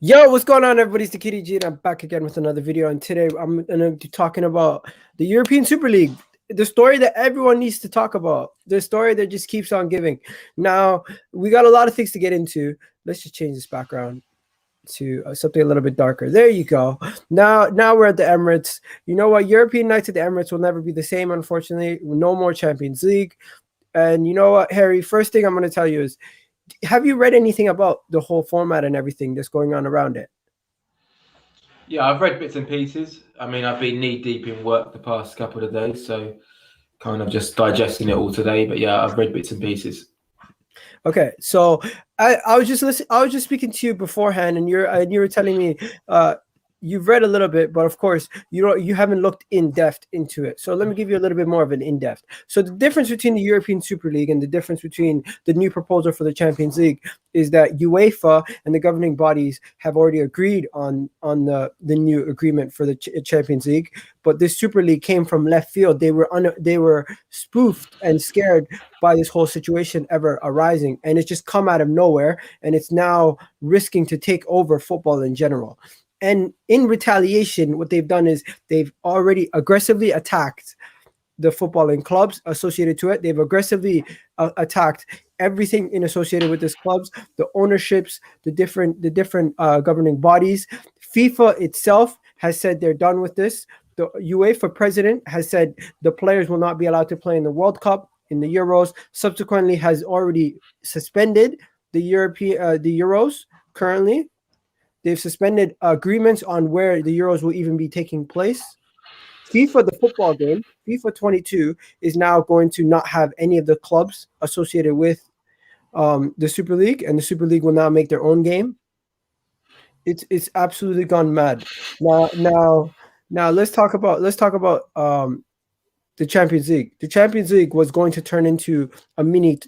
Yo, what's going on, everybody? It's the Kitty G, and I'm back again with another video. And today I'm going to be talking about the European Super League, the story that everyone needs to talk about, the story that just keeps on giving. Now, we got a lot of things to get into. Let's just change this background to something a little bit darker. There you go. Now we're at the Emirates. You know what? European nights at the Emirates will never be the same, unfortunately. No more Champions League. And you know what, Harry? First thing I'm going to tell you is, have you read anything about the whole format and everything that's going on around it? Yeah, I've read bits and pieces. I mean, I've been knee deep in work the past couple of days, so kind of just digesting it all today. But yeah, I've read bits and pieces. Okay, so I was just listening. I was just speaking to you beforehand, and you were telling me you've read a little bit, but of course you haven't looked in depth into it. So let me give you a little bit more of an in depth. So the difference between the European Super League and the difference between the new proposal for the Champions League is that UEFA and the governing bodies have already agreed on the new agreement for the Champions League. But this Super League came from left field. They were spoofed and scared by this whole situation ever arising, and it's just come out of nowhere, and it's now risking to take over football in general. And in retaliation, what they've done is they've already aggressively attacked the footballing clubs associated to it. They've aggressively attacked everything associated with these clubs, the ownerships, the different governing bodies. FIFA itself has said they're done with this. The UEFA president has said the players will not be allowed to play in the World Cup, in the Euros. Subsequently, has already suspended the Euros currently. They've suspended agreements on where the Euros will even be taking place. FIFA, the football game, FIFA 22, is now going to not have any of the clubs associated with the Super League, and the Super League will now make their own game. It's absolutely gone mad. Now let's talk about the Champions League. The Champions League was going to turn into a mini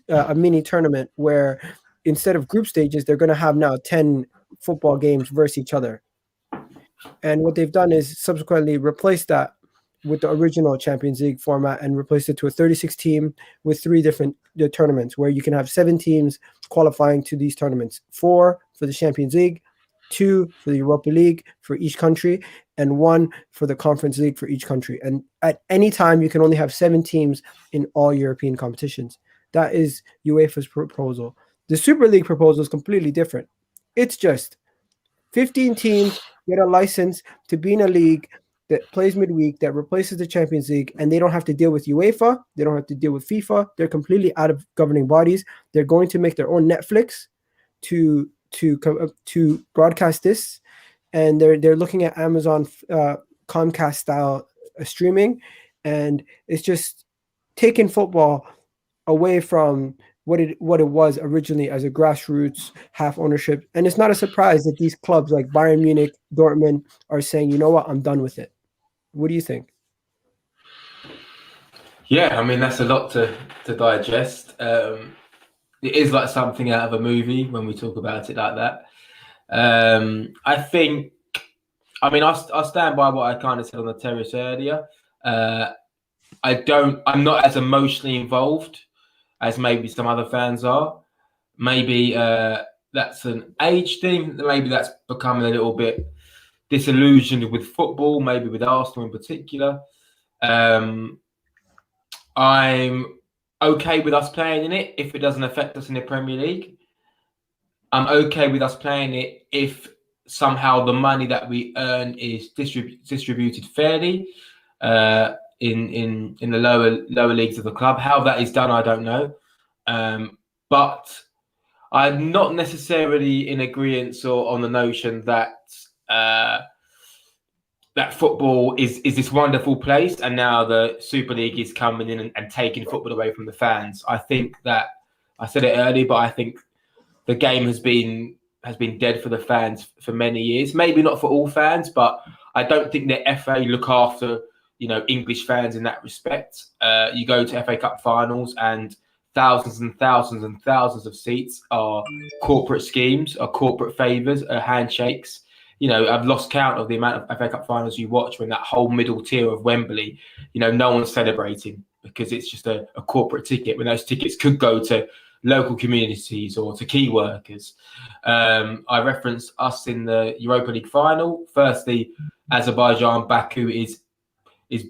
tournament where instead of group stages, they're going to have now 10 football games versus each other. And what they've done is subsequently replaced that with the original Champions League format and replaced it to a 36 team with 3 different tournaments where you can have 7 teams qualifying to these tournaments. 4 for the Champions League, 2 for the Europa League for each country, and 1 for the Conference League for each country. And at any time, you can only have 7 teams in all European competitions. That is UEFA's proposal. The Super League proposal is completely different. It's just 15 teams get a license to be in a league that plays midweek, that replaces the Champions League, and they don't have to deal with UEFA. They don't have to deal with FIFA. They're completely out of governing bodies. They're going to make their own Netflix to broadcast this, and they're looking at Amazon Comcast style streaming, and it's just taking football away from what it was originally as a grassroots half ownership. And it's not a surprise that these clubs like Bayern Munich, Dortmund are saying, you know what, I'm done with it. What do you think? Yeah, I mean, that's a lot to digest. It is like something out of a movie when we talk about it like that. I think, I mean, I'll stand by what I kind of said on the terrace earlier. I'm not as emotionally involved as maybe some other fans are. Maybe that's an age thing. Maybe that's becoming a little bit disillusioned with football, maybe with Arsenal in particular. I'm okay with us playing in it if it doesn't affect us in the Premier League. I'm okay with us playing it if somehow the money that we earn is distributed fairly in the lower leagues of the club. How that is done, I don't know. But I'm not necessarily in agreement or on the notion that that football is this wonderful place, and now the Super League is coming in and taking football away from the fans. I think that, I said it earlier, but I think the game has been dead for the fans for many years. Maybe not for all fans, but I don't think the FA look after English fans in that respect. You go to FA Cup finals and thousands and thousands and thousands of seats are corporate schemes, are corporate favours, are handshakes. I've lost count of the amount of FA Cup finals you watch when that whole middle tier of Wembley, no one's celebrating because it's just a corporate ticket, when those tickets could go to local communities or to key workers. I referenced us in the Europa League final. Firstly, Azerbaijan, Baku is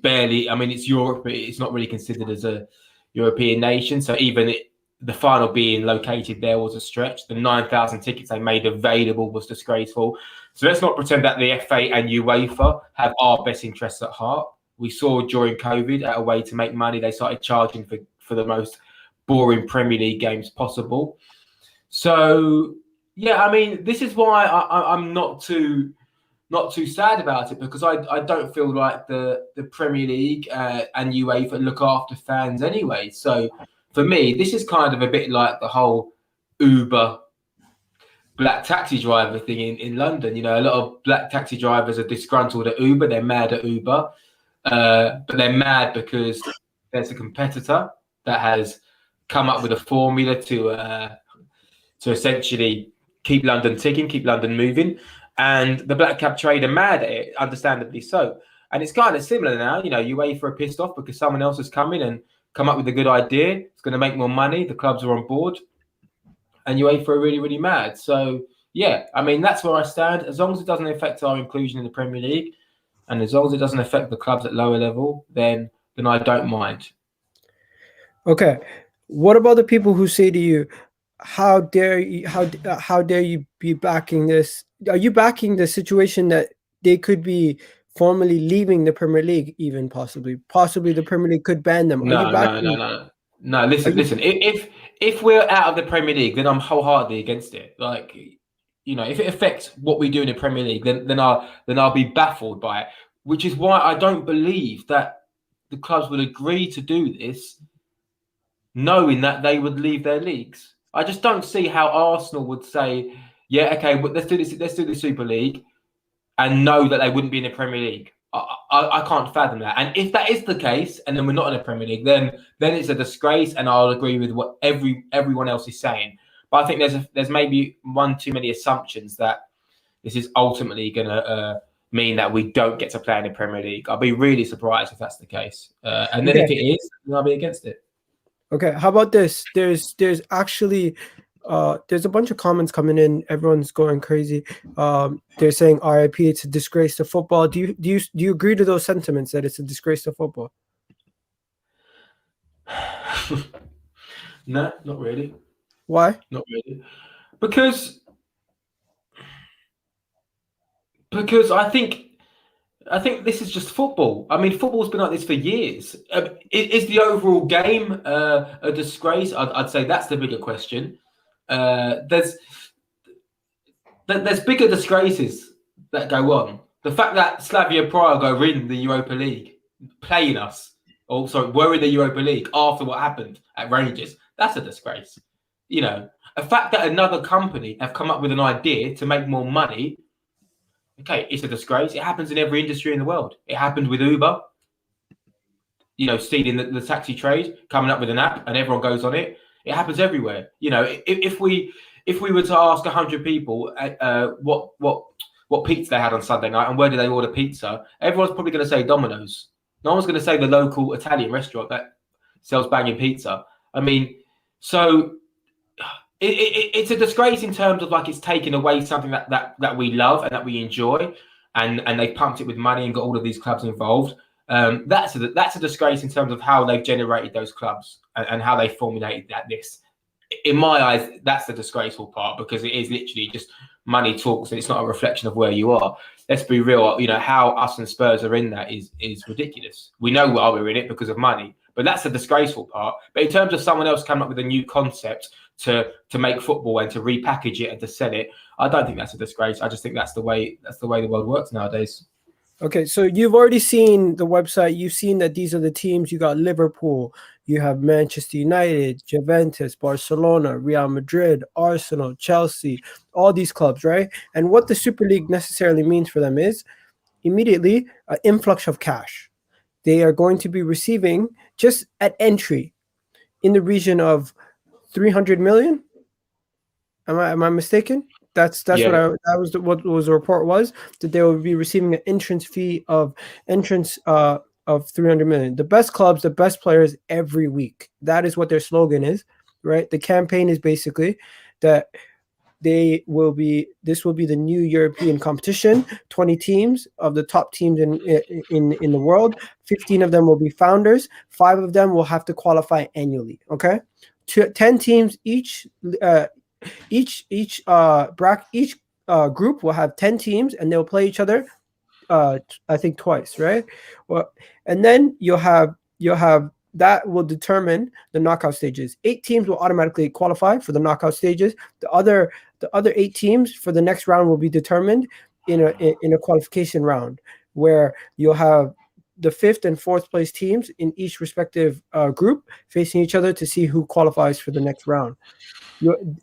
barely, I mean, it's Europe, but it's not really considered as a European nation. So even the final being located there was a stretch. The 9,000 tickets they made available was disgraceful. So let's not pretend that the FA and UEFA have our best interests at heart. We saw during COVID, at a way to make money, they started charging for the most boring Premier League games possible. So, yeah, I mean, this is why I'm not too sad about it, because I don't feel like the Premier League and UEFA look after fans anyway. So for me, this is kind of a bit like the whole Uber black taxi driver thing in London. You know, a lot of black taxi drivers are disgruntled at Uber. They're mad at Uber, but they're mad because there's a competitor that has come up with a formula to essentially keep London ticking, keep London moving. And the black cab trade are mad at it, understandably so. And it's kind of similar now. You know, UEFA are pissed off because someone else has come in and come up with a good idea. It's going to make more money. The clubs are on board. And UEFA are really, really mad. So, yeah, I mean, that's where I stand. As long as it doesn't affect our inclusion in the Premier League, and as long as it doesn't affect the clubs at lower level, then I don't mind. Okay. What about the people who say to you, how dare you be backing this? Are you backing the situation that they could be formally leaving the Premier League, even possibly the Premier League could ban them? No. Listen. If we're out of the Premier League, then I'm wholeheartedly against it. Like, you know, if it affects what we do in the Premier League, then I'll be baffled by it. Which is why I don't believe that the clubs would agree to do this, knowing that they would leave their leagues. I just don't see how Arsenal would say, yeah, okay, but let's do the Super League, and know that they wouldn't be in the Premier League. I can't fathom that. And if that is the case, and then we're not in the Premier League, then it's a disgrace, and I'll agree with what everyone else is saying. But I think there's maybe one too many assumptions that this is ultimately going to mean that we don't get to play in the Premier League. I'll be really surprised if that's the case. And then if it is, then I'll be against it. Okay, how about this? There's actually there's a bunch of comments coming in. Everyone's going crazy. They're saying RIP, it's a disgrace to football. Do you agree to those sentiments that it's a disgrace to football? No, not really. Why? Not really. Because I think this is just football. I mean, football's been like this for years. Is the overall game a disgrace? I'd say that's the bigger question. There's bigger disgraces that go on. The fact that Slavia Prague are in the Europa League, playing us, were in the Europa League after what happened at Rangers, that's a disgrace. You know, the fact that another company have come up with an idea to make more money, okay, it's a disgrace. It happens in every industry in the world. It happened with Uber, you know, stealing the taxi trade, coming up with an app, and everyone goes on it. It happens everywhere. You know, if we were to ask 100 people what pizza they had on Sunday night and where did they order pizza, everyone's probably going to say Domino's. No one's going to say the local Italian restaurant that sells banging pizza. I mean, so it's a disgrace in terms of like it's taken away something that we love and that we enjoy, and they pumped it with money and got all of these clubs involved. That's a disgrace in terms of how they've generated those clubs and how they formulated this. In my eyes, that's the disgraceful part, because it is literally just money talks and it's not a reflection of where you are. Let's be real, you know, how us and Spurs are in that is ridiculous. We know why we're in it, because of money, but that's the disgraceful part. But in terms of someone else coming up with a new concept to make football and to repackage it and to sell it, I don't think that's a disgrace. I just think that's the way the world works nowadays. Okay, so you've already seen the website. You've seen that these are the teams. You got Liverpool, you have Manchester United, Juventus, Barcelona, Real Madrid, Arsenal, Chelsea, all these clubs, right? And what the Super League necessarily means for them is immediately an influx of cash. They are going to be receiving, just at entry, in the region of 300 million. Am I mistaken? That's yeah. What the report was, that they will be receiving an entrance fee of 300 million. The best clubs, the best players every week. That is what their slogan is. right? The campaign is basically that this will be the new European competition. 20 teams of the top teams in the world. 15 of them will be founders. 5 of them will have to qualify annually. Okay, 10 teams each. Each group will have 10 teams, and they'll play each other. I think twice, right? Well, and then you'll have that will determine the knockout stages. 8 teams will automatically qualify for the knockout stages. The other 8 teams for the next round will be determined in a qualification round, where you'll have the 5th and 4th place teams in each respective group facing each other to see who qualifies for the next round.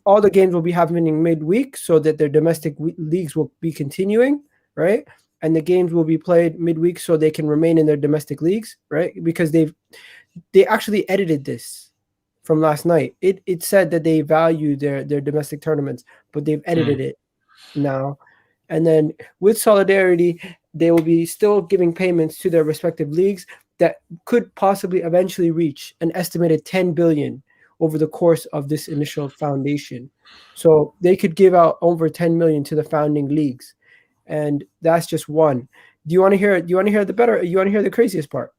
All the games will be happening midweek so that their domestic leagues will be continuing, right? And the games will be played midweek so they can remain in their domestic leagues, right? Because they actually edited this from last night. It said that they value their domestic tournaments, but they've edited it now. And then with solidarity, they will be still giving payments to their respective leagues that could possibly eventually reach an estimated 10 billion over the course of this initial foundation. So they could give out over 10 million to the founding leagues. And that's just one. Do you want to hear the craziest part?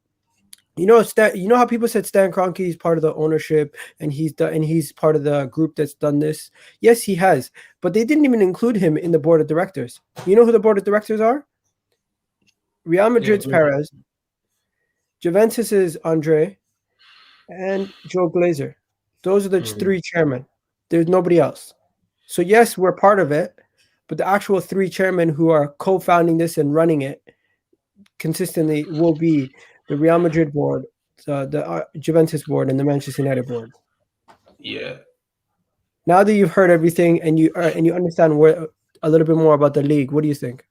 You know how people said Stan Kroenke is part of the ownership and he's part of the group that's done this? Yes, he has. But they didn't even include him in the board of directors. You know who the board of directors are? Real Madrid's Perez, Juventus's Andre, and Joe Glazer. Those are the 3 chairmen. There's nobody else. So yes, we're part of it, but the actual 3 chairmen who are co-founding this and running it consistently will be the Real Madrid board, the Juventus board, and the Manchester United board. Yeah. Now that you've heard everything and you understand a little bit more about the league, what do you think?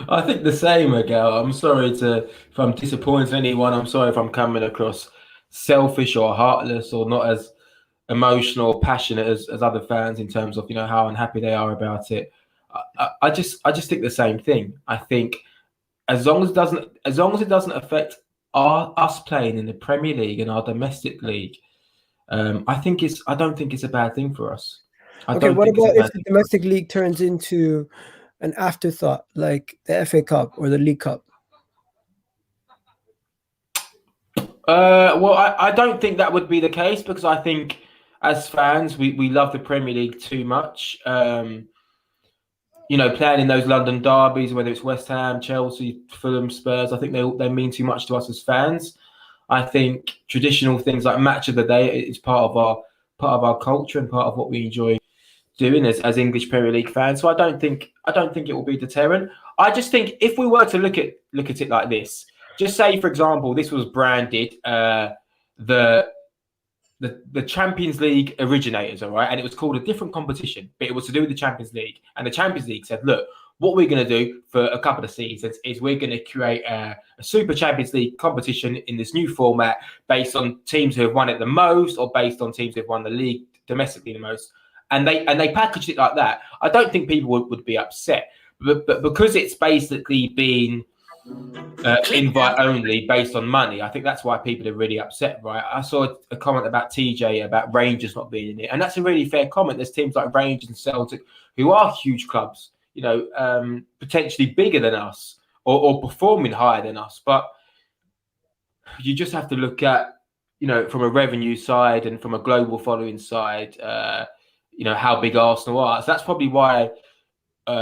I think the same, Miguel. I'm sorry if I'm disappointing anyone. I'm sorry if I'm coming across selfish or heartless or not as emotional or passionate as other fans in terms of how unhappy they are about it. I just think the same thing. I think as long as it doesn't affect us playing in the Premier League and our domestic league, I don't think it's a bad thing for us. Okay, what about if the domestic league turns into an afterthought, like the FA Cup or the League Cup? Well, I don't think that would be the case, because I think as fans we love the Premier League too much. Playing in those London derbies, whether it's West Ham, Chelsea, Fulham, Spurs, I think they mean too much to us as fans. I think traditional things like match of the day is part of our culture and part of what we enjoy doing as English Premier League fans. So I don't think it will be deterrent. I just think if we were to look at it like this, just say for example this was branded the Champions League originators, all right, and it was called a different competition, but it was to do with the Champions League, and the Champions League said, look, what we're going to do for a couple of seasons is we're going to create a Super Champions League competition in this new format based on teams who have won it the most or based on teams who have won the league domestically the most. And they packaged it like that. I don't think people would be upset. But because it's basically been invite only based on money, I think that's why people are really upset, right? I saw a comment about TJ about Rangers not being in it. And that's a really fair comment. There's teams like Rangers and Celtic who are huge clubs, potentially bigger than us or performing higher than us. But you just have to look at, from a revenue side and from a global following side, how big Arsenal are. So that's probably why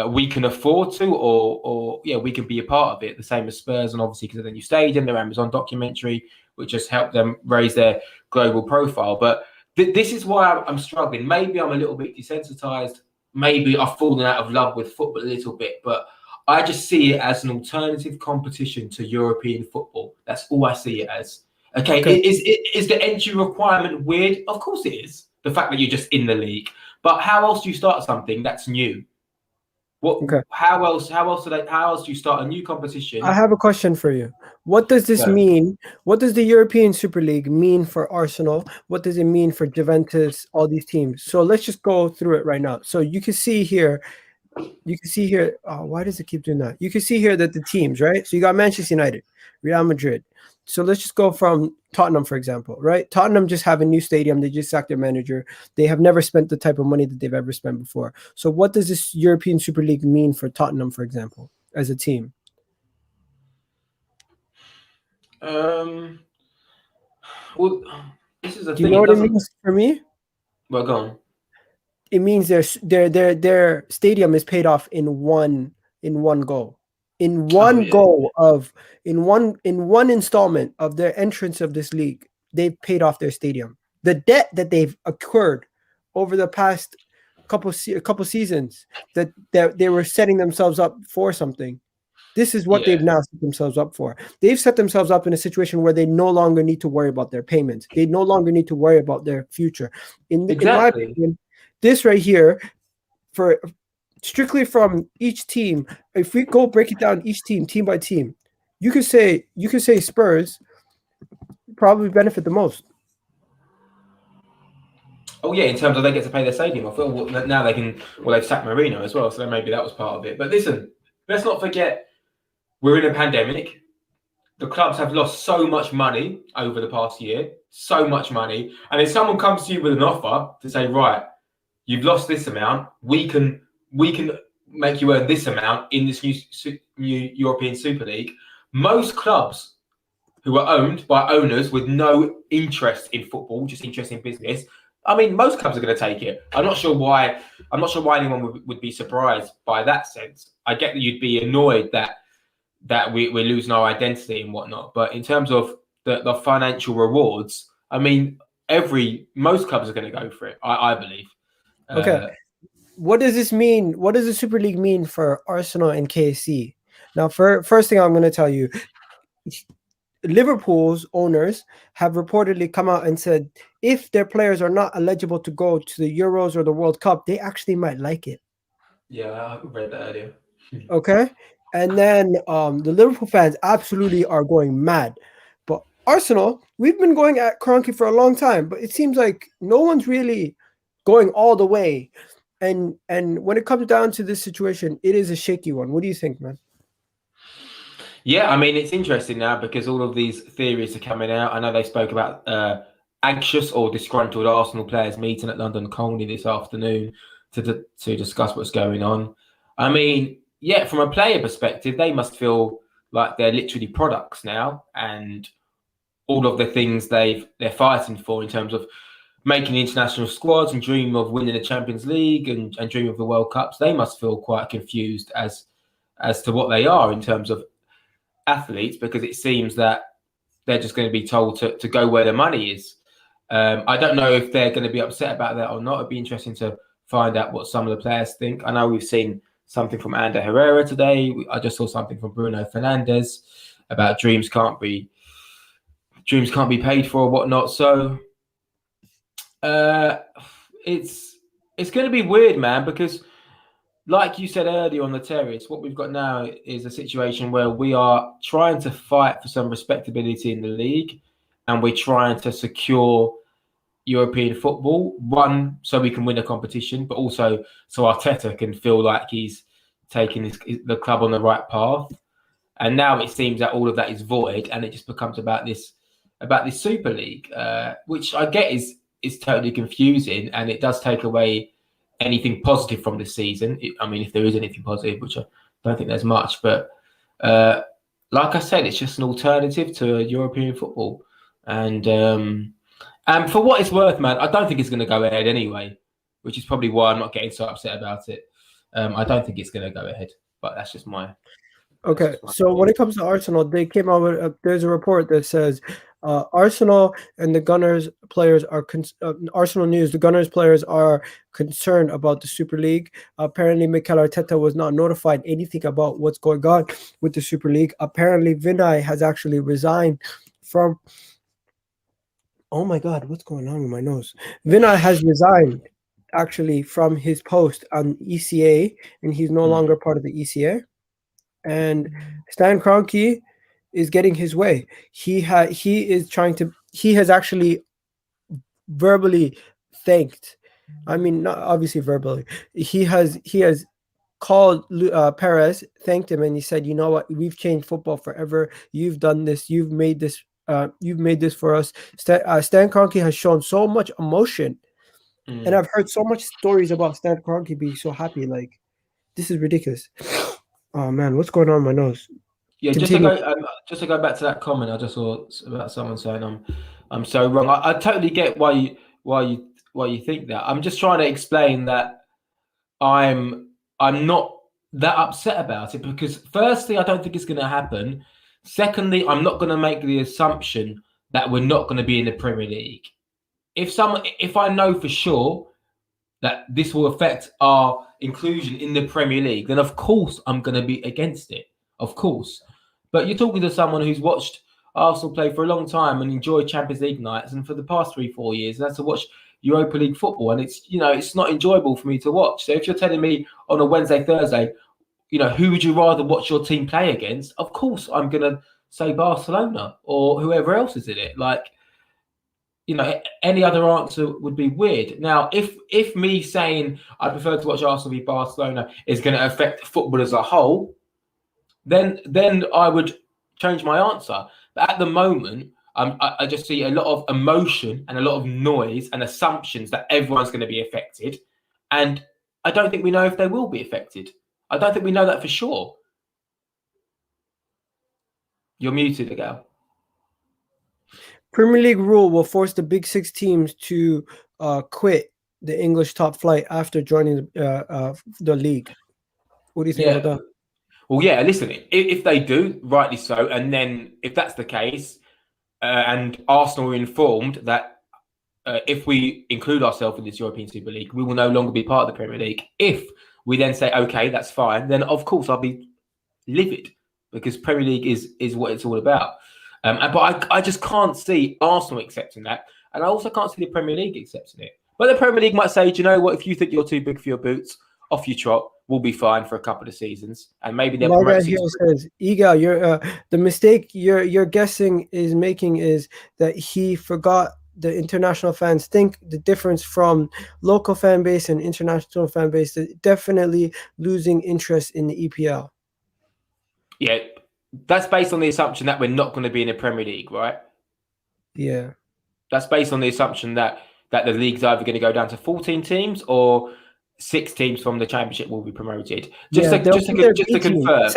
we can afford to, or we can be a part of it. The same as Spurs, and obviously because of the new stadium, their Amazon documentary, which just helped them raise their global profile. But this is why I'm struggling. Maybe I'm a little bit desensitized. Maybe I've fallen out of love with football a little bit, but I just see it as an alternative competition to European football. That's all I see it as. Okay. Is the entry requirement weird? Of course it is. The fact that you're just in the league. But how else do you start something that's new? How else do you start a new competition? I have a question for you. What does this mean? What does the European Super League mean for Arsenal? What does it mean for Juventus, all these teams? So let's just go through it right now. So you can see here, why does it keep doing that? You can see here that the teams, right? So you got Manchester United, Real Madrid, So let's just go from Tottenham, for example, right? Tottenham just have a new stadium. They just sacked their manager. They have never spent the type of money that they've ever spent before. So what does this European Super League mean for Tottenham, for example, as a team? Um, well, this is the Do you thing. know It what it doesn't. means for me? Well, go on. It means their stadium is paid off in one go. In Oh one yeah, go of in one installment of their entrance of this league, they've paid off their stadium. The debt that they've accrued over the past couple seasons that they were setting themselves up for something. This is what they've yeah, now set themselves up for. They've set themselves up in a situation where they no longer need to worry about their payments. They no longer need to worry about their future. In my exactly. opinion, this right here, for strictly from each team, if we go break it down each team by team, you could say Spurs probably benefit the most. Oh yeah, in terms of they get to pay their stadium off. Well, now they can. Well, they've sacked Marino as well, so then maybe that was part of it. But listen, let's not forget we're in a pandemic. The clubs have lost so much money over the past year, so much money. And if someone comes to you with an offer to say, right, you've lost this amount, we can make you earn this amount in this new European Super League. Most clubs who are owned by owners with no interest in football, just interest in business. I mean, most clubs are going to take it. I'm not sure why. I'm not sure why anyone would be surprised by that sense. I get that you'd be annoyed that we're losing our identity and whatnot. But in terms of the financial rewards, I mean, most clubs are going to go for it. I believe. Okay. What does this mean? What does the Super League mean for Arsenal and KC? Now, first thing I'm going to tell you, Liverpool's owners have reportedly come out and said if their players are not eligible to go to the Euros or the World Cup, they actually might like it. Yeah, I read that earlier. Okay. And then the Liverpool fans absolutely are going mad. But Arsenal, we've been going at Kroenke for a long time, but it seems like no one's really going all the way. And when it comes down to this situation, it is a shaky one. What do you think, man? Yeah, I mean, it's interesting now because all of these theories are coming out. I know they spoke about anxious or disgruntled Arsenal players meeting at London Colney this afternoon to discuss what's going on. I mean, yeah, from a player perspective, they must feel like they're literally products now, and all of the things they're fighting for in terms of making international squads and dream of winning the Champions League and dream of the World Cups. They must feel quite confused as to what they are in terms of athletes, because it seems that they're just going to be told to go where the money is. I don't know if they're going to be upset about that or not. It'd be interesting to find out what some of the players think. I know we've seen something from Ander Herrera today. I just saw something from Bruno Fernandes about dreams can't be paid for or whatnot. So it's going to be weird, man, because like you said earlier on the terrace, what we've got now is a situation where we are trying to fight for some respectability in the league, and we're trying to secure European football. One, so we can win a competition, but also so Arteta can feel like he's taking the club on the right path. And now it seems that all of that is void, and it just becomes about this Super League, which I get is totally confusing, and it does take away anything positive from this season. I mean, if there is anything positive, which I don't think there's much, but like I said, it's just an alternative to European football. And for what it's worth, man, I don't think it's going to go ahead anyway, which is probably why I'm not getting so upset about it. I don't think it's going to go ahead, but that's just my. Okay, so when it comes to Arsenal, they came out with there's a report that says Arsenal and the Gunners players are Arsenal news. The Gunners players are concerned about the Super League. Apparently, Mikel Arteta was not notified anything about what's going on with the Super League. Apparently, Vinay has actually resigned from. Oh my God, what's going on with my nose? Vinay has resigned actually from his post on ECA, and he's no longer part of the ECA. And Stan Kroenke is getting his way. He has actually verbally thanked. I mean, not obviously verbally. He has called Perez, thanked him, and he said, "You know what? We've changed football forever. You've done this. You've made this you've made this for us. Stan Kroenke has shown so much emotion, and I've heard so much stories about Stan Kroenke being so happy. Like, this is ridiculous. Oh man, what's going on in my nose? Yeah, Continue. just to go back to that comment I just saw about someone saying I'm so wrong. I totally get why you think that. I'm just trying to explain that I'm not that upset about it because firstly, I don't think it's going to happen. Secondly, I'm not going to make the assumption that we're not going to be in the Premier League. If I know for sure that this will affect our inclusion in the Premier League, then of course I'm going to be against it. Of course. But you're talking to someone who's watched Arsenal play for a long time and enjoyed Champions League nights, and for the past 3-4 years, that's to watch Europa League football, and it's not enjoyable for me to watch. So if you're telling me on a Wednesday, Thursday, who would you rather watch your team play against? Of course, I'm going to say Barcelona or whoever else is in it. Like, any other answer would be weird. Now, if me saying I prefer to watch Arsenal v Barcelona is going to affect football as a whole, then I would change my answer. But at the moment, I just see a lot of emotion and a lot of noise and assumptions that everyone's going to be affected. And I don't think we know if they will be affected. I don't think we know that for sure. You're muted, Agal. Premier League rule will force the Big Six teams to quit the English top flight after joining the league. What do you think about that? Well, yeah, listen, if they do, rightly so, and then if that's the case, and Arsenal are informed that if we include ourselves in this European Super League, we will no longer be part of the Premier League. If we then say, okay, that's fine, then of course I'll be livid because Premier League is what it's all about. But I just can't see Arsenal accepting that, and I also can't see the Premier League accepting it. But the Premier League might say, do you know what? If you think you're too big for your boots, off you trot. We'll be fine for a couple of seasons, and maybe they'll promote. Here says, Igal, you're the mistake you're guessing is making is that he forgot the international fans think the difference from local fan base and international fan base. Definitely losing interest in the EPL. Yeah, that's based on the assumption that we're not going to be in the Premier League, right? Yeah, that's based on the assumption that the league's either going to go down to 14 teams or 6 teams from the Championship will be promoted. Just to confirm.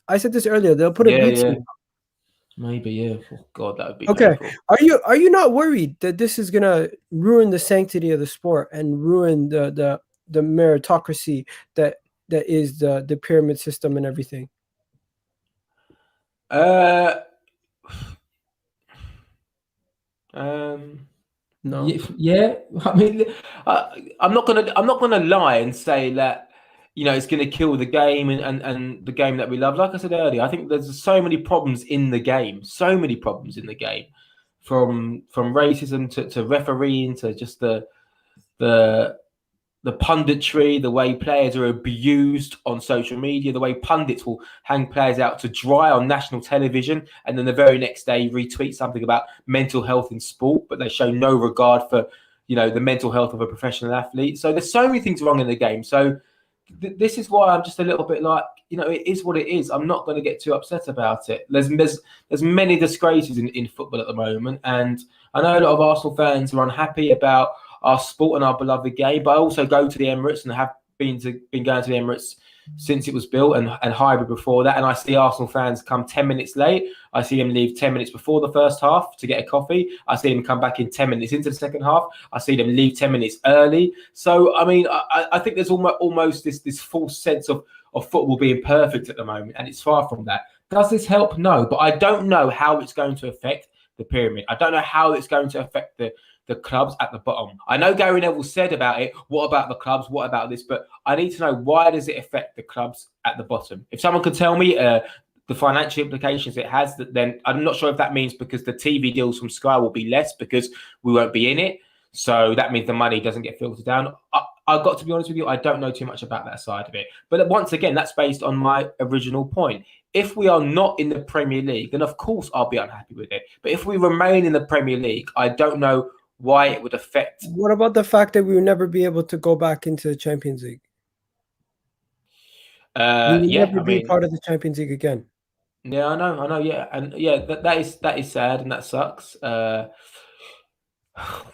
I said this earlier. They'll put a B team. Maybe, yeah. Oh, God, that would be okay. painful. Are you not worried that this is gonna ruin the sanctity of the sport and ruin the meritocracy that is the pyramid system and everything? No. Yeah. I mean, I'm not gonna lie and say that it's gonna kill the game and the game that we love. Like I said earlier, I think there's so many problems in the game, from racism to refereeing to just the punditry, the way players are abused on social media, the way pundits will hang players out to dry on national television, and then the very next day retweet something about mental health in sport, but they show no regard for, the mental health of a professional athlete. So there's so many things wrong in the game. So this is why I'm just a little bit like, it is what it is. I'm not going to get too upset about it. There's many disgraces in football at the moment, and I know a lot of Arsenal fans are unhappy about our sport and our beloved game, but I also go to the Emirates and have been going to the Emirates since it was built and hybrid before that. And I see Arsenal fans come 10 minutes late. I see them leave 10 minutes before the first half to get a coffee. I see them come back in 10 minutes into the second half. I see them leave 10 minutes early. So, I mean, I think there's almost this false sense of football being perfect at the moment, and it's far from that. Does this help? No, but I don't know how it's going to affect the pyramid. I don't know how it's going to affect the clubs at the bottom. I know Gary Neville said about it, what about the clubs, what about this? But I need to know, why does it affect the clubs at the bottom? If someone could tell me the financial implications it has, then I'm not sure if that means because the TV deals from Sky will be less because we won't be in it. So that means the money doesn't get filtered down. I've got to be honest with you, I don't know too much about that side of it. But once again, that's based on my original point. If we are not in the Premier League, then of course I'll be unhappy with it. But if we remain in the Premier League, I don't know why it would affect. What about the fact that we will never be able to go back into the Champions League? We will never be part of the Champions League again. Yeah, I know, yeah, and yeah, that is sad and that sucks.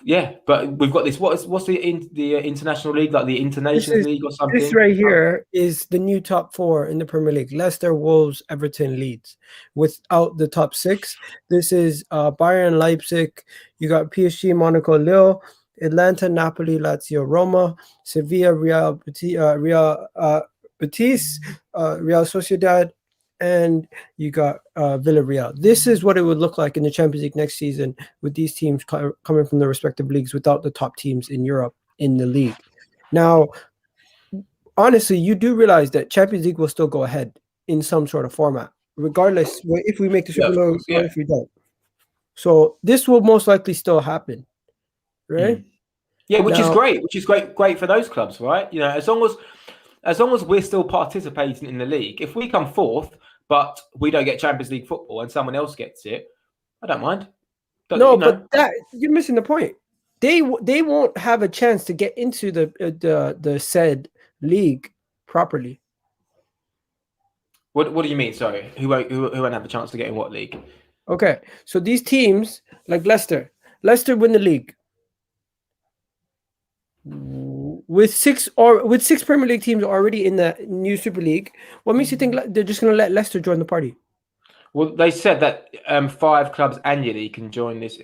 Yeah, but we've got this. What's the international league, like the This Internations is League or this something? right here is the new top four in the Premier League: Leicester, Wolves, Everton, Leeds. Without the top six, this is Bayern, Leipzig. You got PSG, Monaco, Lille, Atlanta, Napoli, Lazio, Roma, Sevilla, Betis, Real Sociedad, and you got Villarreal. This is what it would look like in the Champions League next season with these teams coming from their respective leagues without the top teams in Europe in the league. Now, honestly, you do realize that Champions League will still go ahead in some sort of format, regardless if we make the Yeah, Super of League course, or yeah. if we don't. So this will most likely still happen, right? Mm. Yeah, which is Now, great. Which is great for those clubs, right? You know, as long as we're still participating in the league, if we come fourth, but we don't get Champions League football and someone else gets it, I don't mind. no, You but know, that you're missing the point. They won't have a chance to get into the said league properly. what do you mean? Sorry, who won't have a chance to get in what league? Okay, so these teams like Leicester win the league with six Premier League teams already in the new Super League. What makes you think they're just going to let Leicester join the party? Well, they said that 5 clubs annually can join this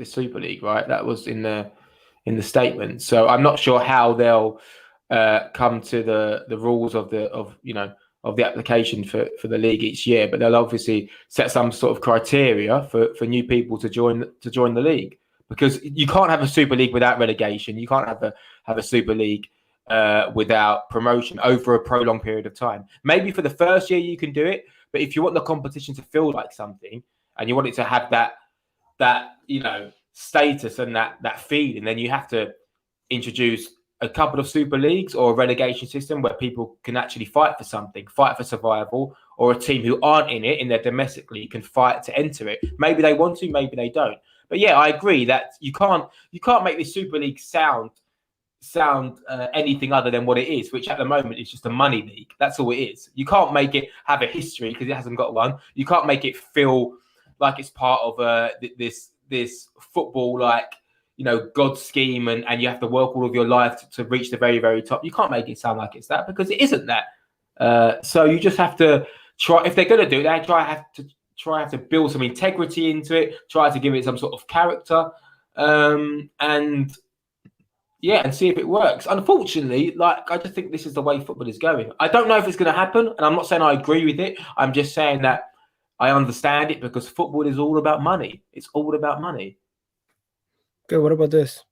Super League, right? That was in the statement. So I'm not sure how they'll come to the rules of the application for the league each year, but they'll obviously set some sort of criteria for new people to join the league, because you can't have a Super League without relegation. You can't have a Super League without promotion over a prolonged period of time. Maybe for the first year you can do it, but if you want the competition to feel like something and you want it to have that status and that feeling, then you have to introduce a couple of Super Leagues or a relegation system where people can actually fight for something, fight for survival, or a team who aren't in their domestic league can fight to enter it. Maybe they want to, maybe they don't. But yeah, I agree that you can't make this Super League sound anything other than what it is, which at the moment is just a money league. That's all it is. You can't make it have a history because it hasn't got one. You can't make it feel like it's part of this football, like, God's scheme, and you have to work all of your life to reach the very, very top. You can't make it sound like it's that, because it isn't that. So you just have to try. If they're going to do that, try to build some integrity into it. Try to give it some sort of character, and see if it works. Unfortunately, I just think this is the way football is going. I don't know if it's going to happen, and I'm not saying I agree with it. I'm just saying that I understand it, because football is all about money. It's all about money. Okay, what about this?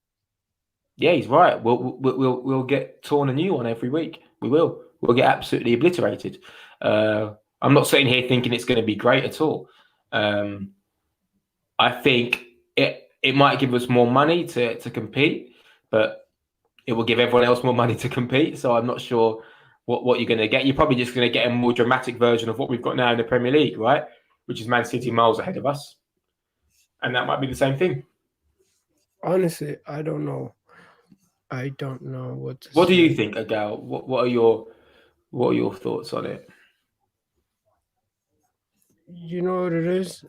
Yeah, he's right. We'll get torn a new one every week. We'll get absolutely obliterated. I'm not sitting here thinking it's going to be great at all. I think it might give us more money to compete, but it will give everyone else more money to compete. So I'm not sure what you're going to get. You're probably just going to get a more dramatic version of what we've got now in the Premier League, right? Which is Man City miles ahead of us. And that might be the same thing. Honestly, I don't know. I don't know what to What say. do you think, Adele? What are your thoughts on it? You know what it is?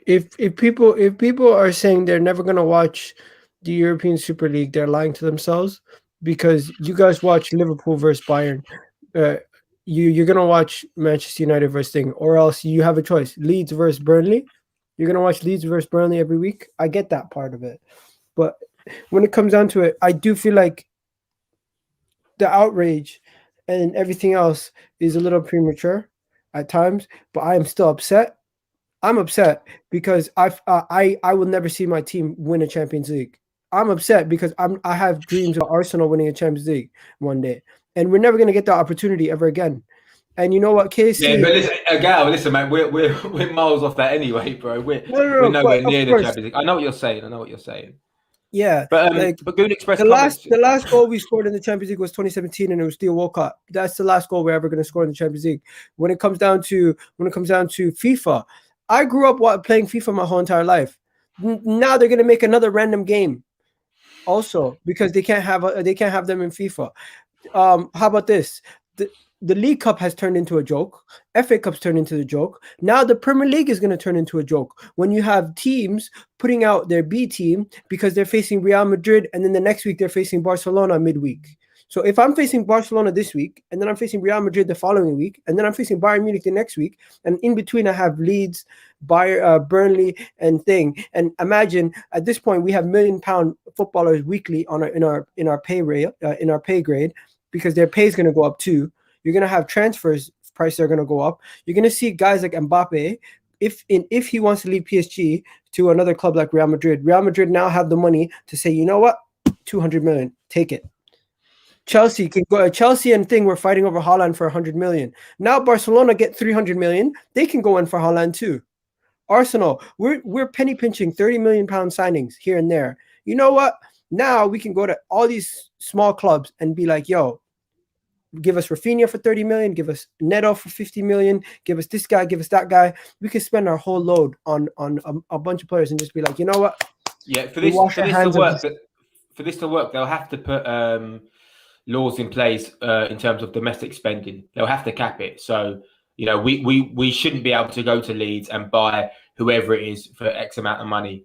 If people are saying they're never going to watch the European Super League, they're lying to themselves, because you guys watch Liverpool versus Bayern. You're going to watch Manchester United versus thing, or else you have a choice: Leeds versus Burnley. You're going to watch Leeds versus Burnley every week. I get that part of it, but when it comes down to it, I do feel like the outrage and everything else is a little premature at times, but I am still upset. I'm upset because I will never see my team win a Champions League. I'm upset because I have dreams of Arsenal winning a Champions League one day, and we're never going to get that opportunity ever again. And you know what, Yeah, KSC? but listen, man, we're miles off that anyway, bro. We're No, we're but nowhere of near the course, Champions League. I know what you're saying. yeah. Like But Goon Express the last comments. the last goal we scored in the Champions League was 2017, and it was Theo Walcott. That's the last goal we're ever going to score in the Champions League. When it comes down to FIFA, I grew up playing FIFA my whole entire life. Now they're going to make another random game, also because they can't have them in FIFA. How about this? the League Cup has turned into a joke. FA Cup's turned into a joke. Now the Premier League is going to turn into a joke when you have teams putting out their B team because they're facing Real Madrid, and then the next week they're facing Barcelona midweek. So if I'm facing Barcelona this week, and then I'm facing Real Madrid the following week, and then I'm facing Bayern Munich the next week, and in between I have Leeds, Burnley, and thing. And imagine at this point we have £1 million footballers weekly in our pay rate, in our pay grade, because their pay is going to go up too. You're going to have transfers prices are going to go up. You're going to see guys like Mbappe, if he wants to leave PSG to another club like Real Madrid now have the money to say, you know what, 200 million, take it. Chelsea can go. Chelsea and thing were fighting over Haaland for 100 million. Now Barcelona get 300 million. They can go in for Haaland too. Arsenal, we're penny pinching 30 million pound signings here and there. You know what? Now we can go to all these small clubs and be like, yo, give us Rafinha for 30 million, give us Neto for 50 million, give us this guy, give us that guy. We can spend our whole load on a bunch of players and just be like, you know what? Yeah, for this to work, they'll have to put laws in place in terms of domestic spending. They'll have to cap it. So, you know, we shouldn't be able to go to Leeds and buy whoever it is for X amount of money.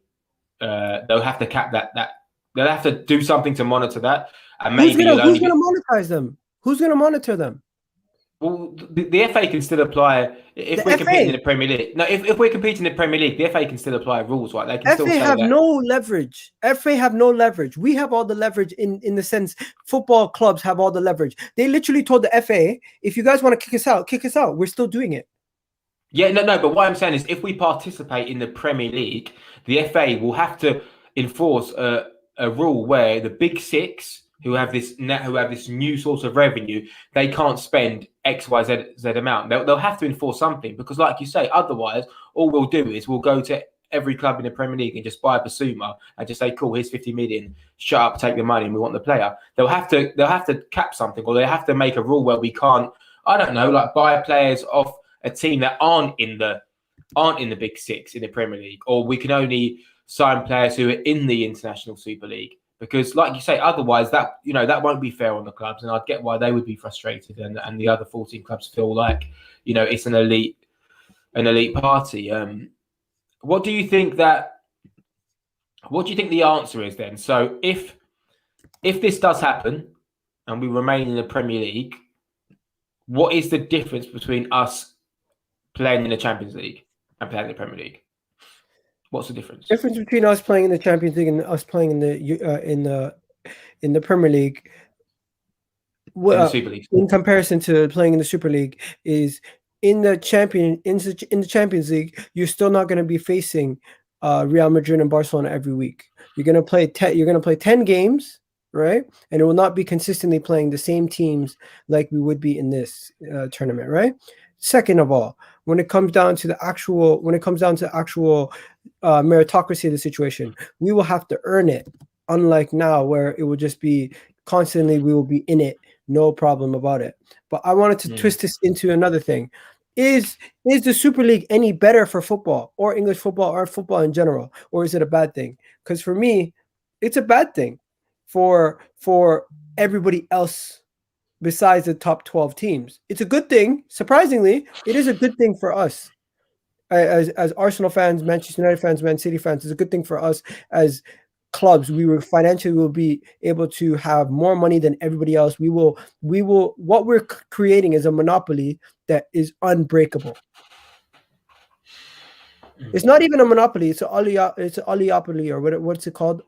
They'll have to cap that. They'll have to do something to monitor that. And maybe who's going to monetize them? Who's going to monitor them? Well, the FA can still apply if we're competing in the Premier League. No, if we're competing in the Premier League, the FA can still apply rules, right? They can still say have no leverage. FA have no leverage. We have all the leverage in the sense football clubs have all the leverage. They literally told the FA, if you guys want to kick us out. We're still doing it. Yeah, no. But what I'm saying is, if we participate in the Premier League, the FA will have to enforce a rule where the big six, who have this new source of revenue, they can't spend X, Y, Z amount. They'll have to enforce something, because, like you say, otherwise, all we'll do is we'll go to every club in the Premier League and just buy a Basuma and just say, "Cool, here's 50 million. Shut up, take the money, and we want the player." They'll have to cap something, or they have to make a rule where we can't, I don't know, like buy players off a team that aren't in the big six in the Premier League, or we can only sign players who are in the International Super League. Because, like you say, otherwise that won't be fair on the clubs, and I'd get why they would be frustrated, and the other 14 clubs feel like, it's an elite party. What do you think the answer is then? So if this does happen and we remain in the Premier League, what is the difference between us playing in the Champions League and playing in the Premier League? What's the difference? Difference between us playing in the Champions League and us playing in the Premier League, in the Super League, in comparison to playing in the Super League, is in the Champions League, you're still not going to be facing Real Madrid and Barcelona every week. You're going to play 10 games, right? And it will not be consistently playing the same teams like we would be in this tournament, right? Second of all, when it comes down to actual meritocracy of the situation, we will have to earn it. Unlike now, where it will just be constantly, we will be in it, no problem about it. But I wanted to twist this into another thing. Is the Super League any better for football or English football or football in general, or is it a bad thing? Because for me, it's a bad thing for everybody else besides the top 12 teams. It's a good thing. Surprisingly, it is a good thing for us as Arsenal fans, Manchester United fans, Man City fans. It's a good thing for us as clubs. We will financially be able to have more money than everybody else. We will what we're creating is a monopoly that is unbreakable. It's not even a monopoly. It's an oligopoly, or what's it called?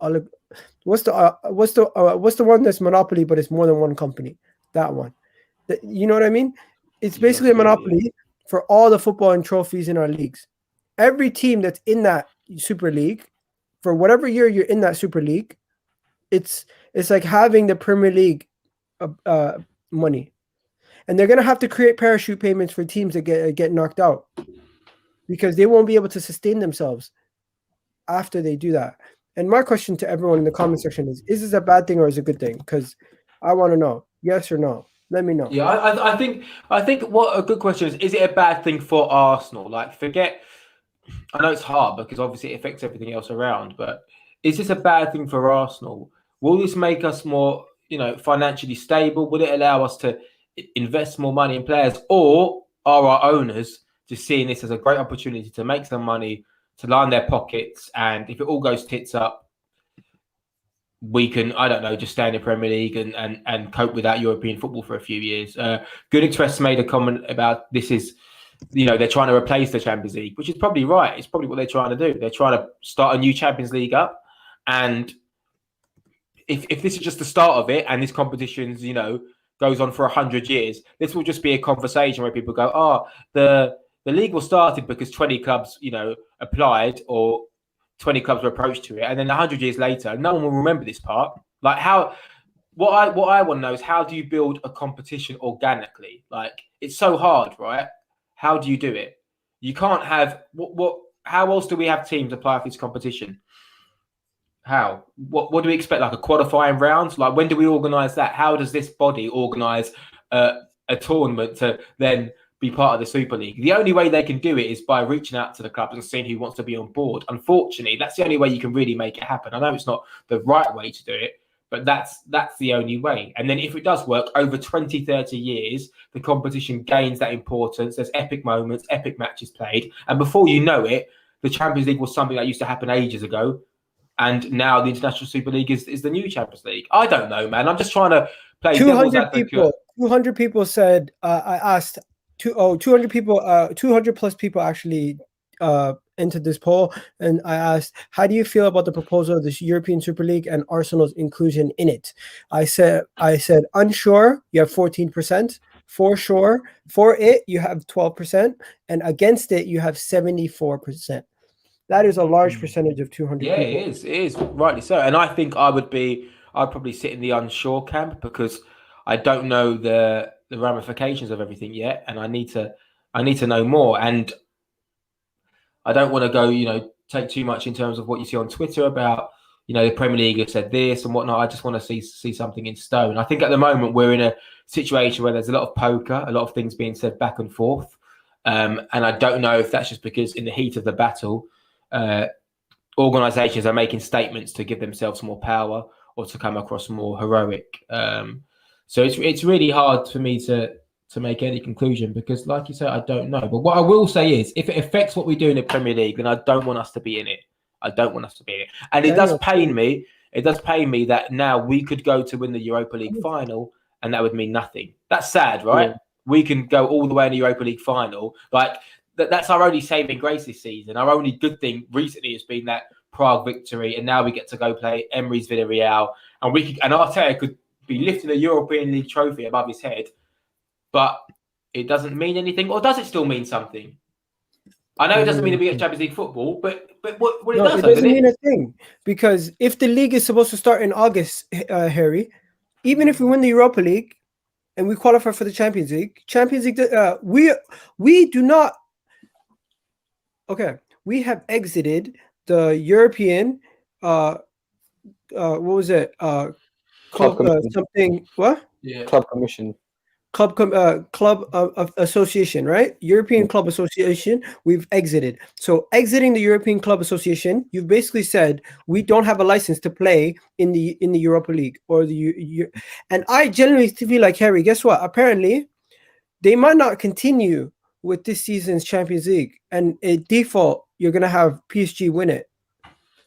What's the one that's monopoly, but it's more than one company? That one. You know what I mean? It's basically a monopoly for all the football and trophies in our leagues. Every team that's in that Super League, for whatever year you're in that Super League, it's like having the Premier League money. And they're going to have to create parachute payments for teams that get knocked out, because they won't be able to sustain themselves after they do that. And my question to everyone in the comment section is this a bad thing or is it a good thing? Because I want to know. Yes or no? Let me know. Yeah, I think what a good question is it a bad thing for Arsenal? Like, I know it's hard because obviously it affects everything else around, but is this a bad thing for Arsenal? Will this make us more, financially stable? Will it allow us to invest more money in players, or are our owners just seeing this as a great opportunity to make some money, to line their pockets, and if it all goes tits up, we can, I don't know, just stay in the Premier League and cope with that European football for a few years. Good Express made a comment about this is, they're trying to replace the Champions League, which is probably right. It's probably what they're trying to do. They're trying to start a new Champions League up. And if this is just the start of it and this competition's, goes on for 100 years, this will just be a conversation where people go, the league was started because 20 clubs, applied, or 20 clubs were approached to it. And then 100 years later, no one will remember this part. Like what I want to know is, how do you build a competition organically? Like, it's so hard, right? How do you do it? You can't have how else do we have teams apply for this competition? How? What do we expect? Like a qualifying round? Like, when do we organise that? How does this body organise a tournament to then be part of the Super League? The only way they can do it is by reaching out to the clubs and seeing who wants to be on board. Unfortunately, that's the only way you can really make it happen. I know it's not the right way to do it, but that's the only way. And then if it does work, over 20, 30 years, the competition gains that importance. There's epic moments, epic matches played. And before you know it, the Champions League was something that used to happen ages ago. And now the International Super League is the new Champions League. I don't know, man. I'm just trying to play devil's advocate. 200 people said, I asked, 200 people, 200 plus people actually entered this poll, and I asked, how do you feel about the proposal of this European Super League and Arsenal's inclusion in it? I said unsure, you have 14%, for sure, for it you have 12%, and against it you have 74%. That is a large percentage of 200 people. It is rightly so. And I think I'd probably sit in the unsure camp, because I don't know the ramifications of everything yet, and I need to know more. And I don't want to go, take too much in terms of what you see on Twitter about, the Premier League have said this and whatnot. I just want to see something in stone. I think at the moment we're in a situation where there's a lot of poker, a lot of things being said back and forth. And I don't know if that's just because in the heat of the battle, organisations are making statements to give themselves more power or to come across more heroic. So it's really hard for me to make any conclusion, because, like you said, I don't know. But what I will say is, if it affects what we do in the Premier League, then I don't want us to be in it. And it does pain me. It does pain me that now we could go to win the Europa League final, and that would mean nothing. That's sad, right? Yeah. We can go all the way in the Europa League final. Like, that's our only saving grace this season. Our only good thing recently has been that Prague victory, and now we get to go play Emery's Villarreal, and Arteta could be lifting a European League trophy above his head, but it doesn't mean anything. Or does it still mean something? I know it doesn't mean to be at Champions League football, but what it doesn't mean a thing, because if the league is supposed to start in August, Harry, even if we win the Europa League and we qualify for the Champions League, we do not. Okay, we have exited the European. What was it? Club something. What? Yeah. Club Commission. Club Association, right? European Club Association. We've exited. So exiting the European Club Association, you've basically said we don't have a license to play in the Europa League or and I genuinely feel like, Harry, guess what? Apparently, they might not continue with this season's Champions League, and at default, you're gonna have PSG win it.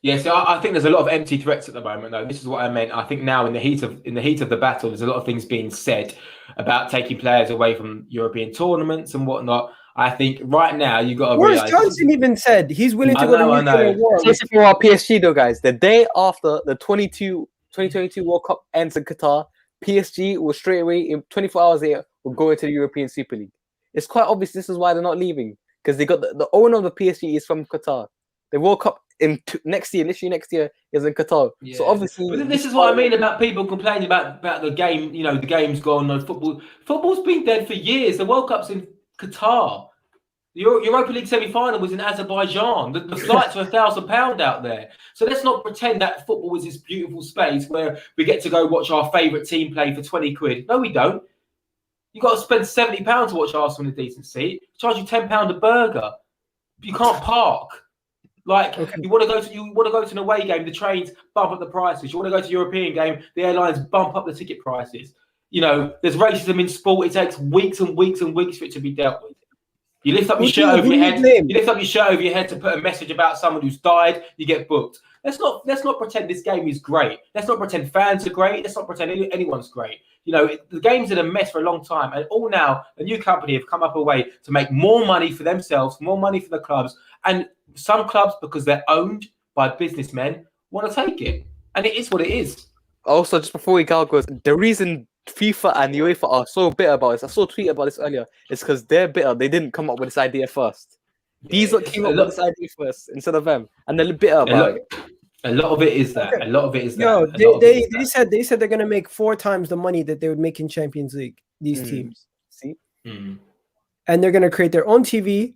Yeah, so I think there's a lot of empty threats at the moment, though. This is what I meant. I think now in the heat of the battle, there's a lot of things being said about taking players away from European tournaments and whatnot. I think right now you've got to realize. Boris Johnson even said he's willing to go to nuclear war. Especially for our PSG, though, guys. The day after the 2022 World Cup ends in Qatar, PSG will straight away, in 24 hours later, will go into the European Super League. It's quite obvious this is why they're not leaving, because they got the owner of the PSG is from Qatar. The World Cup next year is in Qatar. Yeah. So obviously, but this is what I mean about people complaining about the game. The game's gone. No football. Football's been dead for years. The World Cup's in Qatar. The Europa League semi-final was in Azerbaijan. The flights are £1,000 out there. So let's not pretend that football is this beautiful space where we get to go watch our favourite team play for 20 quid. No, we don't. You got to spend £70 to watch Arsenal in a decent seat. Charge you £10 a burger. You can't park. Like, okay. you want to go to an away game, the trains bump up the prices. You want to go to a European game, the airlines bump up the ticket prices. You know, there's racism in sport. It takes weeks and weeks and weeks for it to be dealt with. You lift up your shirt over your head. You lift up your shirt over your head to put a message about someone who's died. You get booked. Let's not pretend this game is great. Let's not pretend fans are great. Let's not pretend anyone's great. You know, the game's in a mess for a long time, and all now a new company have come up a way to make more money for themselves, more money for the clubs, and some clubs, because they're owned by businessmen, want to take it, and it is what it is. Also, just before we go, the reason FIFA and UEFA are so bitter about this, I saw a tweet about this earlier, is because they're bitter. They didn't come up with this idea first. These lot came up with this idea first instead of them, and they're bitter about it. A lot of it is that. Okay. A lot of it is that. Yo, they said they're gonna make 4 times the money that they would make in Champions League. These teams, see, and they're gonna create their own TV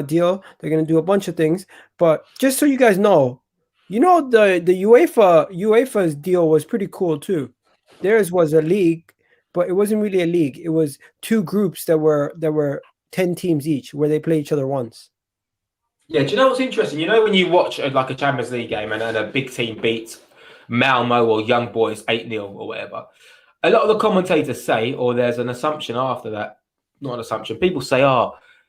deal. They're gonna do a bunch of things. But just so you guys know, you know the UEFA's deal was pretty cool too. Theirs was a league, but it wasn't really a league. It was 2 groups that were 10 teams each, where they play each other once. Yeah, do you know what's interesting? You know when you watch like a Champions League game and a big team beats Malmo or Young Boys 8-0 or whatever, a lot of the commentators say, or there's an assumption after that, not an assumption, people say,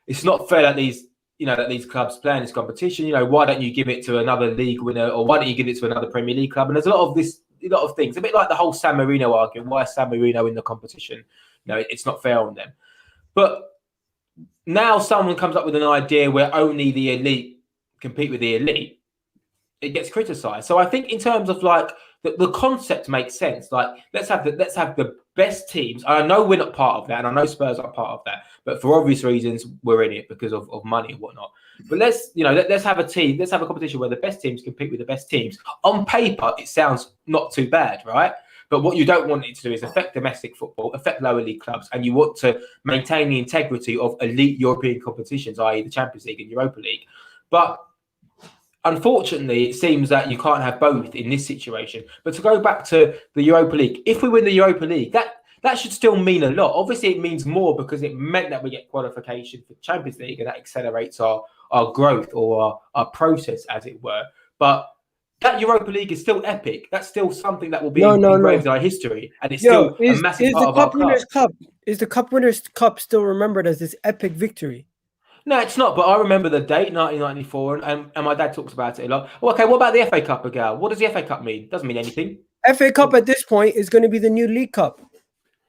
it's not fair that these clubs play in this competition. You know, why don't you give it to another league winner, or why don't you give it to another Premier League club? And there's a lot of things, a bit like the whole San Marino argument. Why is San Marino in the competition? You know, it's not fair on them. But now someone comes up with an idea where only the elite compete with the elite, it gets criticised. So I think in terms of like the concept makes sense. Like let's have the best teams. I know we're not part of that, and I know Spurs aren't part of that, but for obvious reasons we're in it because of money and whatnot. But let's have a competition where the best teams compete with the best teams. On paper, it sounds not too bad, right? But what you don't want it to do is affect domestic football, affect lower league clubs, and you want to maintain the integrity of elite European competitions, i.e. the Champions League and Europa League. But unfortunately, it seems that you can't have both in this situation. But to go back to the Europa League, if we win the Europa League, that should still mean a lot. Obviously, it means more because it meant that we get qualification for Champions League, and that accelerates our growth or our process, as it were. But that Europa League is still epic. That's still something that will be engraved in our history, and it's still a massive part of our club. Is the Cup Winners' Cup still remembered as this epic victory? No, it's not. But I remember the date, 1994, and my dad talks about it a lot. Well, okay, what about the FA Cup, Agal? What does the FA Cup mean? Doesn't mean anything. FA Cup at this point is going to be the new League Cup.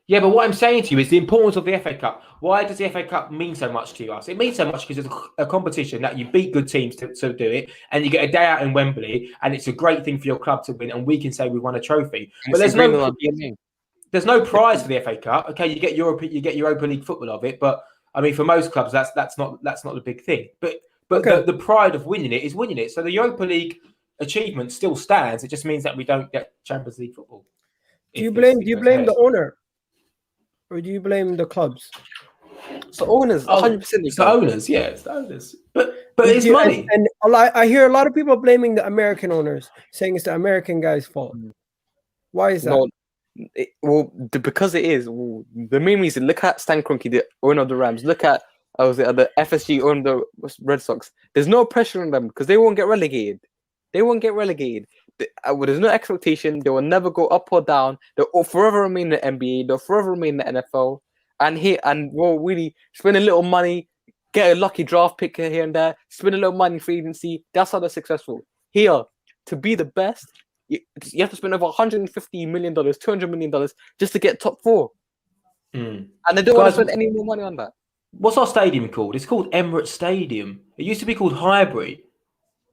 Yeah, but what I'm saying to you is the importance of the FA Cup. Why does the FA Cup mean so much to us? It means so much because it's a competition that you beat good teams to do it, and you get a day out in Wembley, and it's a great thing for your club to win, and we can say we won a trophy. But there's no prize for the FA Cup. Okay, you get Europa League football of it, but I mean, for most clubs, that's not the big thing. But okay. the pride of winning it is winning it. So the Europa League achievement still stands. It just means that we don't get Champions League football. Do you blame the owner? Or do you blame the clubs? It's the owners, 100%. It's the owners, yeah, it's the owners. But it's money. And I hear a lot of people blaming the American owners, saying it's the American guy's fault. Why is that? Because it is. The main reason, look at Stan Kroenke, the owner of the Rams. Look at the FSG owner of the Red Sox. There's no pressure on them because they won't get relegated. There's no expectation. They will never go up or down. They'll forever remain in the NBA. They'll forever remain in the NFL. And we'll really spend a little money, get a lucky draft pick here and there, spend a little money in free agency. That's how they're successful. Here, to be the best, you have to spend over $150 million, $200 million just to get top 4. And they don't want to spend any more money on that. What's our stadium called? It's called Emirates Stadium. It used to be called Highbury.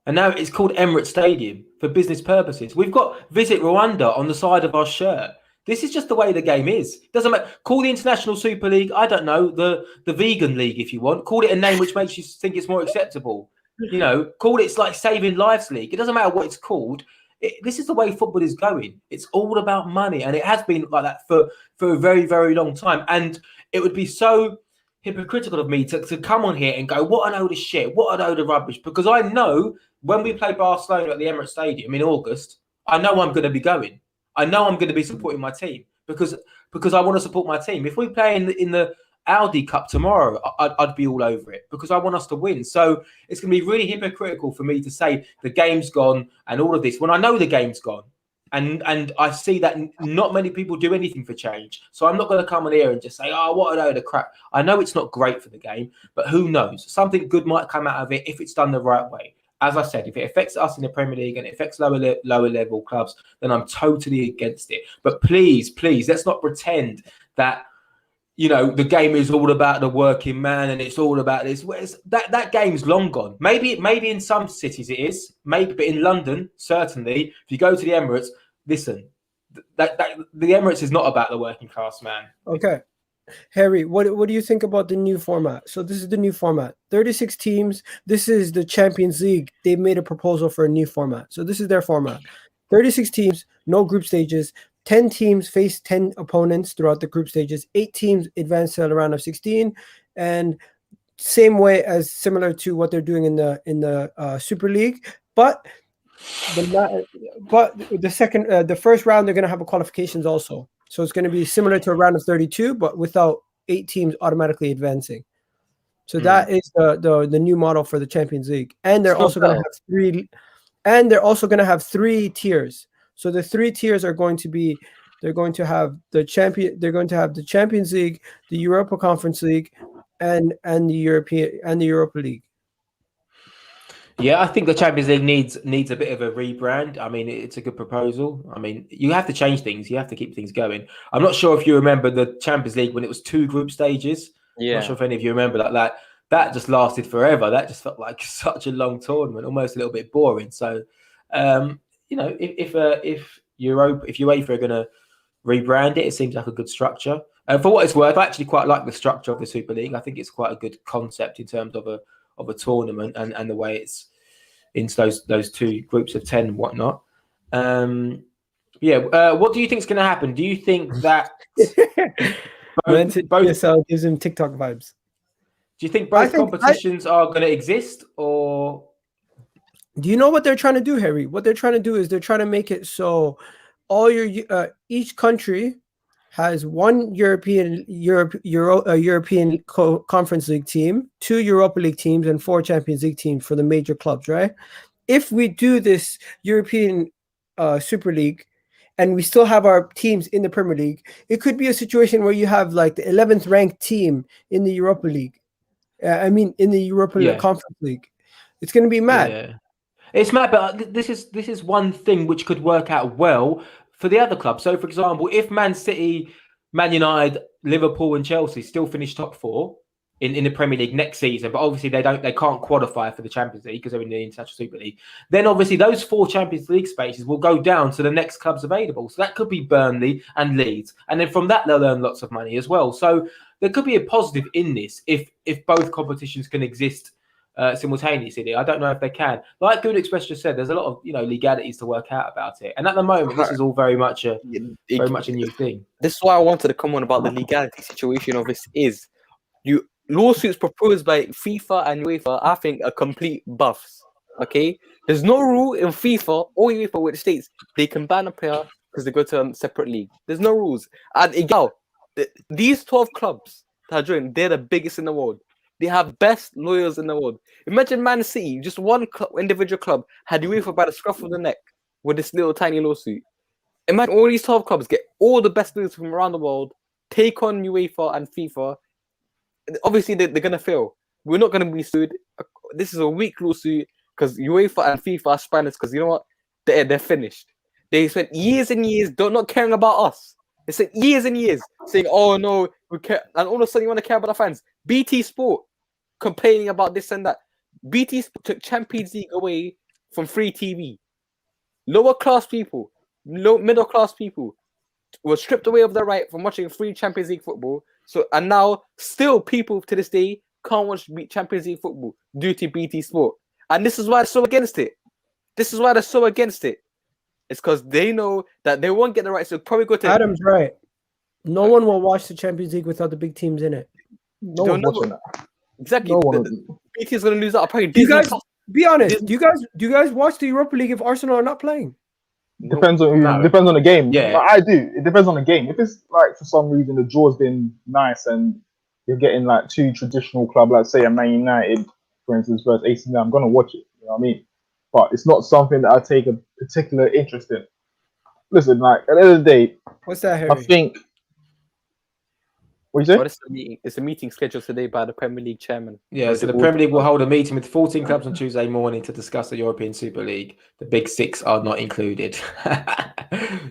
And now it's called Emirates Stadium for business purposes. We've got Visit Rwanda on the side of our shirt. This is just the way the game is. Doesn't matter. Call the International Super League, I don't know, the Vegan League if you want. Call it a name which makes you think it's more acceptable. You know, call it like Saving Lives League. It doesn't matter what it's called. This is the way football is going. It's all about money. And it has been like that for a very, very long time. And it would be so hypocritical of me to come on here and go, what a load of shit, what a load of rubbish. Because I know when we play Barcelona at the Emirates Stadium in August, I know I'm going to be going. I know I'm going to be supporting my team because I want to support my team. If we play in the Audi Cup tomorrow, I'd be all over it because I want us to win. So it's going to be really hypocritical for me to say the game's gone and all of this when I know the game's gone. And I see that not many people do anything for change. So I'm not going to come on here and just say, oh, what a load of crap. I know it's not great for the game, but who knows? Something good might come out of it if it's done the right way. As I said, if it affects us in the Premier League and it affects lower level clubs, then I'm totally against it. But please, let's not pretend that, you know, the game is all about the working man and it's all about this. That game's long gone. Maybe in some cities it is. Maybe, but in London, certainly, if you go to the Emirates, listen, that the Emirates is not about the working class man. Okay. Harry, what do you think about the new format? So this is the new format. 36 teams. This is the Champions League. They made a proposal for a new format. So this is their format. 36 teams, no group stages. 10 teams face 10 opponents throughout the group stages. 8 teams advance to the round of 16, and same way as similar to what they're doing in the Super League. But the first round they're going to have a qualifications also. So it's going to be similar to a round of 32, but without 8 teams automatically advancing. So that is the new model for the Champions League, and they're also going to have 3. And they're also going to have 3 tiers. So the 3 tiers are going to be, they're going to have the Champions League, the Europa Conference League, and the Europa League. Yeah, I think the Champions League needs a bit of a rebrand. I mean, it's a good proposal. I mean, you have to change things. You have to keep things going. I'm not sure if you remember the Champions League when it was 2 group stages. Yeah. I'm not sure if any of you remember that. That just lasted forever. That just felt like such a long tournament, almost a little bit boring. So, you know, if UEFA are going to rebrand it, it seems like a good structure. For what it's worth, I actually quite like the structure of the Super League. I think it's quite a good concept in terms of a tournament and the way it's into those 2 groups of 10 and whatnot. What do you think is going to happen? Do you think that both gives him TikTok vibes? Do you think both competitions are going to exist, or do you know what they're trying to do, Harry? What they're trying to do is they're trying to make it so all each country has 1 European Conference League team, 2 Europa League teams, and 4 Champions League teams for the major clubs, right? If we do this European Super League and we still have our teams in the Premier League, it could be a situation where you have like the 11th ranked team in the Europa League. In the Europa Conference League. It's going to be mad. Yeah. It's mad, but this is one thing which could work out well for the other clubs. So, for example, if Man City, Man United, Liverpool, and Chelsea still finish top 4 in the Premier League next season, but obviously they can't qualify for the Champions League because they're in the International Super League, then obviously those 4 Champions League spaces will go down to the next clubs available. So that could be Burnley and Leeds, and then from that they'll earn lots of money as well. So there could be a positive in this if both competitions can exist simultaneously. I don't know if they can. Like Good Express just said, there's a lot of legalities to work out about it, and at the moment this is all very much a new thing. This is why I wanted to come on about the legality situation of this. Is lawsuits proposed by FIFA and UEFA, I think, are complete buffs. Okay, there's no rule in FIFA or UEFA which states they can ban a player because they go to a separate league. There's no rules, and these 12 clubs that are joined, they're the biggest in the world. They have best lawyers in the world. Imagine Man City, just one individual club had UEFA by the scruff of the neck with this little tiny lawsuit. Imagine all these 12 clubs get all the best lawyers from around the world, take on UEFA and FIFA. Obviously, they're going to fail. We're not going to be sued. This is a weak lawsuit because UEFA and FIFA are spanners because you know what? They're finished. They spent years and years not caring about us. They spent years and years saying, "Oh no, we care," and all of a sudden you want to care about the fans. BT Sport complaining about this and that. BT Sport took Champions League away from free TV. Lower class people, middle class people were stripped away of their right from watching free Champions League football. So and now still people to this day can't watch Champions League football due to BT Sport. And this is why they're so against it. It's because they know that they won't get the right, so probably go to Adam's right. No one will watch the Champions League without the big teams in it. No one's watching that. Exactly. No BT is going to lose out. Probably do you guys be honest? Do you guys watch the Europa League if Arsenal are not playing? Depends on the game. Yeah, like, I do. It depends on the game. If it's like for some reason the draw's been nice and you're getting like 2 traditional clubs, like say a Man United, for instance, versus AC Milan, I'm gonna watch it. You know what I mean? But it's not something that I take a particular interest in. listen, like at the end of the day, What's that, I Harry? think. What you But say? it's a meeting scheduled today by the Premier League chairman. Yeah, so the Premier League will hold a meeting with 14 clubs on Tuesday morning to discuss the European Super League. The Big Six are not included.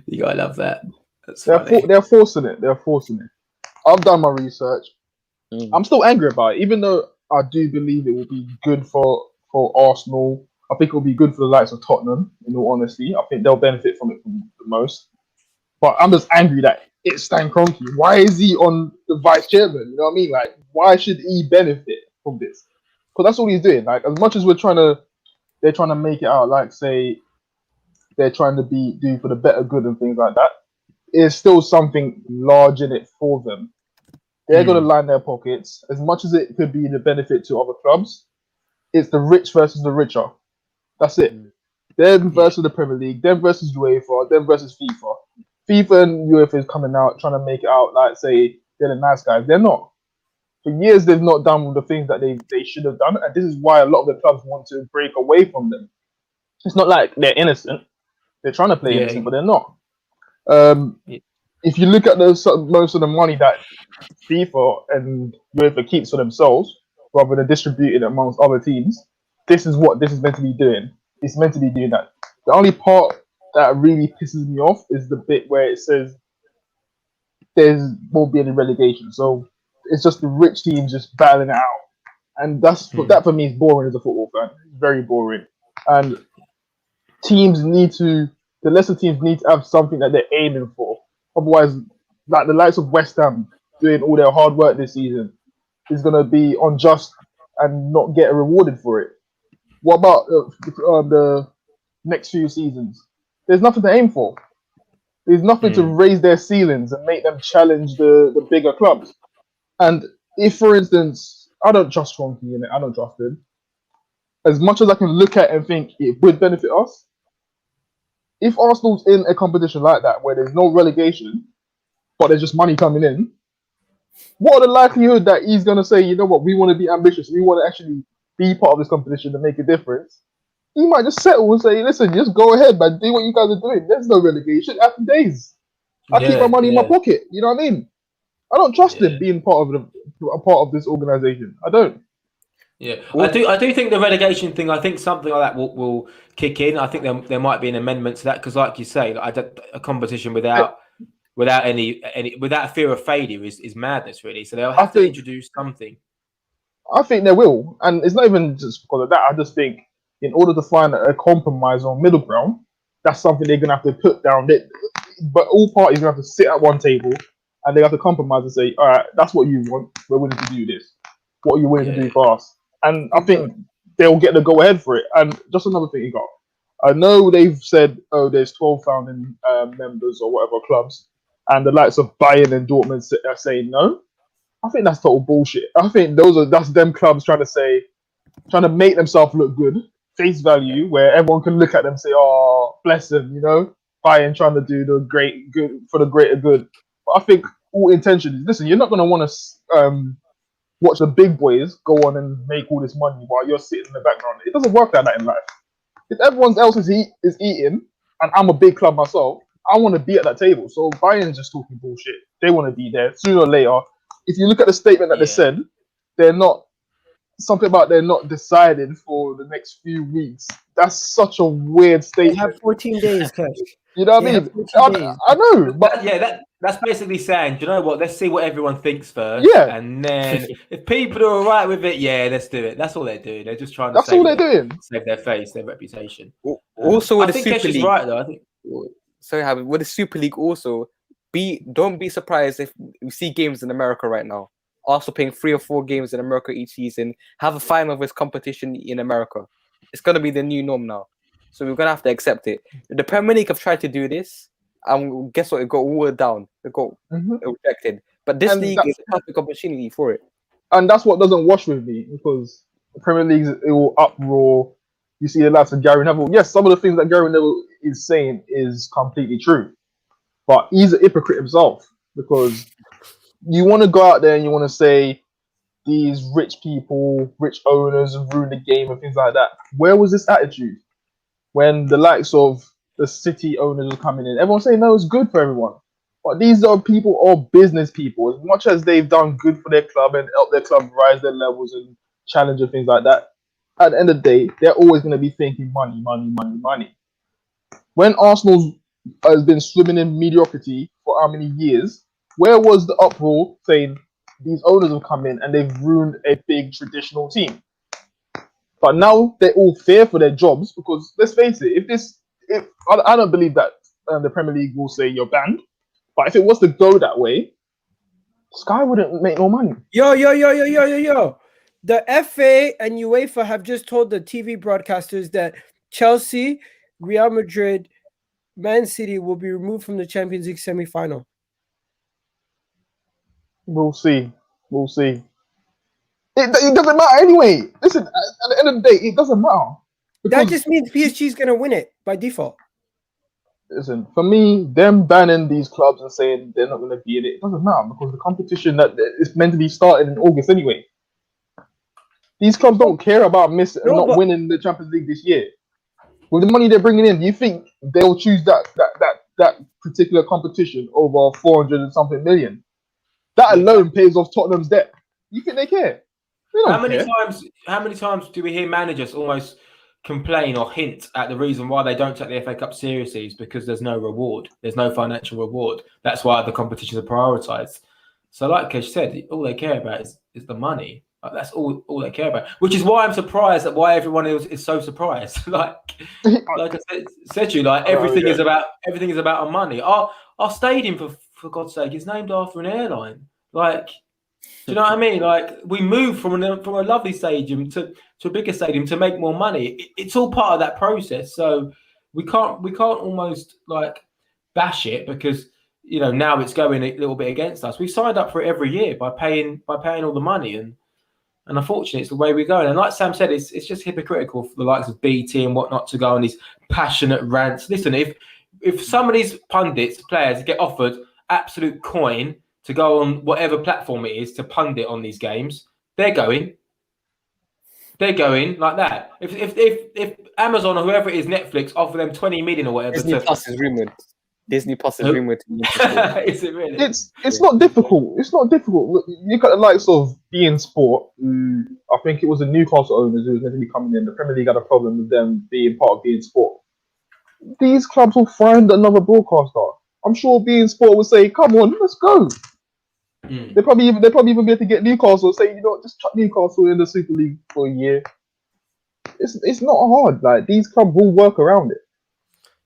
You gotta love that. That's funny. They're forcing it. They're forcing it. I've done my research. I'm still angry about it, even though I do believe it will be good for Arsenal. I think it will be good for the likes of Tottenham. In all honesty, I think they'll benefit from it the most. But I'm just angry that it's Stan Kroenke. Why is he on the vice chairman? You know what I mean? Like, why should he benefit from this? Because that's all he's doing. Like, as much as they're trying to make it out like, say, they're trying to do for the better good and things like that. There's still something large in it for them. They're going to line their pockets. As much as it could be the benefit to other clubs, it's the rich versus the richer. That's it. Them versus the Premier League, them versus UEFA, them versus FIFA. FIFA and UEFA is coming out trying to make it out like, say, they're the nice guys. They're not. For years, they've not done the things that they should have done. And this is why a lot of the clubs want to break away from them. It's not like they're innocent. They're trying to play innocent, but they're not. If you look at most of the money that FIFA and UEFA keeps for themselves, rather than distributing it amongst other teams, this is what this is meant to be doing. It's meant to be doing that. The only part that really pisses me off is the bit where it says there won't be any relegation. So it's just the rich teams just battling it out, and that for me is boring as a football fan. It's very boring, and the lesser teams need to have something that they're aiming for. Otherwise, like the likes of West Ham doing all their hard work this season is going to be unjust and not get rewarded for it. What about the next few seasons? There's nothing to aim for. There's nothing to raise their ceilings and make them challenge the bigger clubs. And if, for instance, I don't trust Kroenke in it, I don't trust him. As much as I can look at and think it would benefit us, if Arsenal's in a competition like that where there's no relegation, but there's just money coming in, what are the likelihood that he's going to say, you know what, we want to be ambitious, we want to actually be part of this competition and make a difference? He might just settle and say, listen, just go ahead, man, do what you guys are doing. There's no relegation. Happy days. I keep my money in my pocket. You know what I mean? I don't trust him being part of this organization. I don't. Yeah, I do think the relegation thing. I think something like that will kick in. I think there might be an amendment to that because, like you say, a competition without fear of failure is madness, really. So they'll have to introduce something. I think they will, and it's not even just because of that. I just think in order to find a compromise on middle ground, that's something they're gonna have to put down. But all parties are gonna have to sit at one table and they have to compromise and say, all right, that's what you want. We're willing to do this. What are you willing to do for us? And I think they'll get the go ahead for it. And just another thing you got. I know they've said, there's 12 founding members or whatever clubs, and the likes of Bayern and Dortmund are saying no. I think that's total bullshit. I think that's them clubs trying to make themselves look good, face value, where everyone can look at them and say, oh, bless them, you know, Bayern trying to do the great good for the greater good. But I think all intention is, listen, you're not going to want to watch the big boys go on and make all this money while you're sitting in the background. It doesn't work like that in life. If everyone else is eating, and I'm a big club myself, I want to be at that table. So Bayern's just talking bullshit. They want to be there sooner or later. If you look at the statement that they said, they're not decided for the next few weeks. That's such a weird statement. They have 14 days, Cash. You know what I mean? I know, but that's basically saying, do you know what? Let's see what everyone thinks first. Yeah. And then if people are all right with it, let's do it. That's all they're doing. They're just trying to save their face, their reputation. Also, with I the think Super League, right though. I think. Sorry, with the Super League, also don't be surprised if we see games in America right now. Arsenal playing 3 or 4 games in America each season, have a final of this competition in America. It's going to be the new norm now. So we're going to have to accept it. The Premier League have tried to do this, and guess what? It got watered down. It got rejected. But this league is a perfect opportunity for it. And that's what doesn't wash with me, because the Premier League is all uproar. You see the likes of Gary Neville. Yes, some of the things that Gary Neville is saying is completely true. But he's a hypocrite himself, because you want to go out there and you want to say these rich people, rich owners have ruined the game and things like that. Where was this attitude when the likes of the City owners are coming in. Everyone's saying no, it's good for everyone. But these are people, all business people. As much as they've done good for their club and helped their club rise their levels and challenge and things like that, at the end of the day, they're always going to be thinking money, money, money, money. When Arsenal has been swimming in mediocrity for how many years, where was the uproar saying these owners have come in and they've ruined a big traditional team? But now they all fear for their jobs because let's face it, if I don't believe that the Premier League will say you're banned, but if it was to go that way, Sky wouldn't make no money. Yo. The FA and UEFA have just told the TV broadcasters that Chelsea, Real Madrid, Man City will be removed from the Champions League semi-final. We'll see. It doesn't matter anyway. Listen, at the end of the day, it doesn't matter. That just means PSG is going to win it by default. Listen, for me, them banning these clubs and saying they're not going to be in it, it doesn't matter because the competition that is meant to be started in August anyway. These clubs don't care about not winning the Champions League this year. With the money they're bringing in, do you think they'll choose that particular competition over 400 and something million? That alone pays off Tottenham's debt. You think they care? They don't care. How many times do we hear managers almost complain or hint at the reason why they don't take the FA Cup seriously is because there's no reward. There's no financial reward. That's why the competitions are prioritised. So like Kesh said, all they care about is the money. Like, that's all they care about. Which is why I'm surprised at why everyone is so surprised. like I said to you, like everything is about our money. Our stadium, for God's sake, is named after an airline. Like, do you know what I mean? Like, we moved from a lovely stadium to a bigger stadium to make more money. It's all part of that process. So we can't almost like bash it because now it's going a little bit against us. We signed up for it every year by paying all the money, and unfortunately, it's the way we're going. And like Sam said, it's just hypocritical for the likes of BT and whatnot to go on these passionate rants. Listen, if some of these pundits, players get offered absolute coin to go on whatever platform it is to pundit on these games, they're going like that. If Amazon or whoever it is, Netflix, offer them 20 million or whatever. Disney Plus is rumored. Is it really? It's not difficult. It's not difficult. Look, you got the likes of beIN Sport, who I think it was the Newcastle owners who was meant to be coming in. The Premier League had a problem with them being part of beIN Sport. These clubs will find another broadcaster. I'm sure beIN Sport will say, "Come on, let's go." They probably even be able to get Newcastle. Say, just chuck Newcastle in the Super League for a year. It's not hard. Like, these clubs will work around it.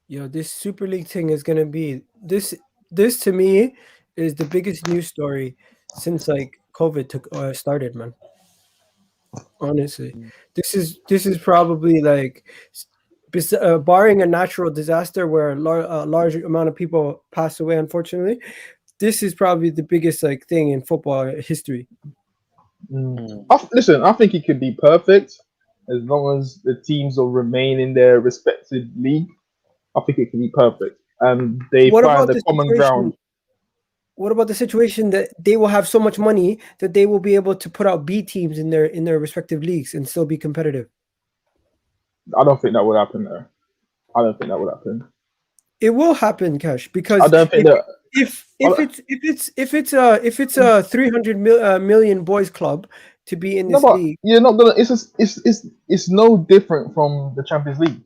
Yo, this Super League thing is gonna be this to me is the biggest news story since like COVID started, man. Honestly, this is probably like barring a natural disaster where a large amount of people pass away, unfortunately. This is probably the biggest like thing in football history. Listen, I think it could be perfect as long as the teams will remain in their respective league. I think it can be perfect, and they find the common ground. What about the situation that they will have so much money that they will be able to put out B teams in their respective leagues and still be competitive? I don't think that would happen there. I don't think that would happen. It will happen, Cash, because I don't think if it's a 300 million boys club to be in this league, you're not gonna. It's no different from the Champions League.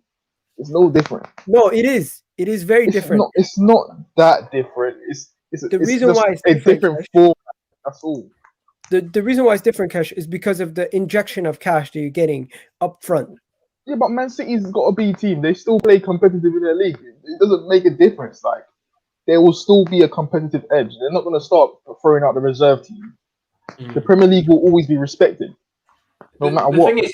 It's no different. No, it is. It is very different. It's not that different. It's the reason why it's a different format. That's all. The reason why it's different, Cash, is because of the injection of cash that you're getting up front. Yeah, but Man City's got a B team. They still play competitive in their league. It doesn't make a difference. Like, there will still be a competitive edge. They're not going to start throwing out the reserve team. The Premier League will always be respected, no matter what. The thing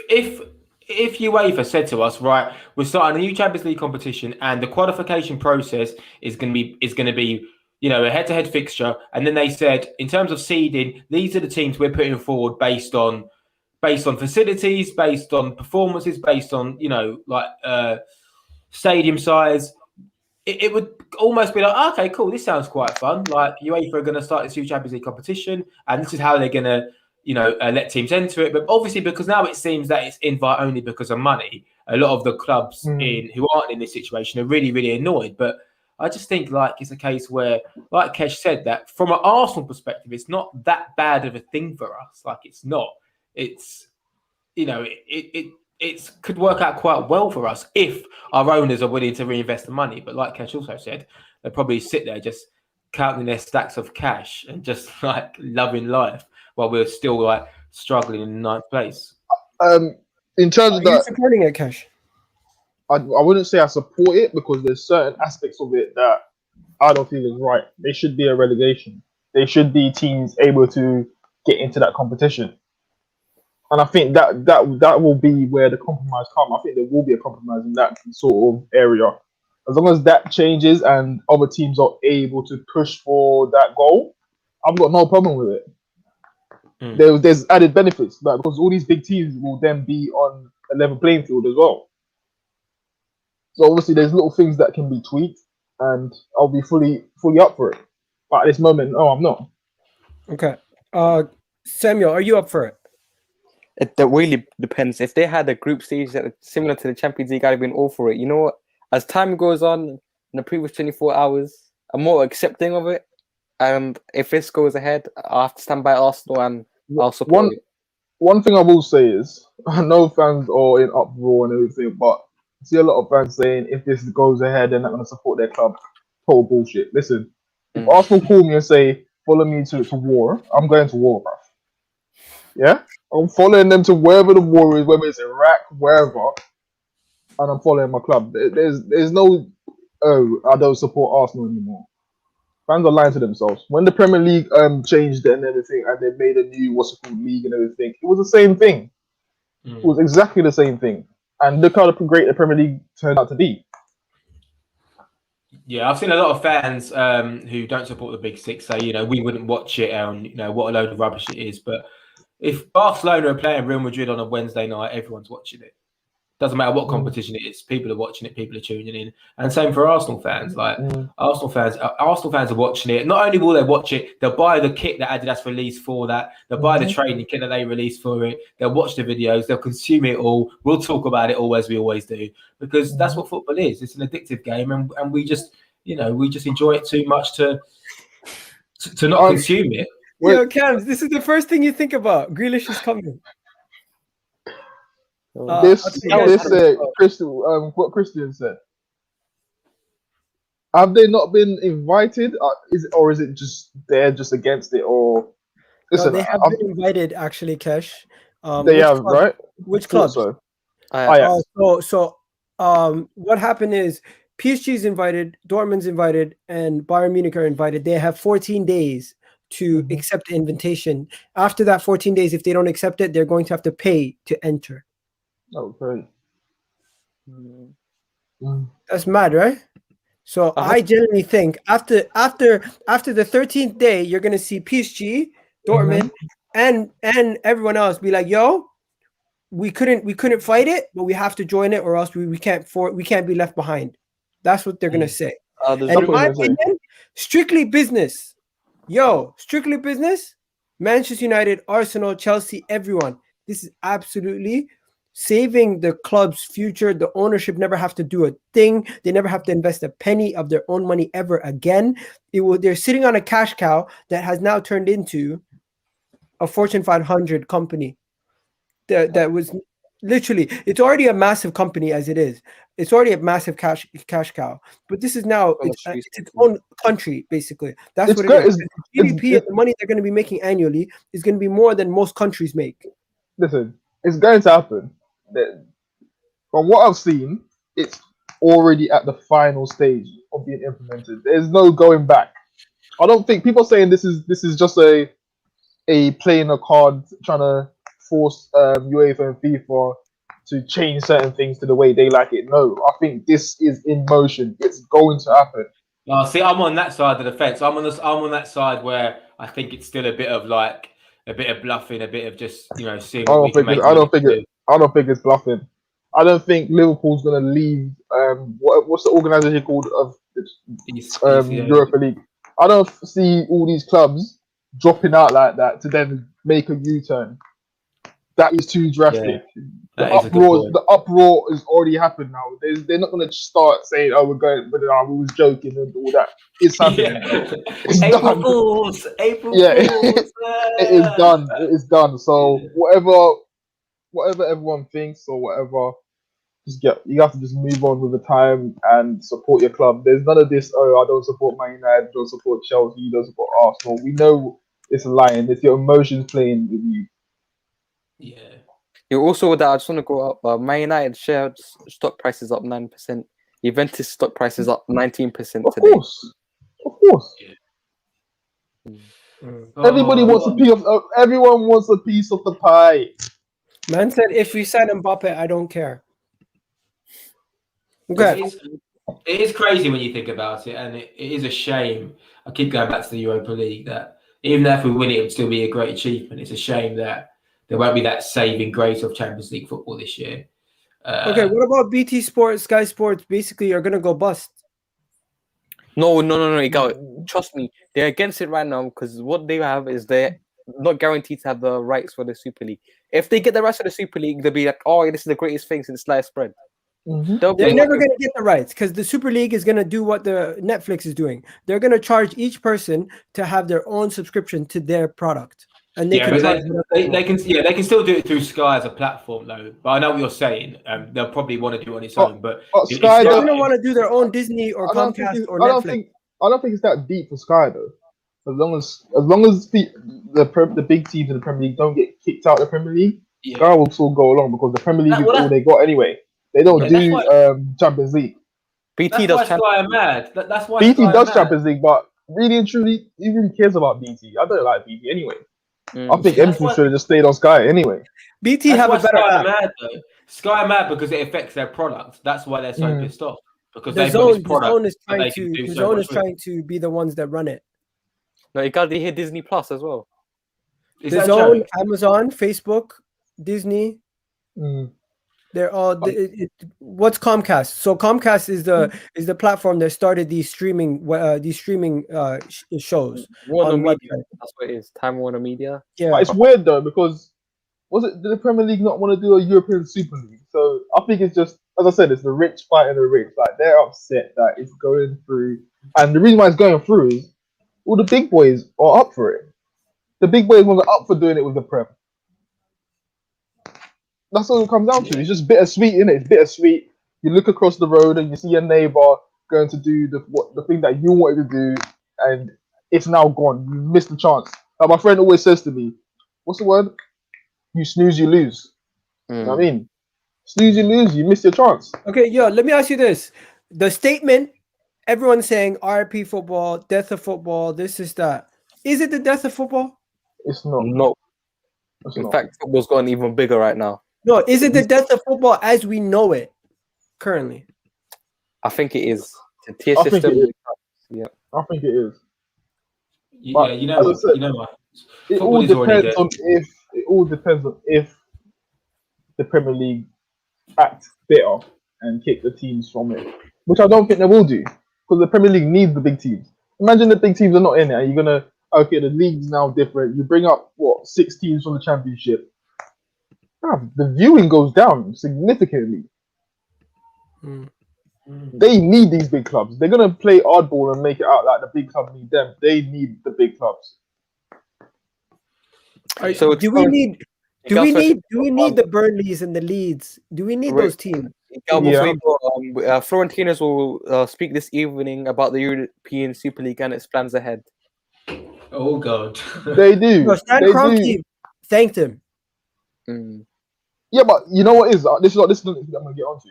is, if UEFA said to us, right, we're starting a new Champions League competition, and the qualification process is going to be a head-to-head fixture, and then they said, in terms of seeding, these are the teams we're putting forward based on facilities, based on performances, based on stadium size. It would almost be like, okay, cool, this sounds quite fun. Like, UEFA are going to start this new Champions League competition, and this is how they're going to let teams enter it. But obviously, because now it seems that it's invite only because of money, a lot of the clubs Mm. who aren't in this situation are really, really annoyed. But I just think like it's a case where, like Kesh said, that from an Arsenal perspective, it's not that bad of a thing for us. Like it's not. It's it could work out quite well for us if our owners are willing to reinvest the money. But like Kesh also said, they'll probably sit there just counting their stacks of cash and just like loving life while we're still like struggling in ninth place. In terms Are of you that, supporting it, Cash? I wouldn't say I support it because there's certain aspects of it that I don't feel is right. They should be a relegation. They should be teams able to get into that competition. And I think that will be where the compromise come. I think there will be a compromise in that sort of area. As long as that changes and other teams are able to push for that goal, I've got no problem with it. There's added benefits like, because all these big teams will then be on a level playing field as well. So obviously there's little things that can be tweaked, and I'll be fully up for it. But at this moment, no, I'm not. Okay. Samuel, are you up for it? It really depends. If they had a group stage that similar to the Champions League, I'd have been all for it. You know what? As time goes on, in the previous 24 hours, I'm more accepting of it. And if this goes ahead, I'll have to stand by Arsenal and I'll support it. One thing I will say is, I know fans are in uproar and everything, but I see a lot of fans saying if this goes ahead, they're not going to support their club. Total bullshit. Listen, if Arsenal call me and say, follow me to war, I'm going to war, bruv. Yeah? I'm following them to wherever the war is, whether it's Iraq, wherever, and I'm following my club. There's no, oh, I don't support Arsenal anymore. Fans are lying to themselves. When the Premier League changed and everything, and they made a new league and everything, it was the same thing. It was exactly the same thing. And look how great the Premier League turned out to be. Yeah, I've seen a lot of fans who don't support the Big Six say, we wouldn't watch it, and what a load of rubbish it is. But if Barcelona are playing Real Madrid on a Wednesday night, everyone's watching it. Doesn't matter what competition it is, people are watching it, people are tuning in. And same for Arsenal fans. Like Arsenal fans are watching it. Not only will they watch it, they'll buy the kit that Adidas released for that. They'll buy the training kit that they released for it. They'll watch the videos. They'll consume it all. We'll talk about it all as we always do, because that's what football is. It's an addictive game, and we just enjoy it too much to not consume it. Yo, Cams, this is the first thing you think about. Grealish is coming. Christian, what Christian said. Have they not been invited? Is it just they're just against it? Or listen, no, they have been invited. Actually, Kesh. They have, club? Right? Which club? So. What happened is PSG is invited, Dortmund's invited, and Bayern Munich are invited. They have 14 days to accept the invitation. After that 14 days, if they don't accept it, they're going to have to pay to enter. Okay. That's mad, right? So I genuinely think after the 13th day, you're gonna see PSG, Dortmund, and everyone else be like, "Yo, we couldn't fight it, but we have to join it, or else we can't be left behind." That's what they're gonna say. And in my opinion, strictly business. Yo, strictly business. Manchester United, Arsenal, Chelsea, everyone. This is absolutely saving the club's future. The ownership never have to do a thing. They never have to invest a penny of their own money ever again. They're sitting on a cash cow that has now turned into a Fortune 500 company. That was literally, it's already a massive company as it is. It's already a massive cash cow. But this is now it's its own country, basically. That's what it is. The GDP and the money they're going to be making annually is going to be more than most countries make. Listen, it's going to happen. From what I've seen, it's already at the final stage of being implemented. There's no going back. I don't think people are saying this is just a playing a card trying to force UEFA and FIFA to change certain things to the way they like it. No, I think this is in motion. It's going to happen. See, I'm on that side of the fence. I'm on that side where I think it's still a bit of bluffing, a bit of just seeing what we can make. I don't think it's bluffing. I don't think Liverpool's going to leave. What's the organisation called of Europa League? I don't see all these clubs dropping out like that to then make a U-turn. That is too drastic. That is a good point. The uproar has already happened now. They're not going to start saying, "Oh, we're going," but we was joking and all that. It's happening. It's April done. Fools. April Yeah. Fools. It is done. It is done. So whatever everyone thinks or whatever, you have to just move on with the time and support your club. There's none of this. Oh, I don't support Man United. Don't support Chelsea. Don't support Arsenal. We know it's lying. It's your emotions playing with you. Yeah. You also with that, I just want to go up. Man United share stock prices up 9%. Juventus stock prices up 19% today. Of course. Yeah. Everybody wants a piece of. Everyone wants a piece of the pie. Man said, if we sign Mbappe, I don't care. Okay. It is crazy when you think about it, and it is a shame. I keep going back to the Europa League, that even if we win it, it would still be a great achievement. It's a shame that there won't be that saving grace of Champions League football this year. Okay, what about BT Sports, Sky Sports? Basically, are going to go bust. No. You got trust me. They're against it right now because what they have is they're not guaranteed to have the rights for the Super League. If they get the rights for the Super League, they'll be like, "Oh, this is the greatest thing since sliced bread." Mm-hmm. They're never going to get the rights because the Super League is going to do what the Netflix is doing. They're going to charge each person to have their own subscription to their product, and they can they can still do it through Sky as a platform, though. But I know what you're saying. They'll probably want to do it on its own. But Sky they're going to want to do their own Disney or Comcast or Netflix. I don't think it's that deep for Sky though. As long as the big teams in the Premier League don't get kicked out of the Premier League, Sky will still go along because the Premier League is all they got anyway. They don't do Champions League. BT that's why Sky are mad. That's why BT does Champions League, but really and truly, who really cares about BT? I don't like BT anyway. I think everything should have just stayed on Sky anyway. BT have a better app. Mad, though. Sky are mad because it affects their product. That's why they're so pissed off. Because the Zone is trying to be the ones that run it. No, you got to hear Disney Plus as well. The Zone, Amazon, Facebook, Disney. They're all. What's Comcast? So Comcast is the platform that started these streaming shows on website. That's what it is. Time Warner Media. Yeah, but it's weird though because did the Premier League not want to do a European Super League? So I think it's just, as I said, it's the rich fighting the rich. Like they're upset that it's going through, and the reason why it's going through is all the big boys are up for it. The big boys were up for doing it with the Prem. That's all it comes down to. It's just bittersweet, isn't it? It's bittersweet. You look across the road and you see your neighbor going to do the thing that you wanted to do, and it's now gone. You missed the chance. Like my friend always says to me, "What's the word? You snooze, you lose." You know what I mean? Snooze, you lose. You miss your chance. Okay, let me ask you this: the statement, everyone's saying "RIP football, death of football, this is that." Is it the death of football? It's not. No. In fact, football's gotten even bigger right now. No, is it the death of football as we know it currently? I think it is. The tier system. Yeah, I think it is. Yeah, you know what? It all depends on if the Premier League act better and kick the teams from it, which I don't think they will do because the Premier League needs the big teams. Imagine the big teams are not in it, and you're gonna the league's now different. You bring up 6 teams from the Championship. The viewing goes down significantly. They need these big clubs. They're gonna play oddball and make it out like the big clubs need them. They need the big clubs. So do we need the Burnleys and the Leeds? Do we need those teams? Florentinos will speak this evening about the European Super League and its plans ahead. Oh God, they do. Stan Kroenke thanked him. Yeah, but you know what is this is what I'm gonna get onto.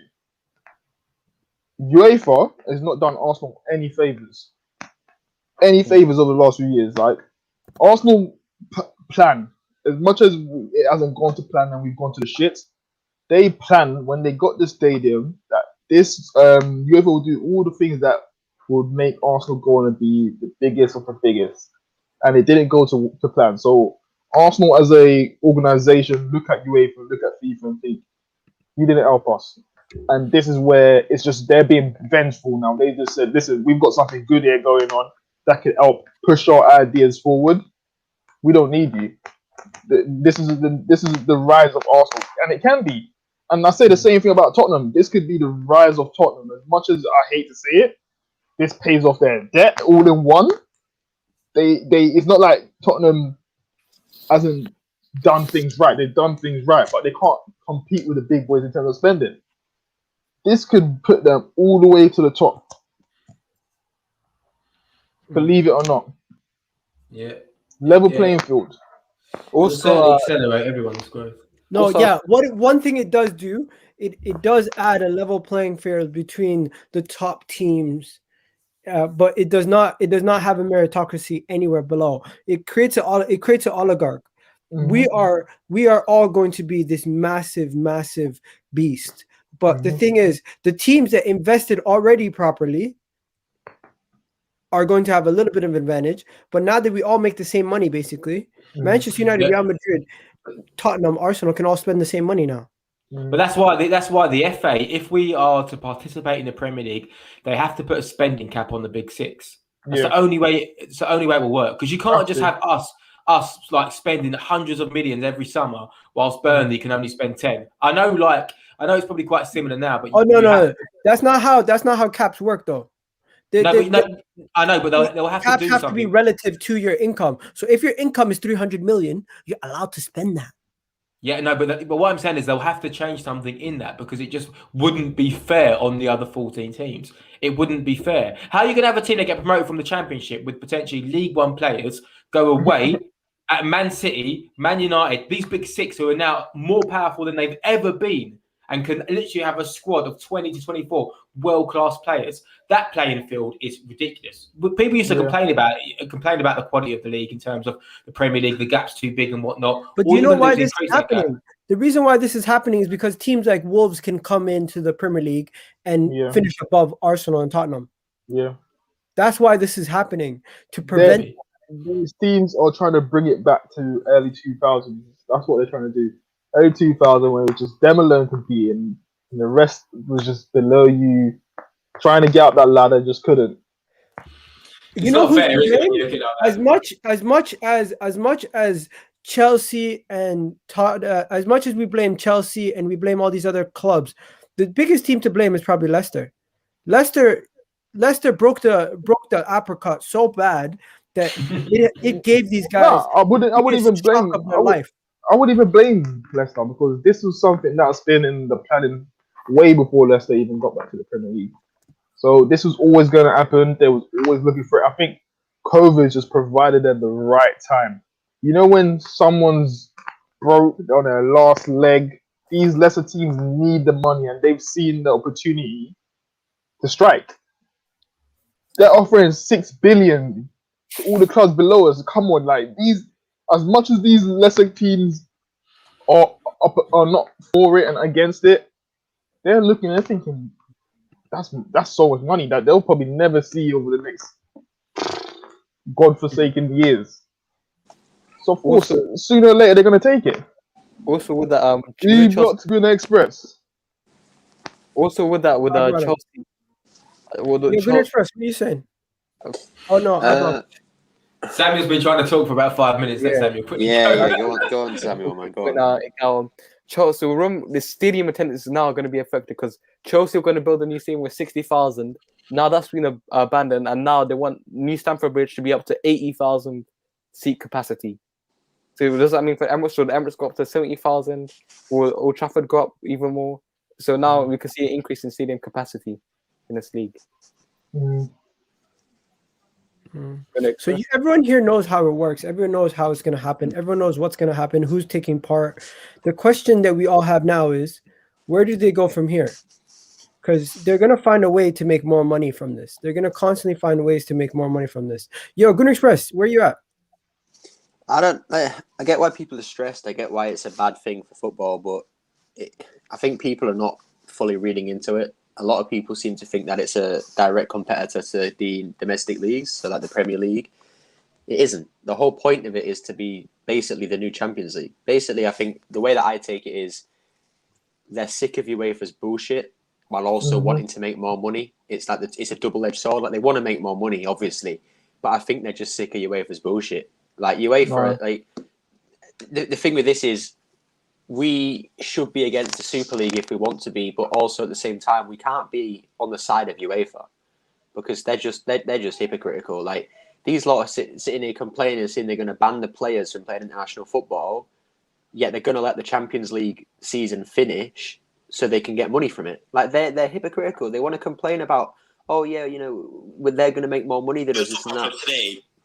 UEFA has not done Arsenal any favors over the last few years. Like Arsenal plan, as much as it hasn't gone to plan and we've gone to the shits, they planned when they got the stadium that this UEFA will do all the things that would make Arsenal go and be the biggest of the biggest, and it didn't go to plan. So Arsenal as a organization look at UEFA, look at FIFA and think, you didn't help us. And this is where it's just they're being vengeful now. They just said, listen, we've got something good here going on that could help push our ideas forward. We don't need you. this is the rise of Arsenal, and it can be. And I say the same thing about Tottenham. This could be the rise of Tottenham. As much as I hate to say it, this pays off their debt all in one. It's not like Tottenham hasn't done things right. They've done things right, but they can't compete with the big boys in terms of spending. This could put them all the way to the top. Believe it or not. Yeah. Level playing field. Also, accelerate everyone's growth. No, yeah. One thing it does do, it does add a level playing field between the top teams, but it does not have a meritocracy anywhere below. It creates an oligarch. Mm-hmm. We are all going to be this massive beast. But the thing is, the teams that invested already properly are going to have a little bit of advantage. But now that we all make the same money, basically, Manchester United, Real Madrid, Tottenham, Arsenal can all spend the same money now. But that's why the FA, if we are to participate in the Premier League, they have to put a spending cap on the big six. That's the only way. It's the only way it will work, because you can't just have us like spending hundreds of millions every summer, whilst Burnley can only spend 10. I know it's probably quite similar now, but that's not how caps work though. I know, but they'll have to do something. Caps have to be relative to your income. So if your income is 300 million, you're allowed to spend that. Yeah, no, but what I'm saying is they'll have to change something in that, because it just wouldn't be fair on the other 14 teams. It wouldn't be fair. How are you going to have a team that get promoted from the Championship with potentially League One players go away at Man City, Man United, these big six who are now more powerful than they've ever been, and can literally have a squad of 20 to 24 world-class players? That playing field is ridiculous. People used to complain about the quality of the league in terms of the Premier League, the gap's too big and whatnot. But do you know why this is happening? The reason why this is happening is because teams like Wolves can come into the Premier League and finish above Arsenal and Tottenham. Yeah. That's why this is happening, to prevent... These teams are trying to bring it back to early 2000s. That's what they're trying to do. Early 2000, when it was just them alone competing, and the rest was just below you, trying to get up that ladder, just couldn't. You know who's as much as Chelsea and as much as we blame Chelsea and we blame all these other clubs, the biggest team to blame is probably Leicester. Leicester broke the apricot so bad that it gave these guys. No, I wouldn't even blame. I wouldn't even blame Leicester, because this was something that's been in the planning way before Leicester even got back to the Premier League. So this was always going to happen. They was always looking for it. I think COVID just provided them the right time. You know, when someone's broke on their last leg, these lesser teams need the money, and they've seen the opportunity to strike. They're offering $6 billion to all the clubs below us. Come on, like these. As much as these lesser teams are not for it and against it, they're thinking that's so much money that they'll probably never see over the next godforsaken years. So of course, sooner or later they're gonna take it. Also with that, you've got to be an express. Also with that, Chelsea. First, what are you saying? Oh no. Samuel's been trying to talk for about 5 minutes. Samuel. Go on, Samuel, man. Go on. Chelsea, the stadium attendance is now going to be affected, because Chelsea are going to build a new stadium with 60,000. Now that's been abandoned, and now they want New Stamford Bridge to be up to 80,000 seat capacity. So does that mean for Emirates, should Emirates go up to 70,000? Will Old Trafford go up even more? So now we can see an increase in stadium capacity in this league. So everyone here knows how it works. Everyone knows how it's going to happen. Everyone knows what's going to happen, who's taking part. The question that we all have now is, where do they go from here? Because they're going to find a way to make more money from this. They're going to constantly find ways to make more money from this. Yo, Gunnar Express, where you at? I get why people are stressed. I get why it's a bad thing for football, but I think people are not fully reading into it. A lot of people seem to think that it's a direct competitor to the domestic leagues, so like the Premier League. It isn't. The whole point of it is to be basically the new Champions League. Basically, I think the way that I take it is they're sick of UEFA's bullshit while also wanting to make more money. It's like it's a double-edged sword. Like, they want to make more money, obviously, but I think they're just sick of UEFA's bullshit. Like UEFA, the thing with this is we should be against the Super League if we want to be, but also at the same time we can't be on the side of UEFA because they're just hypocritical. Like these lot are sitting here complaining, saying they're going to ban the players from playing international football, yet they're going to let the Champions League season finish so they can get money from it. Like they're hypocritical. They want to complain about, oh yeah, you know, they're going to make more money than us. This and that.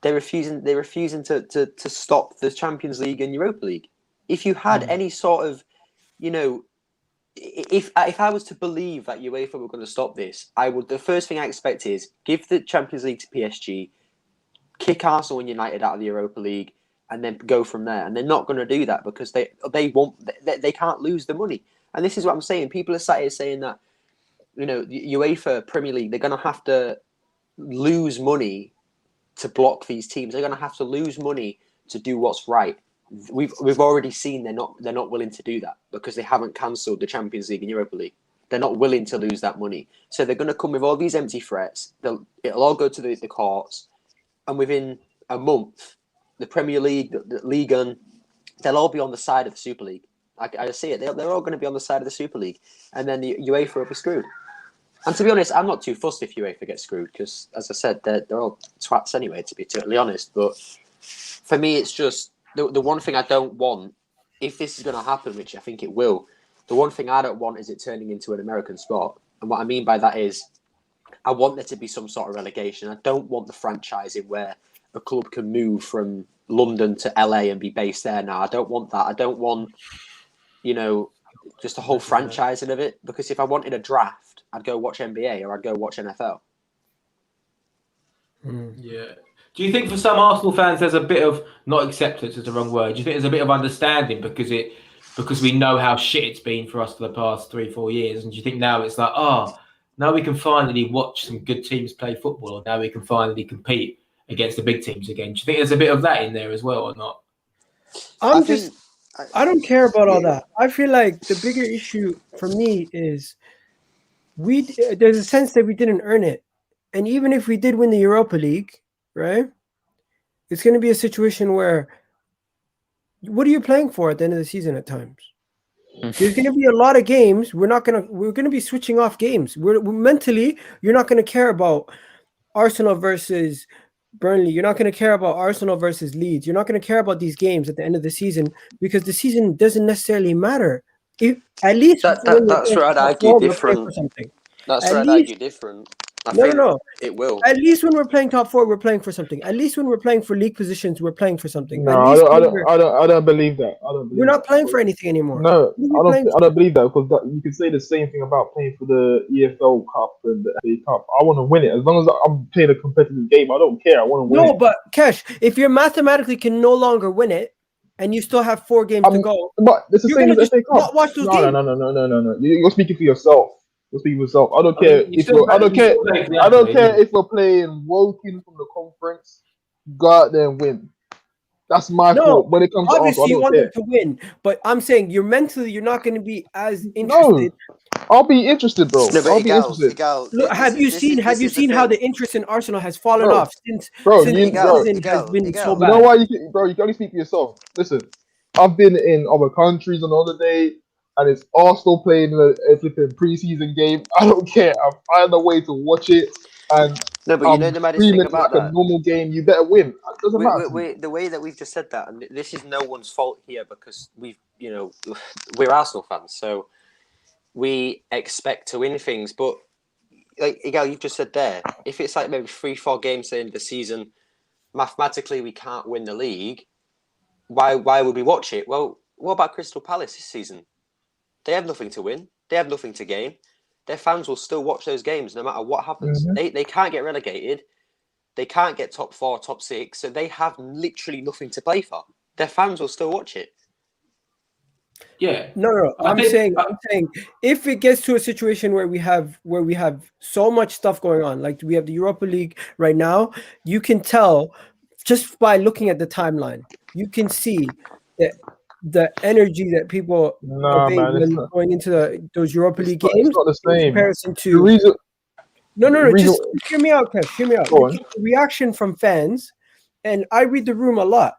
They're refusing to stop the Champions League and Europa League. If you had any sort of, you know, if I was to believe that UEFA were going to stop this, the first thing I expect is give the Champions League to PSG, kick Arsenal and United out of the Europa League, and then go from there. And they're not going to do that because they can't lose the money. And this is what I'm saying. People are sat here saying that, you know, UEFA Premier League, they're going to have to lose money to block these teams. They're going to have to lose money to do what's right. We've already seen they're not willing to do that because they haven't cancelled the Champions League and Europa League. They're not willing to lose that money. So they're going to come with all these empty threats. It'll all go to the courts. And within a month, the Premier League, the Ligue 1, they'll all be on the side of the Super League. I see it. They're all going to be on the side of the Super League. And then the UEFA will be screwed. And to be honest, I'm not too fussed if UEFA gets screwed because, as I said, they're all twats anyway, to be totally honest. But for me, it's just the one thing I don't want, if this is going to happen, which I think it will, the one thing I don't want is it turning into an American sport. And what I mean by that is I want there to be some sort of relegation. I don't want the franchising where a club can move from London to LA and be based there now. I don't want that. I don't want, you know, just a whole franchising of it. Because if I wanted a draft, I'd go watch NBA or I'd go watch NFL. Yeah. Do you think for some Arsenal fans there's a bit of, not acceptance is the wrong word, do you think there's a bit of understanding because we know how shit it's been for us for the past 3-4 years, and do you think now it's like, now we can finally watch some good teams play football, or now we can finally compete against the big teams again? Do you think there's a bit of that in there as well or not? I don't care about all that. I feel like the bigger issue for me is there's a sense that we didn't earn it. And even if we did win the Europa League, right, it's going to be a situation where what are you playing for at the end of the season at times? There's going to be a lot of games. We're going to be switching off games. We're mentally, you're not going to care about Arsenal versus Burnley. You're not going to care about Arsenal versus Leeds. You're not going to care about these games at the end of the season because the season doesn't necessarily matter. At least that's where I'd argue different. That's where I'd argue different. No. It will. At least when we're playing top four, we're playing for something. At least when we're playing for league positions, we're playing for something. No, I don't believe that. We're not playing for anything anymore. No, I don't believe that because you can say the same thing about playing for the EFL Cup and the FA Cup. I want to win it. As long as I'm playing a competitive game, I don't care. I want to win it. No, but Kesh, if you mathematically can no longer win it and you still have 4 games to go, but it's the same as FA Cup. Not watch those games. No. You're speaking for yourself. I don't care if we're playing Woking from the conference. Go out there and win. That's my fault. When it comes to obviously you want them to win, but I'm saying you're not going to be as interested. No, I'll be interested, bro. No, I'll be interested. Look, have you seen how the interest in Arsenal has fallen off since has been so bad? You know why you can only speak for yourself. Listen, I've been in other countries on holiday. And it's Arsenal playing a flipping preseason game. I don't care. I find a way to watch it. And no, but you know the maddest thing about that. A normal game, you better win. It doesn't matter. The way that we've just said that, and this is no one's fault here because we're Arsenal fans, so we expect to win things. But like Igal, you've just said there, if it's like maybe 3-4 games in the season, mathematically we can't win the league. Why would we watch it? Well, what about Crystal Palace this season? They have nothing to win. They have nothing to gain. Their fans will still watch those games no matter what happens. Mm-hmm. They can't get relegated. They can't get top 4, top 6. So they have literally nothing to play for. Their fans will still watch it. Yeah. No. I'm saying if it gets to a situation where we have so much stuff going on, like we have the Europa League right now, you can tell just by looking at the timeline, you can see that the energy that people going into those Europa League games. It's not the same. In comparison to just hear me out, Kev. Hear me out. The reaction from fans, and I read the room a lot.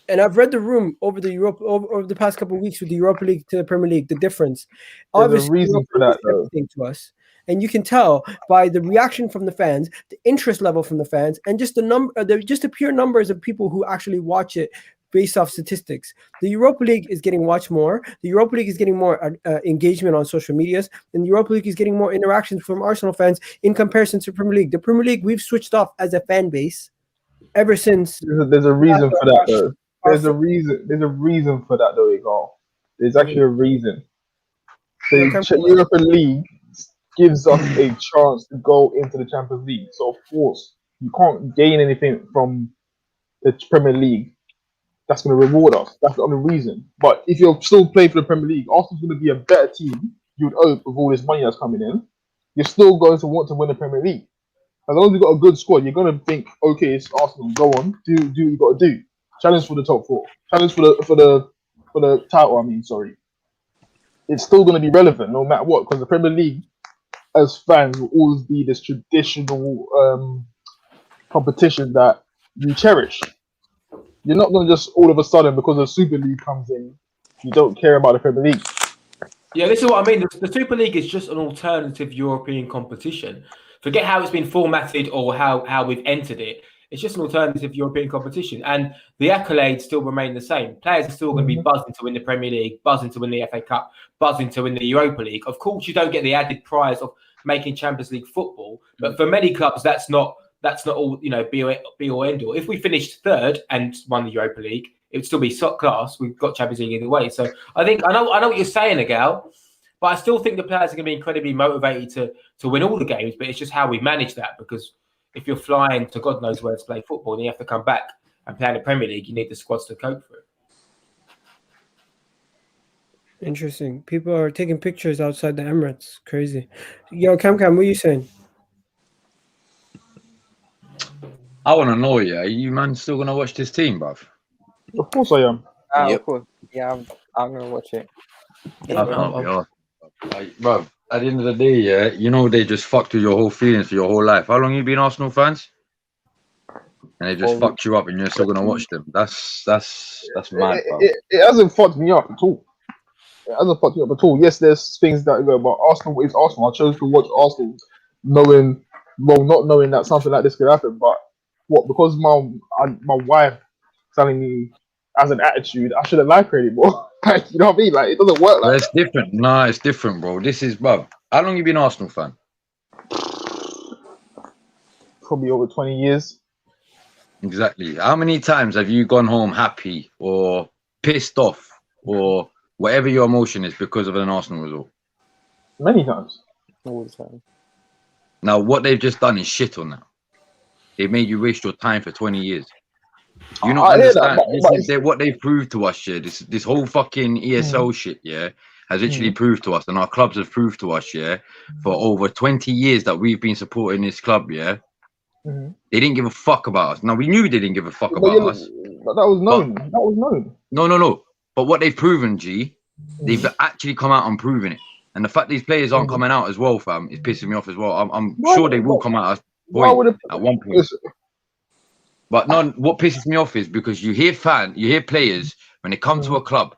And I've read the room over the past couple of weeks with the Europa League to the Premier League, the difference. There's a Obviously, reason Europa for League that, is though. everything to us, and you can tell by the reaction from the fans, the interest level from the fans, and just the pure numbers of people who actually watch it based off statistics. The Europa League is getting watched more. The Europa League is getting more engagement on social medias, and the Europa League is getting more interactions from Arsenal fans in comparison to Premier League. The Premier League, we've switched off as a fan base ever since. There's a reason for that, though. Our There's a reason for that, though, Igal. There's actually a reason. Yeah, The European League gives us a chance to go into the Champions League. So of course, you can't gain anything from the Premier League that's going to reward us. That's the only reason. But if you're still playing for the Premier League, Arsenal's going to be a better team. You would hope with all this money that's coming in, you're still going to want to win the Premier League. As long as you've got a good squad, you're going to think, okay, it's Arsenal. Go on, do what you got to do. Challenge for the top four. Challenge for the title. I mean, sorry. It's still going to be relevant no matter what, because the Premier League, as fans, will always be this traditional competition that you cherish. You're not going to just all of a sudden, because the Super League comes in, you don't care about the Premier League. Yeah, this is what I mean. The Super League is just an alternative European competition. Forget how it's been formatted or how we've entered it. It's just an alternative European competition. And the accolades still remain the same. Players are still going to be buzzing to win the Premier League, buzzing to win the FA Cup, buzzing to win the Europa League. Of course, you don't get the added prize of making Champions League football. But for many clubs, that's not all, be all end all. If we finished third and won the Europa League, it would still be top class. We've got Champions League either way. So I know what you're saying, Agal, but I still think the players are going to be incredibly motivated to win all the games. But it's just how we manage that, because if you're flying to God knows where to play football and you have to come back and play in the Premier League, you need the squads to cope for it. Interesting. People are taking pictures outside the Emirates. Crazy. Yo, Cam, what are you saying? I want to know, are you man still going to watch this team, bruv? Of course I am. Of course. Yeah, I'm going to watch it. I can't be arsed. Like, bruv, at the end of the day, they just fucked with your whole feelings for your whole life. How long you been Arsenal fans? And they just fucked you up, and you're still going to watch them. That's mad, bruv. It hasn't fucked me up at all. It hasn't fucked me up at all. Yes, there's things that go, but Arsenal is Arsenal. I chose to watch Arsenal not knowing that something like this could happen. But because my wife telling me as an attitude, I shouldn't like her anymore. Like, you know what I mean? Like, it doesn't work like it's different. Nah, it's different, bro. This is, bruv. How long you been Arsenal fan? Probably over 20 years. Exactly. How many times have you gone home happy or pissed off or whatever your emotion is because of an Arsenal result? Many times. All the time. Now, what they've just done is shit on that. They made you waste your time for 20 years. You not understand? What they've proved to us, this whole fucking ESL shit, has literally proved to us, and our clubs have proved to us, for over 20 years that we've been supporting this club, they didn't give a fuck about us. Now, we knew they didn't give a fuck about us. But that was known. That was known. No. But what they've proven, they've actually come out and proven it. And the fact these players aren't coming out as well, fam, is pissing me off as well. I'm sure they will come out at one point. But what pisses me off is because you hear players when they come to a club,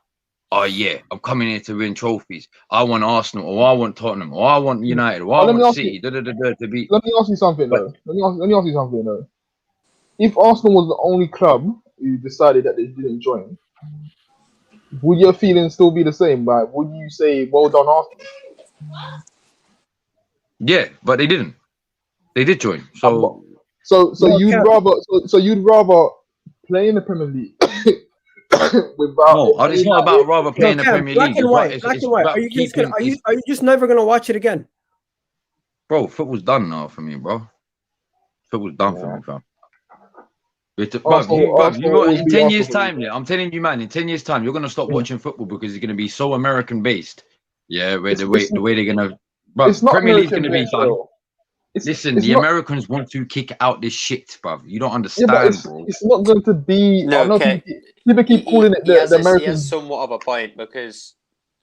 oh yeah, I'm coming here to win trophies. I want Arsenal, or I want Tottenham, or I want United, or I want City. To be. Let me ask you something though. Let me ask you something though. If Arsenal was the only club who decided that they didn't join, would your feelings still be the same? Like, would you say, "Well done, Arsenal"? Yeah, but they didn't. They did join. So you'd rather play in the Premier League without. No, it's not about rather playing the Premier League. Black and white. Are you just never gonna watch it again? Bro, football's done now for me, bro. Football's done for me, fam. In 10 years' time, I'm telling you, man, in 10 years' time, you're gonna stop watching football because it's gonna be so American based. Yeah, the way they're gonna. But Premier League's gonna be done. Listen, the Americans want to kick out this shit, bruv. You don't understand, bro. It's not going to be. No, okay. People keep calling it the Americans. He has somewhat of a point because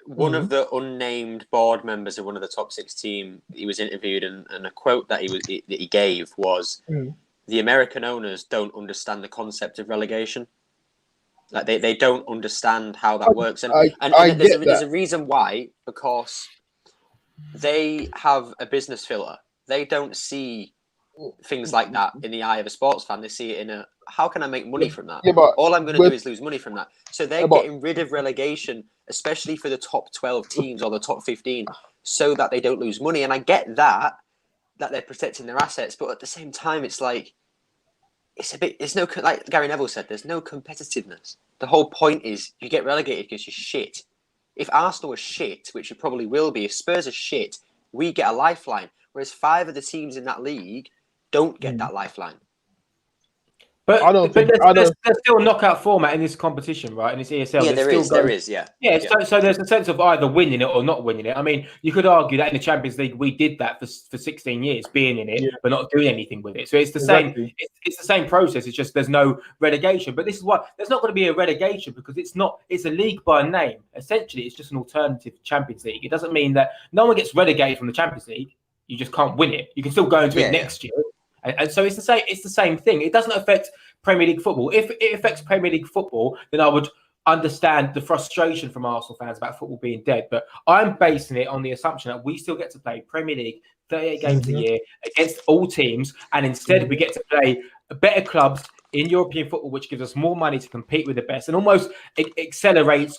one of the unnamed board members of one of the top 6 team, he was interviewed, and a quote that he gave was, "The American owners don't understand the concept of relegation." Like they don't understand how that works, and there's a reason why, because they have a business filter. They don't see things like that in the eye of a sports fan. They see it in a, how can I make money from that? Yeah, but all I'm going to do is lose money from that. So they're getting rid of relegation, especially for the top 12 teams or the top 15, so that they don't lose money. And I get that they're protecting their assets, but at the same time, it's like, there's no, like Gary Neville said, there's no competitiveness. The whole point is you get relegated because you're shit. If Arsenal are shit, which you probably will be, if Spurs are shit, we get a lifeline. Whereas 5 of the teams in that league don't get that lifeline. But there's still a knockout format in this competition, right? In this ESL. Yeah, there is. Yeah. So there's a sense of either winning it or not winning it. I mean, you could argue that in the Champions League, we did that for 16 years, being in it, but not doing anything with it. So it's the same. It's the same process. It's just there's no relegation. But this is why there's not going to be a relegation, because it's not. It's a league by name. Essentially, it's just an alternative Champions League. It doesn't mean that no one gets relegated from the Champions League. You just can't win it. You can still go into it next year. And so it's the same. It's the same thing. It doesn't affect Premier League football. If it affects Premier League football, then I would understand the frustration from Arsenal fans about football being dead. But I'm basing it on the assumption that we still get to play Premier League 38 games a year against all teams, and instead we get to play better clubs in European football, which gives us more money to compete with the best, and almost it accelerates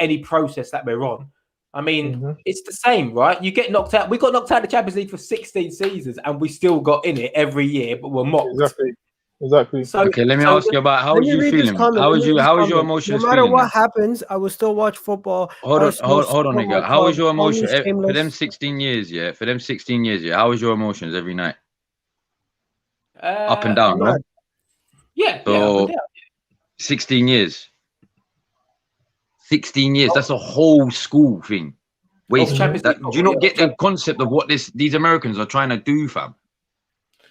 any process that we're on. I mean, it's the same, right? You get knocked out. We got knocked out of the Champions League for 16 seasons, and we still got in it every year, but we're mocked. Exactly. So, okay, let me ask you about how was you feeling? How was your emotions? No matter feeling what then? happens, I will still watch football. Hold on, nigga. How was your emotion for them 16 years? Yeah, How was your emotions every night? Up and down, no? Yeah. So, up and down. 16 years. 16 years. That's a whole school thing. Wait, do you not get the concept of what these Americans are trying to do, fam?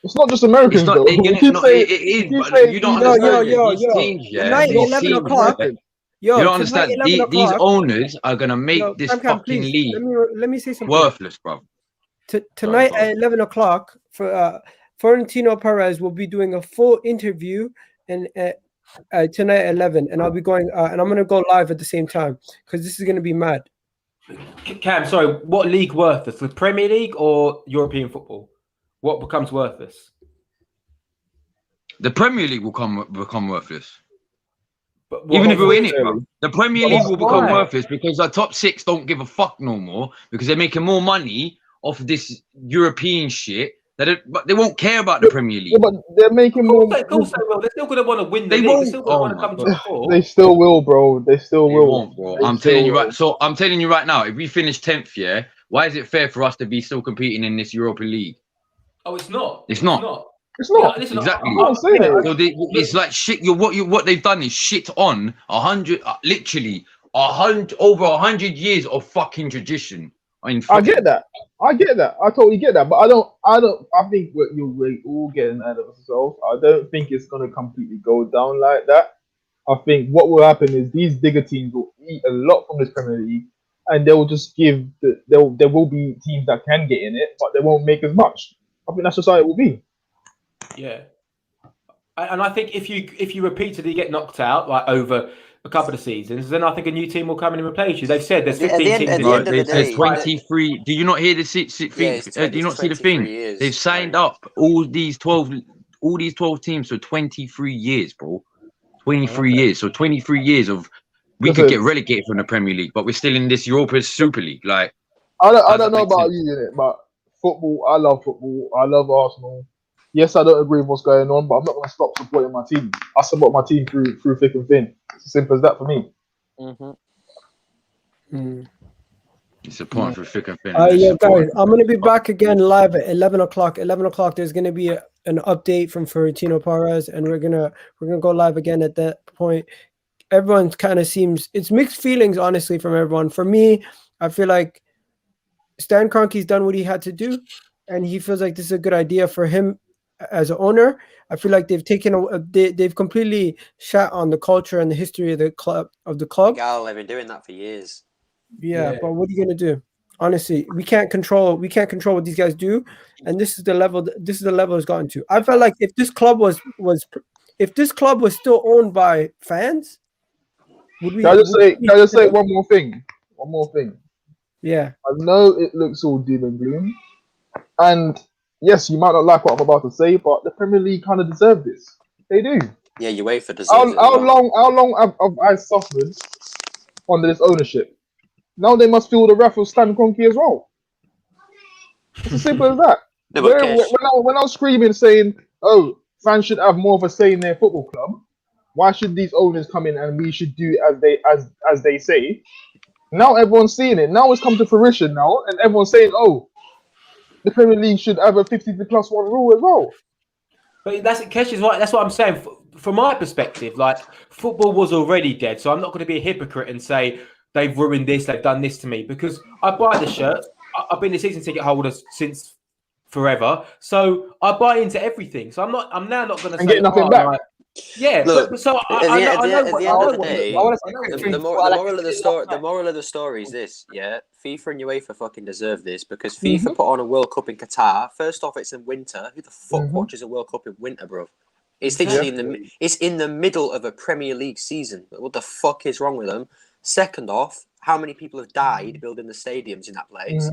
It's not just Americans, though. It is, but you don't understand. These teams, Tonight, 11 o'clock. You don't understand. These owners are going to make this fucking league let me say something. Worthless, bro. Tonight at 11 o'clock, Florentino Perez will be doing a full interview and tonight at 11, and I'll be going and I'm going to go live at the same time because this is going to be mad. Cam, sorry, what league worthless? The Premier League or European football? What becomes worthless? The Premier League will become worthless. But even if we're in it, bro. The Premier League will become worthless because our top 6 don't give a fuck no more because they're making more money off this European shit. But they won't care about the Premier League. Yeah, but they're making more. Of course they will. They're still going to want to win the league. They're still going to want to come to the fore. They still will, bro. They still will. Won't, bro. I'm telling you right. So I'm telling you right now, if we finish 10th, yeah, why is it fair for us to be still competing in this Europa League? Oh, it's not. It's not. It's not. Listen, Exactly. So it's like shit. What they've done is shit on 100, literally 100 over 100 years of fucking tradition. I get that. I totally get that. But I think we're all getting ahead of ourselves. I don't think it's gonna completely go down like that. I think what will happen is these bigger teams will eat a lot from this Premier League, and they will just there will be teams that can get in it, but they won't make as much. I think that's just how it will be. Yeah, and I think if you repeatedly get knocked out like over a couple of seasons, then I think a new team will come in and replace you. They've said there's 15 teams. There's 23. Do you not hear the thing? Do you not see the thing? They've signed up all these 12 teams for 23 years, bro. 23 years. So 23 years of we could get relegated from the Premier League, but we're still in this Europa Super League. Like I don't know about you in it, but football. I love football. I love Arsenal. Yes, I don't agree with what's going on, but I'm not going to stop supporting my team. I support my team through thick and thin. It's as simple as that for me. It's important through thick and thin. Yeah, guys, I'm going to be back again live at 11 o'clock. 11 o'clock, there's going to be an update from Florentino Perez, and we're gonna go live again at that point. Everyone kind of seems it's mixed feelings, honestly, from everyone. For me, I feel like Stan Kroenke's done what he had to do, and he feels like this is a good idea for him as an owner. I feel like they've completely shat on the culture and the history of the club. They've been doing that for years. Yeah, but what are you gonna do? Honestly, we can't control what these guys do, and this is the level it's gotten to. I felt like if this club was still owned by fans, Would we? Can I just say one more thing? One more thing. Yeah. I know it looks all doom and gloom, and yes, you might not like what I'm about to say, but the Premier League kind of deserve this. They do. Yeah, UEFA deserves How it. As well. long have I suffered under this ownership? Now they must feel the wrath of Stan Kroenke as well. It's as simple as that. No, but Kesh, When I was screaming saying, "Oh, fans should have more of a say in their football club," why should these owners come in and we should do as they say? Now everyone's seeing it. Now it's come to fruition now, and everyone's saying, "Oh, the Premier League should have a 50+1 rule as well." But Kesh is right. That's what I'm saying. From my perspective, like football was already dead, so I'm not going to be a hypocrite and say they've ruined this, they've done this to me, because I buy the shirts. I've been a season ticket holder since forever, so I buy into everything. So I'm now not going to say getting nothing back. Like, yeah, look, but so at the end of the day, the the moral of the story is this: yeah, FIFA and UEFA fucking deserve this because FIFA put on a World Cup in Qatar. First off, it's in winter. Who the fuck watches a World Cup in winter, bro? It's literally it's in the middle of a Premier League season. What the fuck is wrong with them? Second off, how many people have died building the stadiums in that place?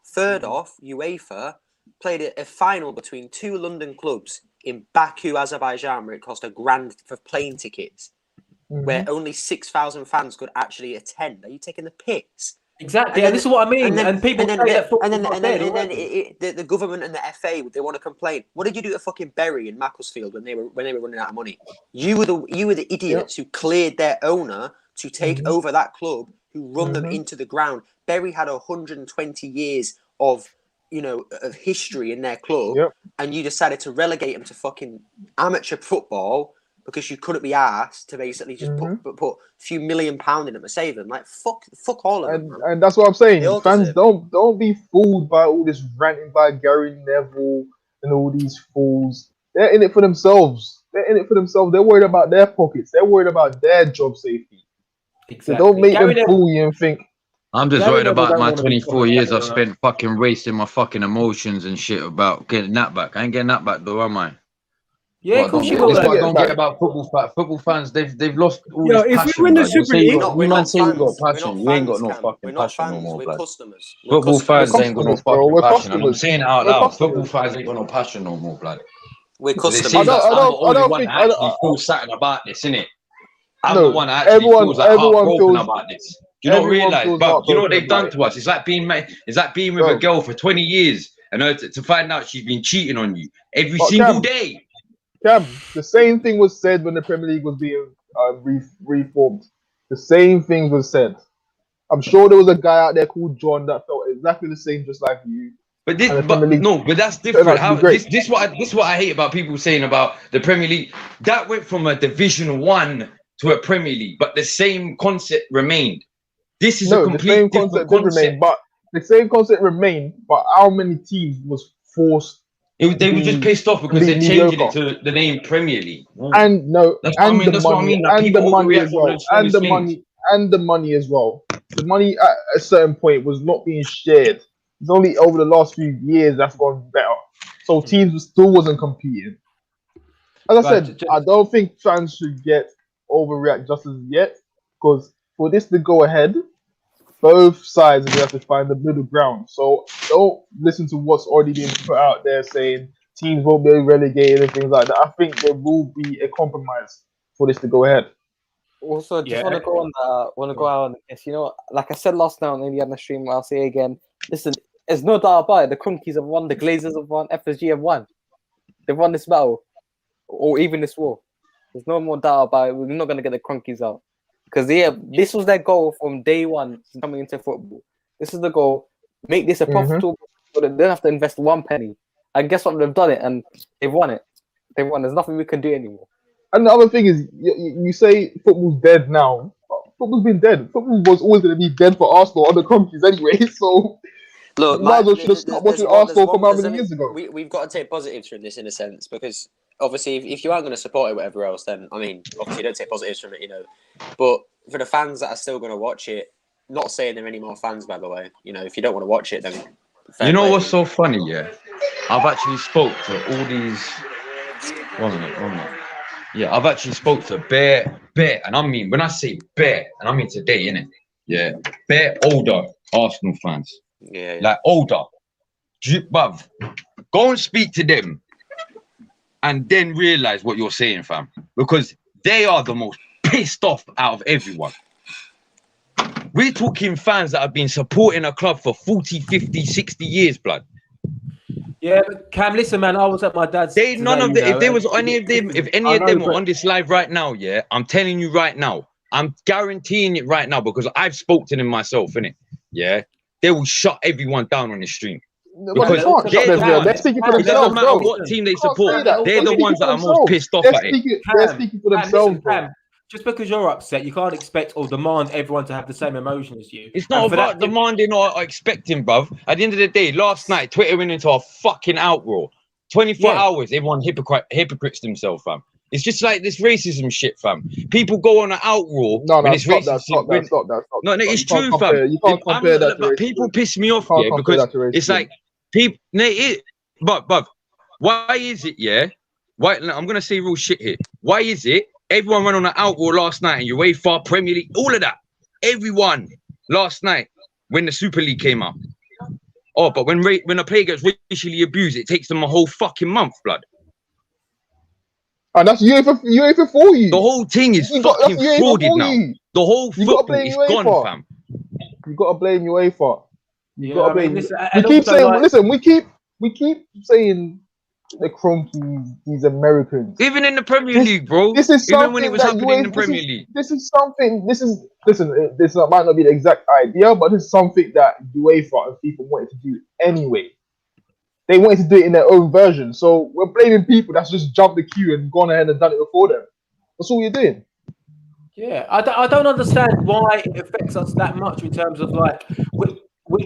Third off, UEFA played a final between two London clubs in Baku, Azerbaijan, where it cost £1,000 for plane tickets, where only 6,000 fans could actually attend. Are you taking the piss? Exactly, and this is what I mean. And then the government and the FA, they want to complain. What did you do to fucking Bury in Macclesfield when they were running out of money? You were the idiots who cleared their owner to take over that club, who run them into the ground. Bury had 120 years of history in their club, and you decided to relegate them to fucking amateur football because you couldn't be asked to basically just put a few £1 million in them to save them. Like fuck all of them. And that's what I'm saying. Fans, don't be fooled by all this ranting by Gary Neville and all these fools. They're in it for themselves. They're worried about their pockets. They're worried about their job safety. Exactly. So don't make them fool you and think. I'm just worried about my 24 years I've spent fucking wasting my fucking emotions and shit about getting that back. I ain't getting that back though, am I? Yeah, of course you will. This is what I don't get about football fans. They've lost all this passion. If we win the Super League, we might say you got passion. You ain't got no fucking passion no more, we're blood. customers. Football fans ain't got no fucking passion. And I'm customers. saying it out loud. Football fans ain't got no passion no more, blood. We're customers. I don't think I actually feel something about this, innit? I'm the one that actually feels like heartbroken about this. Do you not realise? But you know what they've done to us? It's like being with a girl for 20 years and her to find out she's been cheating on you every single day. Cam, the same thing was said when the Premier League was being reformed. The same thing was said. I'm sure there was a guy out there called John that felt exactly the same, just like you. But that's different. This what I hate about people saying about the Premier League. That went from a Division 1 to a Premier League, but the same concept remained. This is a complete different concept. But the same concept remained. But how many teams was forced? They were just pissed off because they're changing it to the name Premier League. And that's what I mean. And the money as well. And the money as well. The money at a certain point was not being shared. It's only over the last few years that's gone better. So teams still wasn't competing. As I said, I don't think fans should get overreact just as yet, because for this to go ahead, both sides will have to find the middle ground. So don't listen to what's already being put out there saying teams won't be relegated and things like that. I think there will be a compromise for this to go ahead. Also, just want to go on this. Like I said last night on the other stream, I'll say again. Listen, there's no doubt about it. The Crunkies have won, the Glazers have won, FSG have won. They've won this battle, or even this war. There's no more doubt about it. We're not going to get the Crunkies out. Because this was their goal from day one coming into football. This is the goal. Make this a profitable. They don't have to invest one penny. And guess what? They've done it, and they've won it. They've won. There's nothing we can do anymore. And the other thing is, you say football's dead now. Football's been dead. Football was always going to be dead for Arsenal or the Crunkies anyway. So look, might as well should have stopped watching Arsenal from how many years ago. We've got to take positives from this in a sense, because obviously, if you aren't going to support it, whatever else, then I mean, obviously, don't take positives from it, But for the fans that are still going to watch it, not saying there are any more fans, by the way. If you don't want to watch it, then what's so funny? Yeah, I've actually spoke to all these. 1 minute. Yeah, I've actually spoke to bare, and I mean, when I say bare, and I mean today, innit? Yeah, bare older Arsenal fans. Yeah. Like older. Bruv, go and speak to them and then realize what you're saying, fam. Because they are the most pissed off out of everyone. We're talking fans that have been supporting a club for 40, 50, 60 years, blood. Yeah, but Cam, listen, man, I was at my dad's. They none of them. If there was any of them, if any of them were but- on this live right now, yeah, I'm telling you right now, I'm guaranteeing it right now because I've spoke to them myself, innit? Yeah, they will shut everyone down on the stream. Because they're speaking for It doesn't themselves, matter bro. what team they can't say support. that. They're the They're ones that are speaking for most pissed off at it. They're speaking for themselves, listen, bro. Cam, just because you're upset, you can't expect or demand everyone to have the same emotion as you. It's not And for about that- demanding or expecting, bruv. At the end of the day, last night, Twitter went into a fucking outroar. 24 Yeah. hours, everyone hypocrites themselves, fam. It's just like this racism shit, fam. People go on an outroar No, when it's stop racist. that. Stop that. No, it's You can't true, compare- fam. You can't compare that to But racism. people piss me off, You can't yeah, compare because that to racism. it's like people. But why is it, yeah? Why? I'm gonna say real shit here. Why is it everyone went on an outroar last night in UEFA, Premier League, all of that? Everyone last night when the Super League came out. Oh, but when a player gets racially abused, it takes them a whole fucking month, blood. And that's UEFA for you. The whole thing is that's fucking UEFA frauded for now. you. The whole You gotta football blame is UEFA. gone, fam. You gotta blame UEFA. You Yeah, gotta I mean, blame. listen, We and keep also, saying, like- listen. We keep saying the Cronkies, these Americans. Even in the Premier League, bro. This is Even when it something was that happening in the UEFA Premier League. This is something. Listen. This might not be the exact idea, but this is something that UEFA and FIFA wanted to do anyway. They wanted to do it in their own version. So we're blaming people that's just jumped the queue and gone ahead and done it before them. That's all you're doing. Yeah, I don't understand why it affects us that much in terms of like,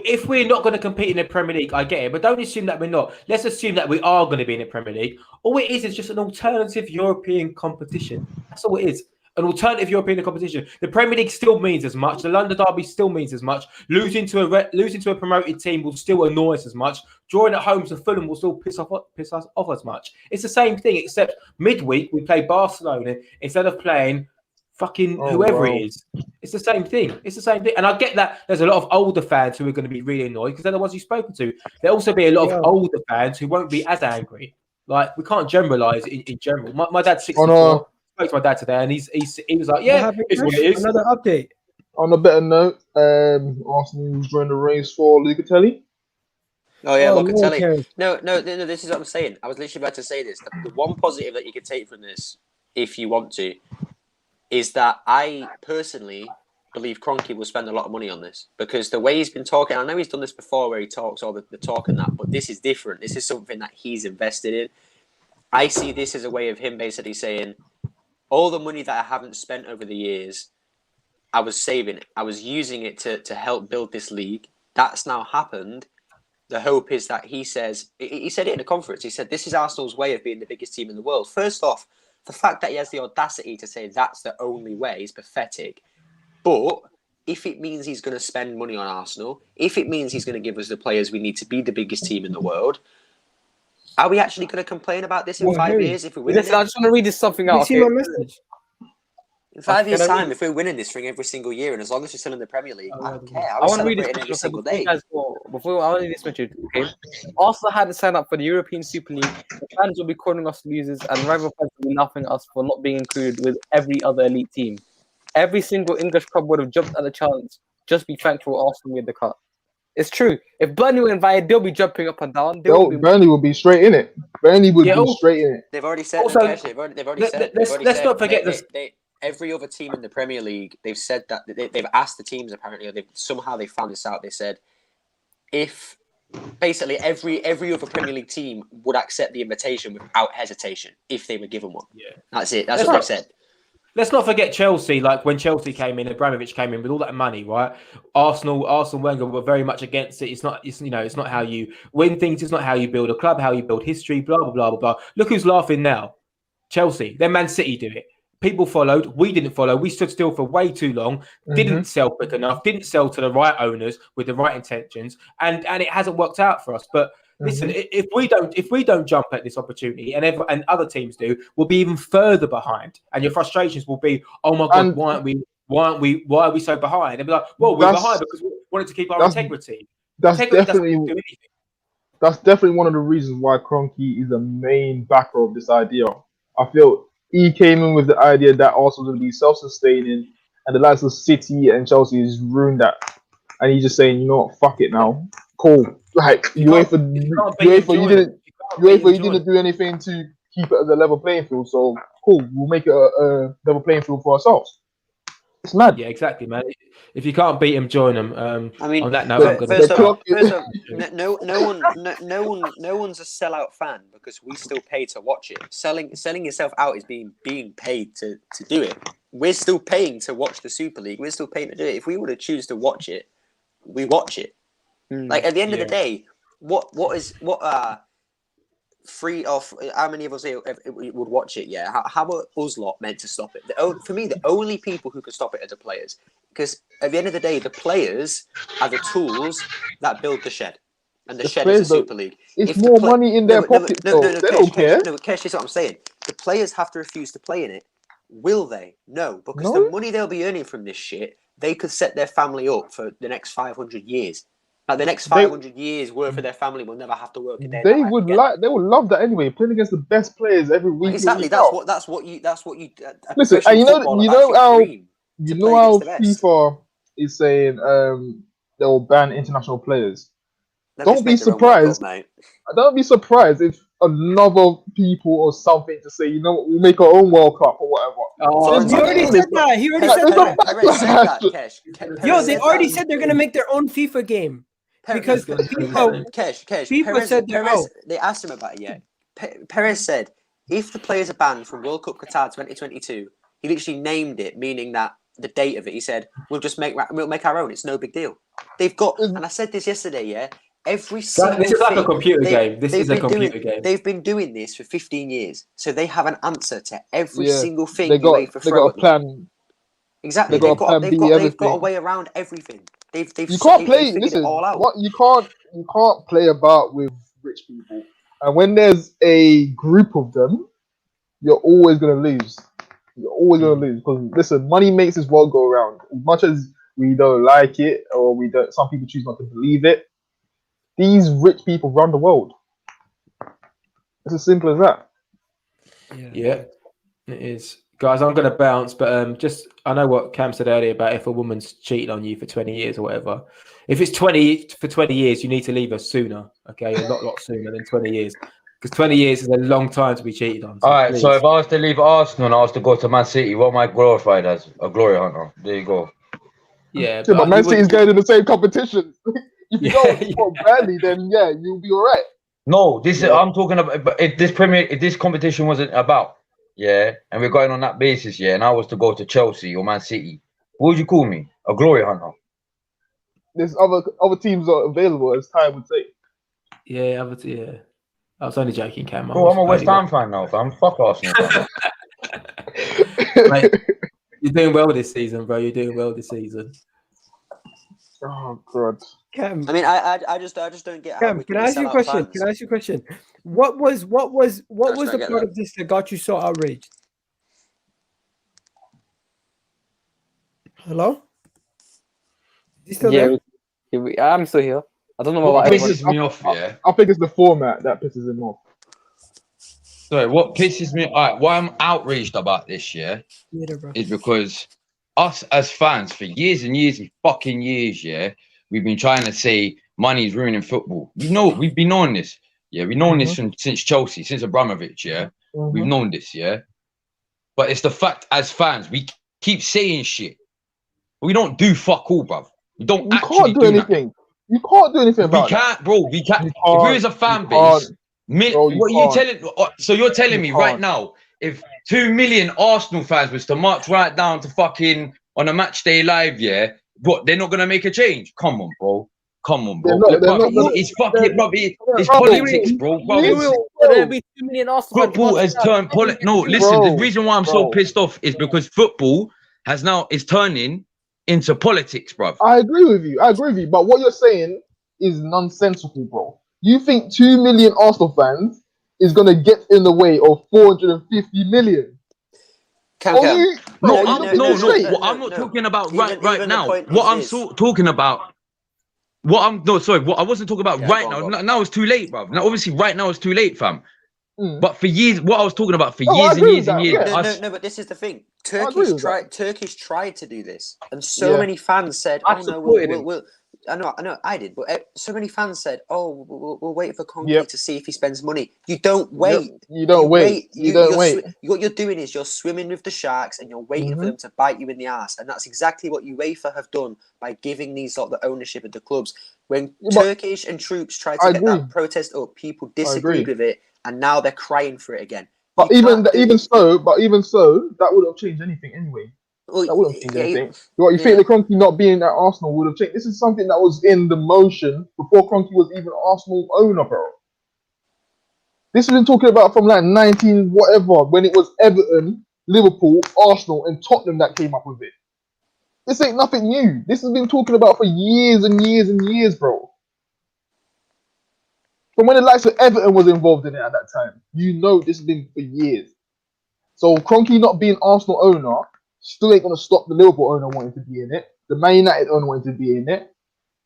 if we're not going to compete in the Premier League, I get it, but don't assume that we're not. Let's assume that we are going to be in the Premier League. All it is just an alternative European competition. That's all it is. An alternative European competition. The Premier League still means as much. The London Derby still means as much. Losing to a promoted team will still annoy us as much. Drawing at home to Fulham will still piss us off as much. It's the same thing, except midweek we play Barcelona instead of playing fucking whoever it is. It's the same thing. And I get that there's a lot of older fans who are going to be really annoyed because they're the ones you've spoken to. There'll also be a lot of older fans who won't be as angry. Like, we can't generalize in general. My dad's 64. I spoke to my dad today and he was like, yeah, it's what it is. Another update. On a better note, Arsenal joined the race for Locatelli. Oh yeah, Oh, Locatelli. No, this is what I'm saying. I was literally about to say this. The one positive that you could take from this, if you want to, is that I personally believe Kroenke will spend a lot of money on this because the way he's been talking, I know he's done this before where he talks all the talk and that, but this is different. This is something that he's invested in. I see this as a way of him basically saying, all the money that I haven't spent over the years, I was saving it. I was using it to help build this league. That's now happened. The hope is that he said it in a conference. He said, this is Arsenal's way of being the biggest team in the world. First off, the fact that he has the audacity to say that's the only way is pathetic. But if it means he's going to spend money on Arsenal, if it means he's going to give us the players we need to be the biggest team in the world, are we actually going to complain about this in 5 years if we win? Listen, I just want to read this something out. You see my message? In 5 years' time, if we're winning this thing every single year, and as long as we're still in the Premier League, I don't care. I want to read this every single day. Before I want to read this message, okay? Arsenal had to sign up for the European Super League. The fans will be calling us losers, and rival fans will be laughing at us for not being included with every other elite team. Every single English club would have jumped at the chance. Just be thankful Arsenal made the cut. It's true. If Burnley were invited, they'll be jumping up and down. Burnley will be straight in it. Burnley would be straight in it. They've already said. Also, they've already said. Let's not forget this. Every other team in the Premier League, they've said that they've asked the teams apparently, or they found this out. They said if basically every other Premier League team would accept the invitation without hesitation if they were given one. Yeah, that's it. That's what they've said. Let's not forget Chelsea. Like when Chelsea came in, Abramovich came in with all that money, right? Arsenal, Wenger were very much against it. It's not how you win things. It's not how you build a club, how you build history. Blah blah blah blah blah. Look who's laughing now. Chelsea. Then Man City do it. People followed. We didn't follow. We stood still for way too long. Didn't sell quick enough. Didn't sell to the right owners with the right intentions, and it hasn't worked out for us. But Listen, if we don't jump at this opportunity, and other teams do, we'll be even further behind. And your frustrations will be, oh my God, why are we so behind? And be like, well, we're behind because we wanted to keep our integrity. Integrity doesn't do anything. That's definitely one of the reasons why Kroenke is a main backer of this idea. I feel he came in with the idea that Arsenal will be self-sustaining, and the likes of City and Chelsea has ruined that. And he's just saying, you know what, fuck it now. Cool. Like UEFA, you didn't do anything to keep it as a level playing field. So cool, we'll make it a level playing field for ourselves. It's mad. Yeah, exactly, man. If you can't beat them, join them. I mean, on that note, first off, no one's a sellout fan because we still pay to watch it. Selling yourself out is being paid to do it. We're still paying to watch the Super League. We're still paying to do it. If we were to choose to watch it, we watch it. Like at the end of the day, what free off? How many of us here would watch it? Yeah, how are us lot meant to stop it? For me, the only people who can stop it are the players, because at the end of the day, the players are the tools that build the shed, and the shed is the Super League. It's more money in their pockets. No, they don't care. No, Kesh, is what I'm saying. The players have to refuse to play in it. Will they? No, because the money they'll be earning from this shit, they could set their family up for the next 500 years. Like the next 500 years worth of their family will never have to work a day. They would love that anyway. Playing against the best players every week. Exactly. That's what you. Listen, and you know how FIFA is saying they'll ban international players. Don't be surprised. Don't be surprised if another people or something to say, you know what, we'll make our own World Cup or whatever. He already said that. He already said that. Yo, they already said they're gonna make their own FIFA game. Because FIFA said they asked him about it. Yeah, Perez said if the players are banned from World Cup Qatar 2022, he literally named it, meaning that the date of it. He said we'll make our own. It's no big deal. They've got, and I said this yesterday. Yeah, every single this is like a computer game. This is a computer game. They've been doing this for 15 years, so they have an answer to every single thing. They got a plan. Exactly. They've got a way around everything. They've figured it all out. You can't play about with rich people, and when there's a group of them, you're always gonna lose. You're always gonna lose because listen, money makes this world go around. As much as we don't like it, or we don't, some people choose not to believe it. These rich people run the world. It's as simple as that. Yeah, it is. Guys, I'm going to bounce, but just I know what Cam said earlier about if a woman's cheated on you for 20 years or whatever. If it's 20 years, you need to leave her sooner, okay? A lot sooner than 20 years. Because 20 years is a long time to be cheated on. So all right, please. So if I was to leave Arsenal and I was to go to Man City, what am I glorified as? A glory hunter. There you go. Yeah, but Man City is going in the same competition. If you don't perform badly, then you'll be all right. No, I'm talking about. But if this competition wasn't about, and we're going on that basis, and I was to go to Chelsea or Man City, what would you call me? A glory hunter. There's other teams are available, as time would say. Yeah. I was only joking, Cam. Bro, I'm a West Ham fan now, fam. Fuck Arsenal. Mate, you're doing well this season, bro. You're doing well this season. Oh God. Cam. I mean, I just don't get. Cam, can I ask you a question? Can I ask you a question? What was the part of this that got you so outraged? Hello? Is he still there? I'm still here. I don't know what pisses me off. Yeah, I think it's the format that pisses him off. Sorry, what pisses me? All right, why I'm outraged about this is because us as fans for years and years and fucking years, we've been trying to say money's ruining football. We've been knowing this. Yeah, we've known this since Chelsea, since Abramovich. We've known this. But it's the fact as fans we keep saying shit, but we don't do fuck all, bruv. We don't. You can't do anything. You can't do anything about it. We can't, bro. We can't. If we as a fan base, So you're telling me right now, if 2 million Arsenal fans was to march right down to fucking on a match day live, what, they're not gonna make a change? Come on, bro. It's fucking, bro. It's politics, bro. There'll be 2 million Arsenal fans. Football has turned politics. No, listen. The reason why I'm so pissed off is because football is turning into politics, bro. I agree with you. But what you're saying is nonsensical, bro. You think 2 million Arsenal fans is going to get in the way of 450 million? Cam, Oh, Cam. you, No, bro, I'm not talking about right now. The point What I'm is this. talking about. What I wasn't talking about Yeah, right go on, now. go on. Now it's too late, bro. Now, obviously, right now it's too late, fam. Mm. But for years, what I was talking about for No, I years and agree years with and that, years. yeah. No, but this is the thing. I agree with Turkish tried to do this, and so Yeah. many fans said, I "Oh no, supported him. we'll." I know, I did, but so many fans said, "Oh, we'll wait for Conte Yep. to see if he spends money." You don't wait. Yep. You don't wait. You don't wait. What you're doing is you're swimming with the sharks, and you're waiting for them to bite you in the ass, and that's exactly what UEFA have done by giving these lot the ownership of the clubs. When Turkish and troops tried to get that protest up, people disagreed with it, and now they're crying for it again. But even so, that would have changed anything anyway. That wouldn't change anything. You think the Kroenke not being at Arsenal would have changed? This is something that was in the motion before Kroenke was even Arsenal owner, bro. This has been talking about from like 19 whatever, when it was Everton, Liverpool, Arsenal, and Tottenham that came up with it. This ain't nothing new. This has been talking about for years and years and years, bro. From when the likes of Everton was involved in it at that time, you know this has been for years. So Kroenke not being Arsenal owner still ain't gonna stop the Liverpool owner wanting to be in it, the Man United owner wanting to be in it,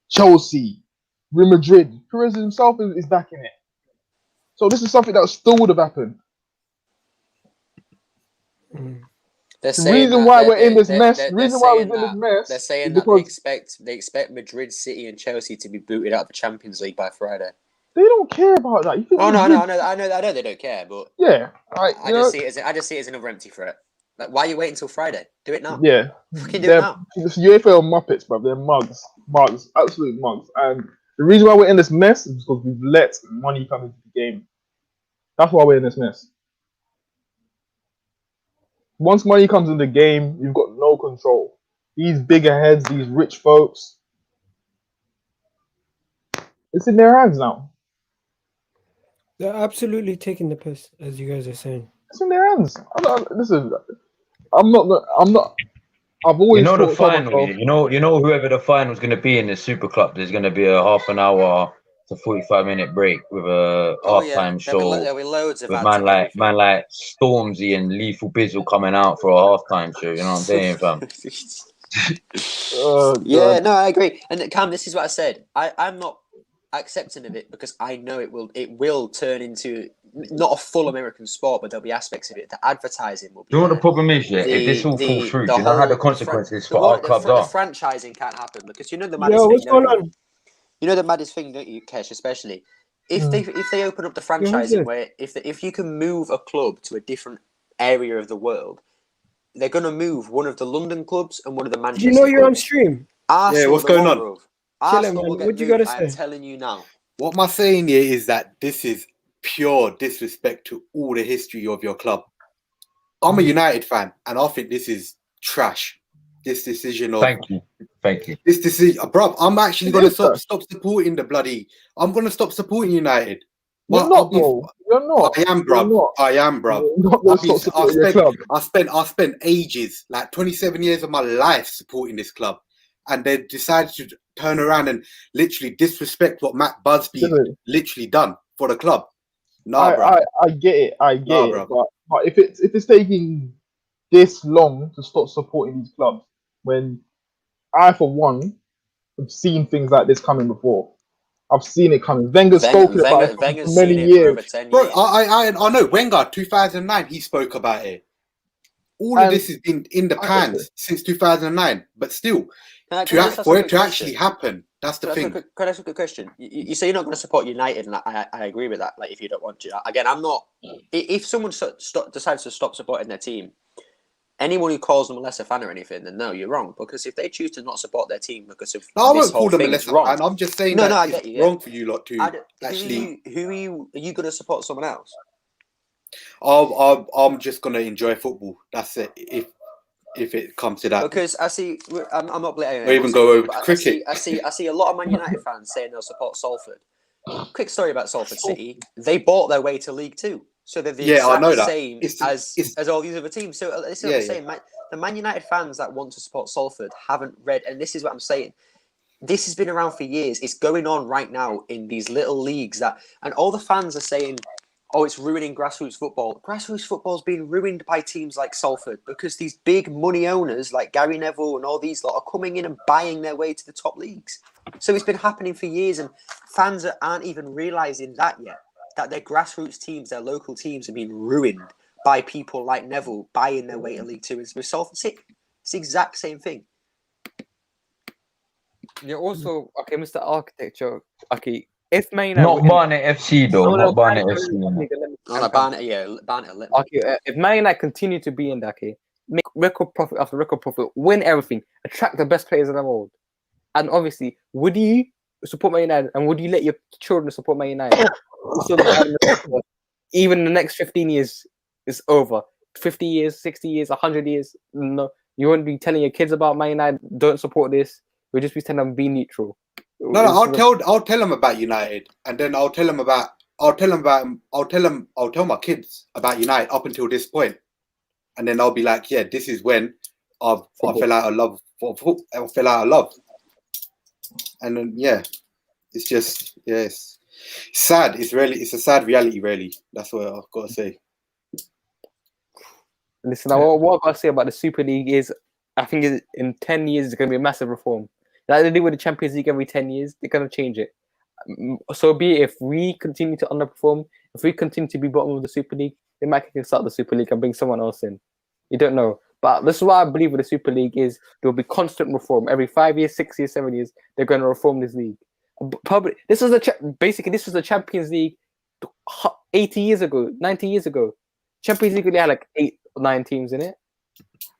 Chelsea, Real Madrid, Perez himself is back in it. So this is something that still would have happened. The reason why we're in this mess, They're saying that they expect Madrid, City, and Chelsea to be booted out of the Champions League by Friday. They don't care about that. I know they don't care, but yeah, I just see it as another empty threat. Like, why are you waiting until Friday? Do it now. Yeah, fucking do it now. This UEFA are muppets, bro. They're mugs, absolute mugs. And the reason why we're in this mess is because we've let money come into the game. That's why we're in this mess. Once money comes in the game, you've got no control. These bigger heads, these rich folks, it's in their hands now. They're absolutely taking the piss, as you guys are saying. It's in their hands. I'm not. I've always the final. You know whoever the final is going to be in the Super Club. There's going to be a half an hour to 45-minute break with a halftime show. There'll be loads of with man like Stormzy and Lethal Bizzle coming out for a halftime show. You know what I'm saying, fam? Yeah, no, I agree. And Cam, this is what I said. I'm not accepting of it because I know it will turn into not a full American sport, but there'll be aspects of it. The advertising will be. You know what the problem is? Yeah, if this all falls through, do you know how the consequences for our clubs are? The franchising can't happen because you know the maddest Yo, thing. what's going on? You know the maddest thing, don't you, Kesh? Especially if they open up the franchising where if you can move a club to a different area of the world, they're going to move one of the London clubs and one of the Manchester. You know you're clubs. on stream. Arsenal, what's going on? Bro. Arsenal will get what you moved, gotta I'm say? telling you now. What am I saying here is that this is pure disrespect to all the history of your club. I'm a United fan, and I think this is trash. This decision of Thank you. This decision, bro. I'm actually going to stop supporting the bloody. I'm going to stop supporting United. You're not, bro. You're not. I am, bro. I spent ages, like 27 years of my life, supporting this club, and they decided to turn around and literally disrespect what Matt Busby literally done for the club. I get it. But if it's taking this long to stop supporting these clubs, when I, for one, have seen things like this coming before. I've seen it coming. Wenger's spoken about it for many years. Bro, I know. Wenger, 2009, he spoke about it. All of this has been in the pans since 2009, but still, for it to actually happen, that's the thing. Can I ask a quick question? You say you're not going to support United, and I agree with that. Like, if you don't want to, again, I'm not. If someone decides to stop supporting their team, anyone who calls them a lesser fan or anything, then no, you're wrong. Because if they choose to not support their team because of I won't call them a lesser fan. I'm just saying it's wrong for you lot to actually. Who are you? Are you going to support someone else? I'm just going to enjoy football. That's it. If it comes to that, because I see, I'm not blaming. Or even go over to cricket. I see a lot of Man United fans saying they'll support Salford. Quick story about Salford City: they bought their way to League Two, so they're the exact same as all these other teams. So this is what I'm saying. The Man United fans that want to support Salford haven't read, and this is what I'm saying. this has been around for years. It's going on right now in these little leagues and all the fans are saying, oh, it's ruining grassroots football. Grassroots football's been ruined by teams like Salford because these big money owners like Gary Neville and all these lot are coming in and buying their way to the top leagues. So it's been happening for years, and fans aren't even realising that yet, that their grassroots teams, their local teams, have been ruined by people like Neville buying their way to League Two. It's with Salford. It's the exact same thing. You're also okay, Mr. Architecture. Okay, if Man Not Barnet FC though. Not Barnet FC. Barnet. Okay, if Man United continue to be in that, okay, make record profit after record profit, win everything, attract the best players in the world, and obviously, would you support Man United and would you let your children support Man United? So even the next 15 years is over. 50 years, 60 years, 100 years. No, you won't be telling your kids about Man United. Don't support this. We'll just be telling them be neutral. No, I'll tell them about United, and then I'll tell my kids about United up until this point, and then I'll be like, yeah, this is when I fell out of love. I fell out of love, and then it's just it's sad. It's a sad reality, really. That's what I've got to say. Listen, what I've got to say about the Super League is, I think in 10 years it's going to be a massive reform. Like they do with the Champions League every 10 years, they're going to change it. So be it, if we continue to underperform, if we continue to be bottom of the Super League, they might start the Super League and bring someone else in. You don't know. But this is what I believe with the Super League is there will be constant reform. Every 5 years, 6 years, 7 years, they're going to reform this league. This was the Champions League 80 years ago, 90 years ago. Champions League only had like 8 or 9 teams in it.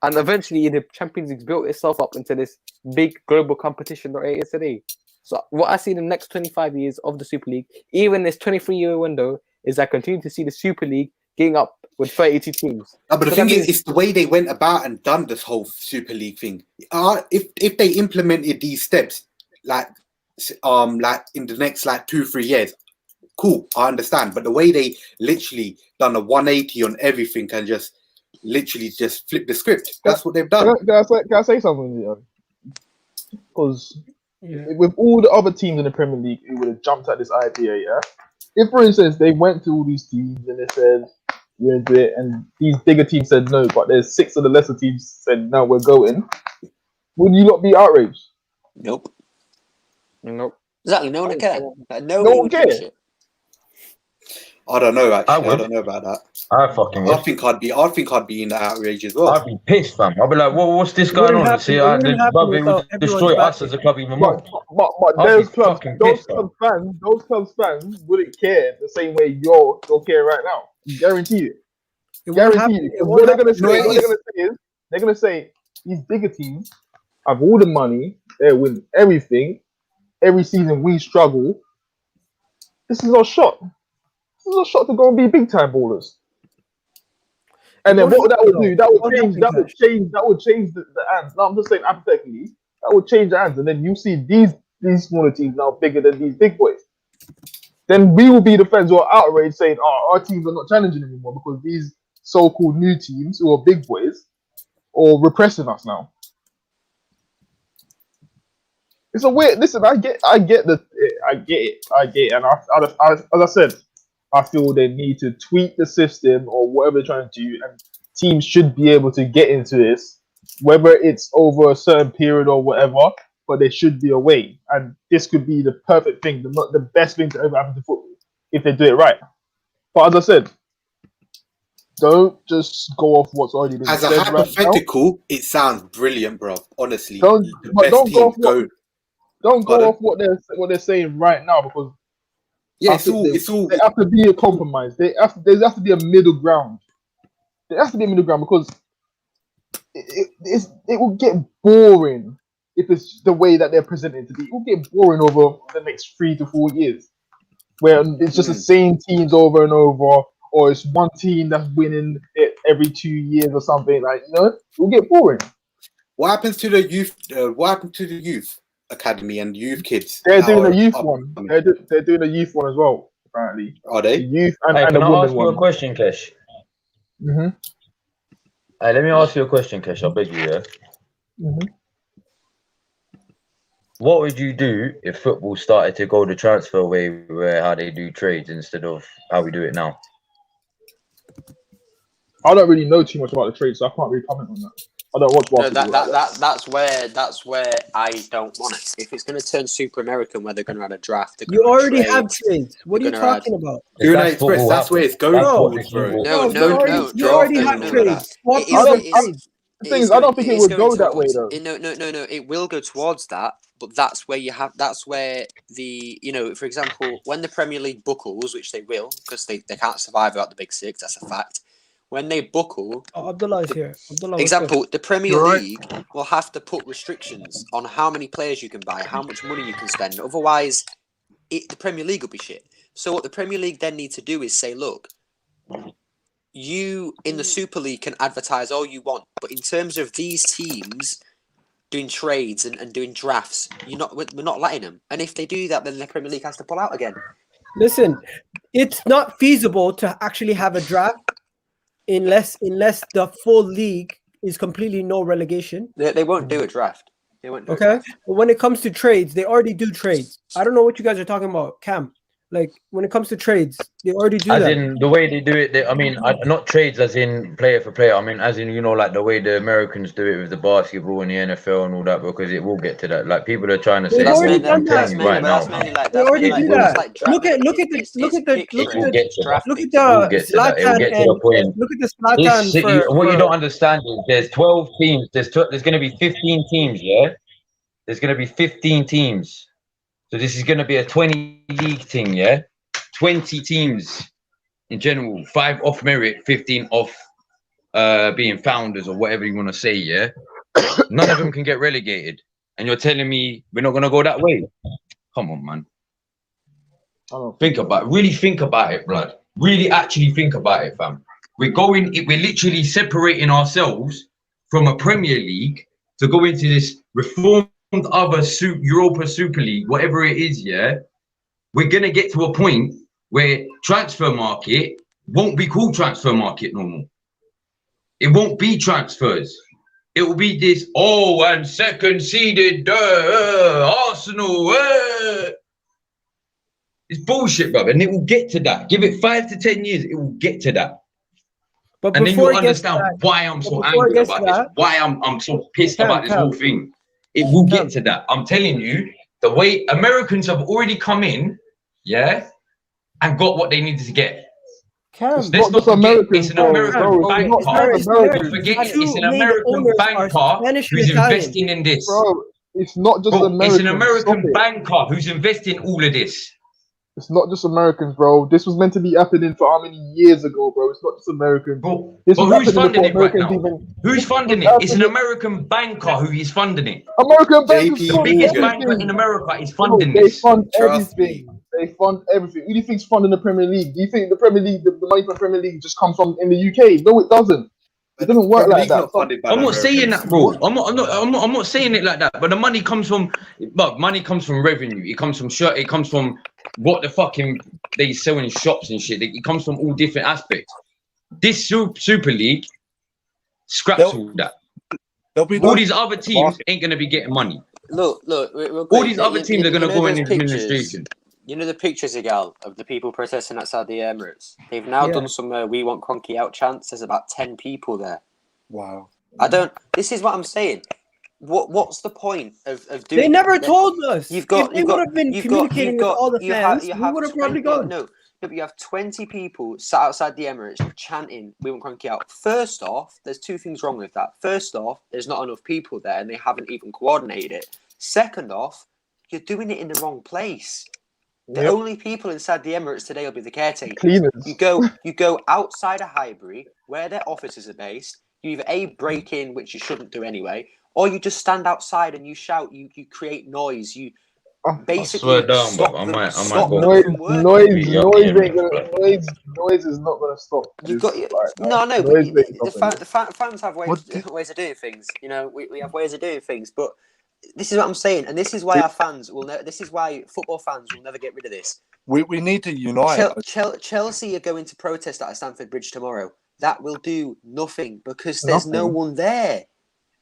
And eventually the Champions League built itself up into this big global competition that it is today. So what I see in the next 25 years of the Super League, even this 23-year window, is I continue to see the Super League getting up with 32 teams. But the thing is, it's the way they went about and done this whole Super League thing. If they implemented these steps, like in the next 2-3 years, cool, I understand. But the way they literally done a 180 on everything and just literally just flip the script. That's what they've done. Can I say something? Because with all the other teams in the Premier League, it would have jumped at this idea. Yeah, if for instance they went to all these teams and they said we're going to do it, and these bigger teams said no, but there's 6 of the lesser teams said no, we're going. Would you not be outraged? Nope. Exactly. No one cares. No one cares. I don't know. Actually, I don't know about that. I think I'd be in the outrage as well. I'd be pissed, fam. I'd be like, what's this going on? See, the club will destroy us as a club even more. But those club fans wouldn't care the same way you're care right now. Guaranteed it. Guaranteed it. What they're gonna say, these bigger teams have all the money, they win everything. Every season we struggle. This is our shot. This is a shot to go and be big time ballers. And then what that would do, that would change the hands. Now I'm just saying hypothetically, that would change the hands, and then you see these smaller teams now bigger than these big boys. Then we will be the fans who are outraged saying, "Oh, our teams are not challenging anymore because these so-called new teams who are big boys are repressing us now." It's a weird. Listen, I get it, and as I said, I feel they need to tweak the system or whatever they're trying to do, and teams should be able to get into this, whether it's over a certain period or whatever, but there should be a way. And this could be the perfect thing, the best thing to ever happen to football, if they do it right. But as I said, don't just go off what's already been said. As a hypothetical, it sounds brilliant, bro. Honestly. Don't go off what they're saying right now, because it's all. There has to be a compromise. There has to be a middle ground. There has to be a middle ground, because it will get boring if it's the way that they're presenting it to be. It will get boring over the next 3 to 4 years, where it's just the same teams over and over, or it's one team that's winning it every 2 years or something. Like, it will get boring. What happens to the youth? What happened to the youth academy and youth kids? They're doing a youth one. They're doing a youth one as well. Apparently, are they? The youth and can the I women ask you one. a question, Kesh? Mm-hmm. Hey, let me ask you a question, Kesh. I beg you, yeah. Mm-hmm. What would you do if football started to go the transfer way, where how they do trades instead of how we do it now? I don't really know too much about the trade, so I can't really comment on that. I don't watch No, basketball. that's where I don't want it. If it's going to turn super American, where they're going to add a draft, You already have trades. What are you talking about? United Express, that's where it's going towards, bro. No, You already have trades. The thing is, I don't think it would go that way, though. No. It will go towards that, but that's where for example, when the Premier League buckles, which they will, because they can't survive without the big six, that's a fact. When they buckle, Abdullah is here. The Premier League will have to put restrictions on how many players you can buy, how much money you can spend. Otherwise, the Premier League will be shit. So what the Premier League then need to do is say, look, you in the Super League can advertise all you want, but in terms of these teams doing trades and doing drafts, we're not letting them. And if they do that, then the Premier League has to pull out again. Listen, it's not feasible to actually have a draft unless the full league is completely no relegation. They won't do a draft. They won't do a draft. But when it comes to trades, they already do trades. I don't know what you guys are talking about, Cam. Like, when it comes to trades, they already do that. As in, the way they do it, not trades as in player for player. I mean, as in, like the way the Americans do it with the basketball and the NFL and all that, because it will get to that. Like, people are trying to say, They already do that. Look at Zlatan. What you don't understand is there's 12 teams. There's going to be 15 teams, yeah? There's going to be 15 teams. So this is going to be a 20 league thing, yeah? 20 teams in general, 5 off merit, 15 off being founders or whatever you want to say, yeah? None of them can get relegated. And you're telling me we're not going to go that way? Come on, man. Really think about it, blood. Really actually think about it, fam. We're literally separating ourselves from a Premier League to go into this reformed other Europa Super League, whatever it is, yeah, we're gonna get to a point where transfer market won't be called transfer market no more. It won't be transfers. It will be this, and second seeded Arsenal. It's bullshit, brother, and it will get to that. Give it 5 to 10 years, it will get to that. But and then you'll understand why I'm so angry about this, why I'm so pissed about this whole thing. It will get to that. I'm telling you, the way Americans have already come in, yeah, and got what they needed to get. It's not just Americans. It's an American banker. It's an American banker who's investing in this. Bro, it's not just Americans. It's an American banker who's investing all of this. It's not just Americans, bro. This was meant to be happening for how many years ago, bro? It's not just Americans. But who's funding it right now? Who's funding it? It's an American banker who is funding it. American bankers. The biggest banker in America is funding this. They fund everything. They fund everything. Who do you think's funding the Premier League? Do you think the Premier League, the money from the Premier League just comes from in the UK? No, it doesn't. It doesn't work like that. I'm not saying that, bro. I'm not saying it like that. But the money comes from, revenue. It comes from shirt. It comes from what the fucking they sell in shops and shit. It comes from all different aspects. This Super League scraps all that. All these other teams ain't gonna be getting money. Look. All these other teams are gonna go in administration. You know the pictures, Igal, of the people protesting outside the Emirates? They've now done some We Want Kroenke Out chants. There's about 10 people there. Wow. This is what I'm saying. What's the point of doing They never told us. If they would have been communicating with all the fans, we would have probably gone. No, but you have 20 people sat outside the Emirates chanting We Want Kroenke Out. First off, there's 2 things wrong with that. First off, there's not enough people there and they haven't even coordinated it. Second off, you're doing it in the wrong place. The only people inside the Emirates today will be the caretakers. Cleaners. You go outside of Highbury, where their offices are based. You either break in, which you shouldn't do anyway, or you just stand outside and you shout. You create noise. You basically stop them from working. Noise is not going to stop. The fans have ways of doing things. You know, we have ways of doing things, but. This is what I'm saying, and this is why this is why football fans will never get rid of this. We need to unite. Chelsea are going to protest at Stamford Bridge tomorrow. That will do nothing because there's no one there.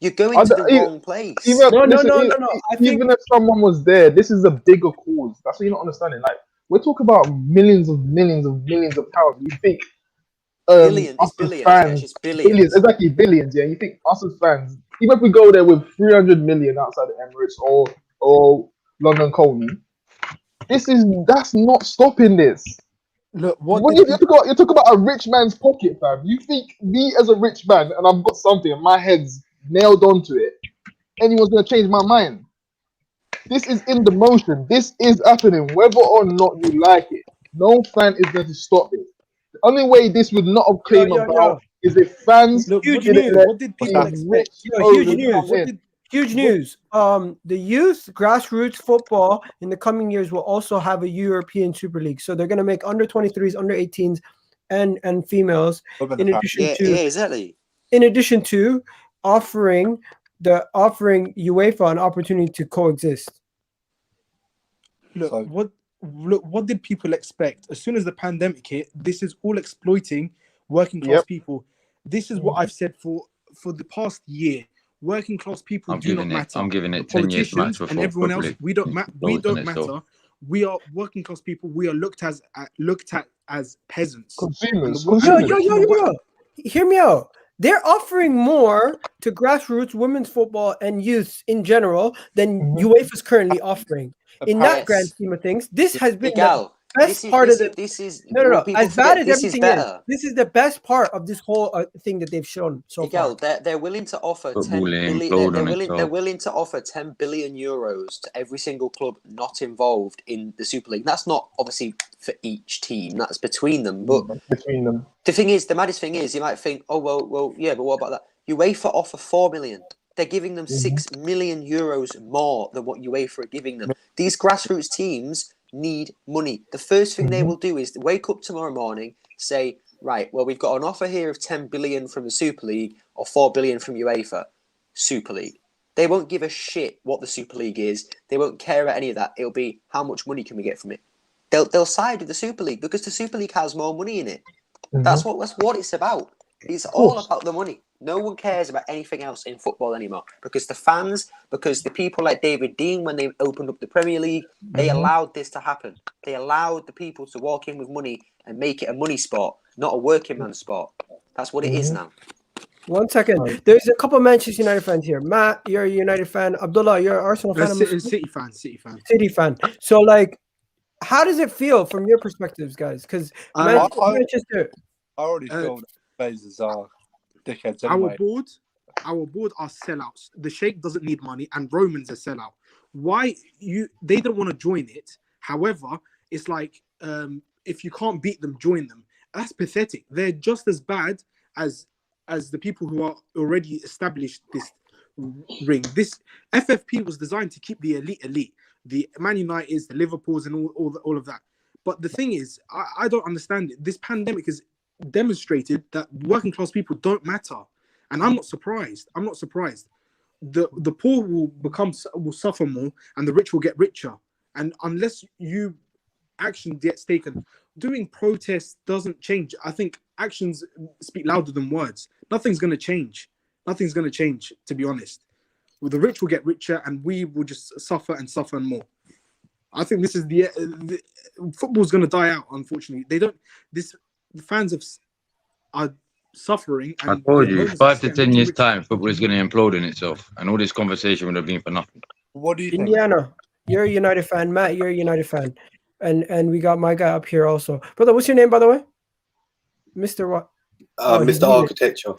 You're going to the wrong place. Even if someone was there, this is a bigger cause. That's what you're not understanding. Like, we're talking about millions of pounds. You think billions, us it's as fans, it's billions. exactly billions. Yeah, you think us as fans, even if we go there with 300 million outside the Emirates or London Colney, that's not stopping this. Look, you talk about a rich man's pocket, fam. You think me as a rich man and I've got something and my head's nailed onto it, anyone's gonna change my mind? This is in the motion. This is happening, whether or not you like it. No fan is going to stop it. The only way this would not have came about is if fans. Look, huge news. news. What did people expect? Huge news. The youth grassroots football in the coming years will also have a European Super League. So they're going to make under 23s, under 18s, and females. In addition to offering UEFA an opportunity to coexist. Look, what did people expect? As soon as the pandemic hit, this is all exploiting working class people. This is what I've said for the past year. Working class people do not matter. I'm giving it 10 years max before and everyone else. We don't matter. We are working class people. We are looked at as peasants. Consumers. Yo. Hear me out. They're offering more to grassroots women's football and youth in general than UEFA is currently offering. In that grand scheme of things, this has been the best part of it. As bad as everything is, this is the best part of this whole thing that they've shown so far. They're willing to offer 10 billion. They're willing to offer 10 billion euros to every single club not involved in the Super League. That's not obviously for each team. That's between them. But the thing is, the maddest thing is, you might think, oh well, yeah, but what about that? UEFA offer 4 million. They're giving them 6 million euros more than what UEFA are giving them. These grassroots teams need money. The first thing they will do is wake up tomorrow morning, say, right, well, we've got an offer here of 10 billion from the Super League or 4 billion from UEFA. Super League. They won't give a shit what the Super League is. They won't care about any of that. It'll be how much money can we get from it. They'll side with the Super League because the Super League has more money in it. That's what it's about. It's all about the money. No one cares about anything else in football anymore because the fans, because the people like David Dean, when they opened up the Premier League, they allowed this to happen. They allowed the people to walk in with money and make it a money sport, not a working man sport. That's what it is now. 1 second. There's a couple of Manchester United fans here. Matt, you're a United fan. Abdullah, you're an Arsenal fan. City fan. So, like, how does it feel from your perspectives, guys? Because Manchester. I already feel that players are dickheads anyway. Our board are sellouts. The Sheikh doesn't need money, and Roman's a sellout. They don't want to join it. However, it's like if you can't beat them, join them. That's pathetic. They're just as bad as the people who are already established this ring. This FFP was designed to keep the elite, the Man Uniteds, the Liverpools, and all of that. But the thing is, I don't understand it. This pandemic has demonstrated that working class people don't matter, and I'm not surprised. The poor will suffer more, and the rich will get richer. And unless action gets taken, doing protests doesn't change. I think actions speak louder than words. Nothing's going to change. To be honest. Well, the rich will get richer, and we will just suffer and more. I think this is the football's going to die out. Unfortunately, the fans are suffering. And I told you, 5 to 10 years' time, football is going to implode in itself, and all this conversation would have been for nothing. What do you think? Indiana, you're a United fan. Matt, you're a United fan, and we got my guy up here also. Brother, what's your name, by the way? Mr. What? Mr. Architecture.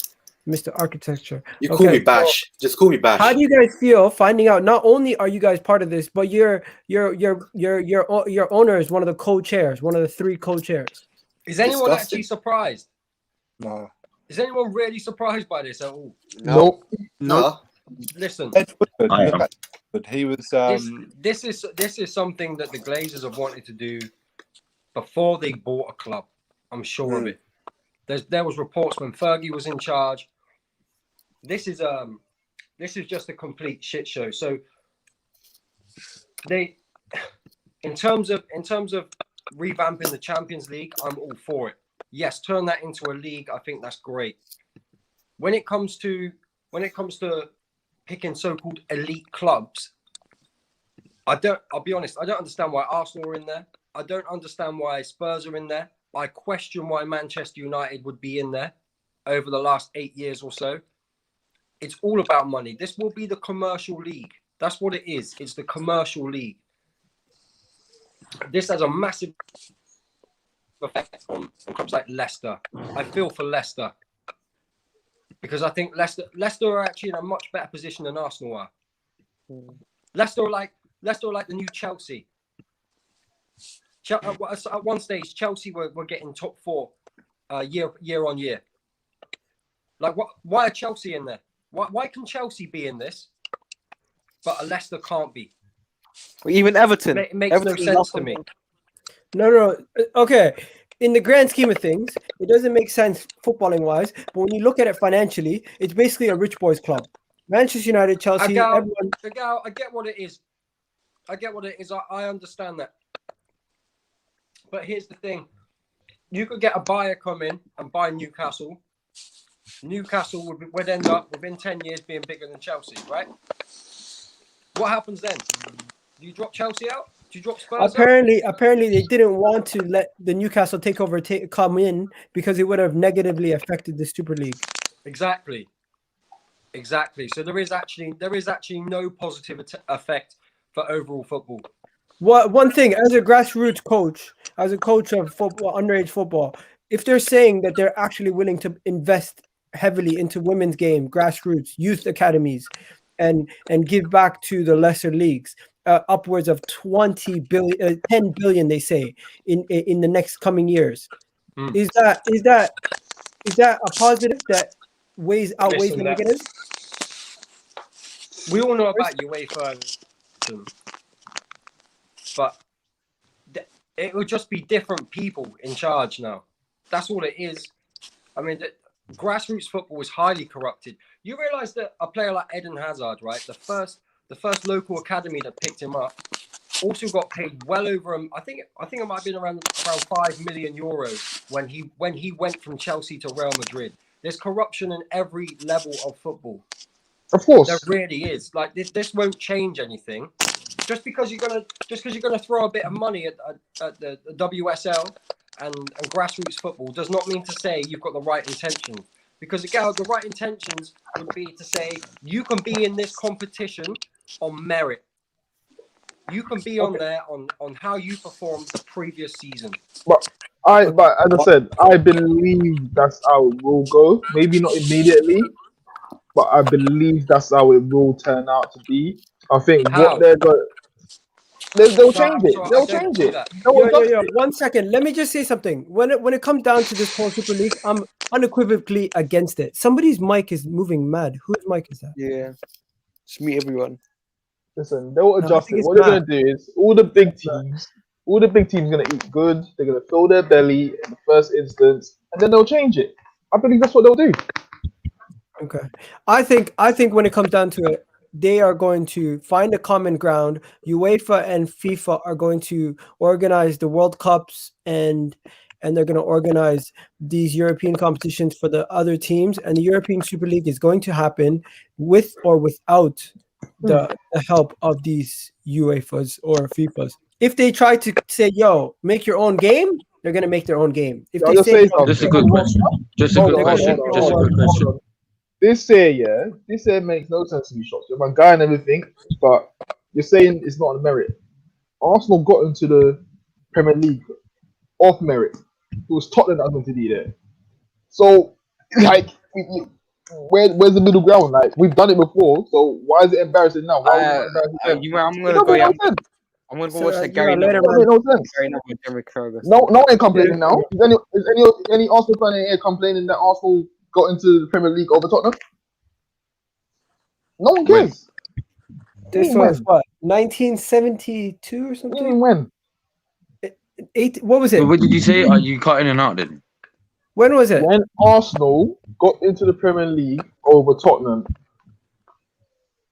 Mr. Architecture. You call me Bash. Just call me Bash. How do you guys feel finding out? Not only are you guys part of this, but your owner is one of the co-chairs, one of the 3 co-chairs. Is anyone actually surprised? No. Is anyone really surprised by this at all? No. Listen, he was. This is something that the Glazers have wanted to do before they bought a club. I'm sure of it. There was reports when Fergie was in charge. This is just a complete shit show. So they, in terms of revamping the Champions League, I'm all for it. Yes, turn that into a league. I think that's great. When it comes to picking so-called elite clubs. I'll be honest, I don't understand why Arsenal are in there. I don't understand why Spurs are in there. I question why Manchester United would be in there over the last 8 years or so. It's all about money. This will be the commercial league. That's what it is. It's the commercial league. This has a massive effect on clubs like Leicester. I feel for Leicester because I think Leicester are actually in a much better position than Arsenal are. Leicester are like the new Chelsea. At one stage, Chelsea were getting top 4 year on year. Like, why are Chelsea in there? Why can Chelsea be in this, but a Leicester can't be? Or even Everton. It makes no sense to me. No. Okay. In the grand scheme of things, it doesn't make sense footballing wise, but when you look at it financially, it's basically a rich boys club. Manchester United, Chelsea, everyone. I get what it is. I understand that. But here's the thing. You could get a buyer come in and buy Newcastle. Newcastle would end up within 10 years being bigger than Chelsea, right? What happens then? Do you drop Chelsea out? Do you drop Spurs Apparently they didn't want to let the Newcastle takeover come in because it would have negatively affected the Super League. Exactly. So there is actually no positive effect for overall football. One thing, as a grassroots coach, as a coach of football, underage football, if they're saying that they're actually willing to invest heavily into women's game, grassroots, youth academies, and give back to the lesser leagues, upwards of 10 billion, they say, in the next coming years. Is that a positive that outweighs the negative? We all know about UEFA, but it will just be different people in charge now. That's all it is. I mean, grassroots football is highly corrupted. You realise that a player like Eden Hazard, right, the first local academy that picked him up, also got paid well over him. I think it might have been around 5 million euros when he went from Chelsea to Real Madrid. There's corruption in every level of football. Of course, there really is. Like this won't change anything. Just because you're gonna throw a bit of money at the WSL and grassroots football does not mean to say you've got the right intention. Because again, the right intentions would be to say you can be in this competition on merit. You can be on there on how you performed the previous season. But as I said, I believe that's how it will go. Maybe not immediately, but I believe that's how it will turn out to be. I think what they're going. They'll change it. They'll change it. Yo. 1 second. Let me just say something. When it comes down to this whole Super League, I'm unequivocally against it. Somebody's mic is moving mad. Whose mic is that? Yeah. Just meet everyone. Listen, they'll adjust it. What they're going to do is all the big teams are going to eat good. They're going to fill their belly in the first instance, and then they'll change it. I believe that's what they'll do. Okay. I think when it comes down to it, they are going to find a common ground. UEFA and FIFA are going to organize the World Cups and they're going to organize these European competitions for the other teams. And the European Super League is going to happen with or without the help of these UEFAs or FIFAs. If they try to say, yo, make your own game, they're going to make their own game. If they say, just a good question. This year makes no sense to me, Shots. You're my guy and everything, but you're saying it's not on merit. Arsenal got into the Premier League off merit. It was Tottenham that was going to be there. So, like, where's the middle ground? Like, we've done it before, so why is it embarrassing now? I'm going to go watch the Gary later. No one ain't complaining now. Is any Arsenal fan here complaining that Arsenal got into the Premier League over Tottenham? No one cares. This was what, 1972 or something? When? What was it? What did you say? Are you cut in and out then? When was it? When Arsenal got into the Premier League over Tottenham.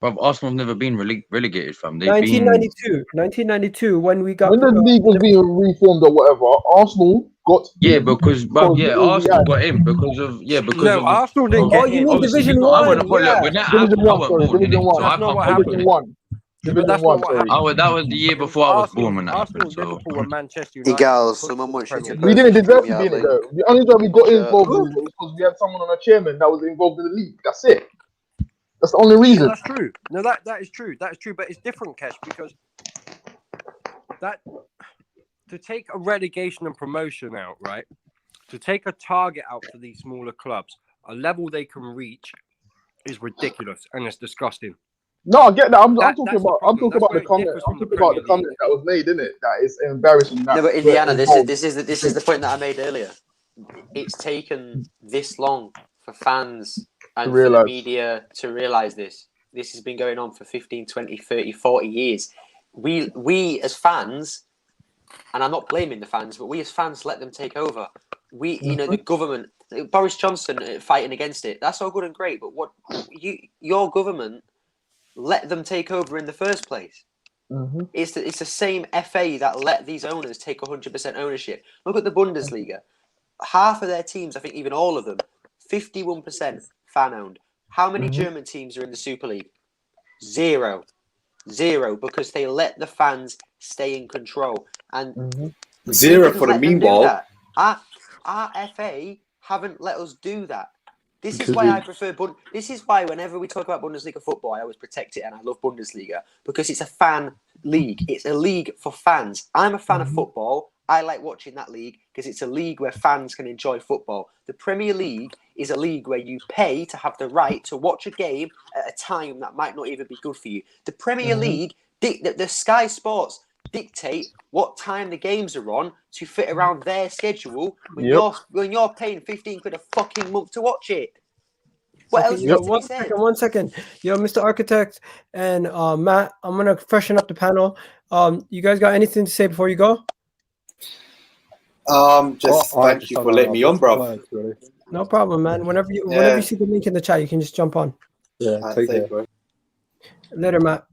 But Arsenal have never been relegated from. 1992 when we got. When the league was being reformed or whatever, Arsenal got Yeah, in because Arsenal got in because of Arsenal didn't Oh, get you in. mean obviously Division I One? wouldn't put Yeah. when that Division happened. I 1, wasn't sorry, born, Division innit? 1. So I That's not can't what comment on happened. Division it. 1. But Division that's 1, not what sorry. happened. That was the year before I was born when that Arsenal, happened. So Liverpool, and Manchester United. Eagles, were someone put won't shut into your the We Premier purse. didn't League. deserve to be in it though. The only time we got involved in it was because we had someone on our chairman that was involved in the league. That's it. That's the only Yeah, reason. that's true. No, that is true. That is true, but it's different, Kesh, because that to take a relegation and promotion out, right? To take a target out for these smaller clubs, a level they can reach, is ridiculous and it's disgusting. No, I get that. I'm talking That's the about. problem. That's the where it comment. differs I'm from the talking about Premier the comment League. that was made, isn't it? That is embarrassing. That No, but we're Indiana, involved. this is the point that I made earlier. It's taken this long for fans and for the media to realize this. This has been going on for 15, 20, 30, 40 years. We as fans, and I'm not blaming the fans, but we as fans let them take over. The government, Boris Johnson fighting against it, that's all good and great, but your government let them take over in the first place. It's the same FA that let these owners take 100% ownership. Look at the Bundesliga. Half of their teams, I think even all of them, 51% fan-owned. How many German teams are in the Super League? Zero, because they let the fans stay in control. And Zero for the meanwhile. Our FA haven't let us do that. This is why I prefer This is why whenever we talk about Bundesliga football, I always protect it, and I love Bundesliga because it's a fan league. It's a league for fans. I'm a fan of football. I like watching that league because it's a league where fans can enjoy football. The Premier League is a league where you pay to have the right to watch a game at a time that might not even be good for you. The Premier League, the Sky Sports dictate what time the games are on to fit around their schedule when you're paying 15 quid a fucking month to watch it. What else is to be said? One second. Yo, Mr. Architect and Matt, I'm gonna freshen up the panel. You guys got anything to say before you go? Thank you for letting me on, bro. No problem, man. Whenever you see the link in the chat, you can just jump on. Yeah, take care, bro. Later, Matt.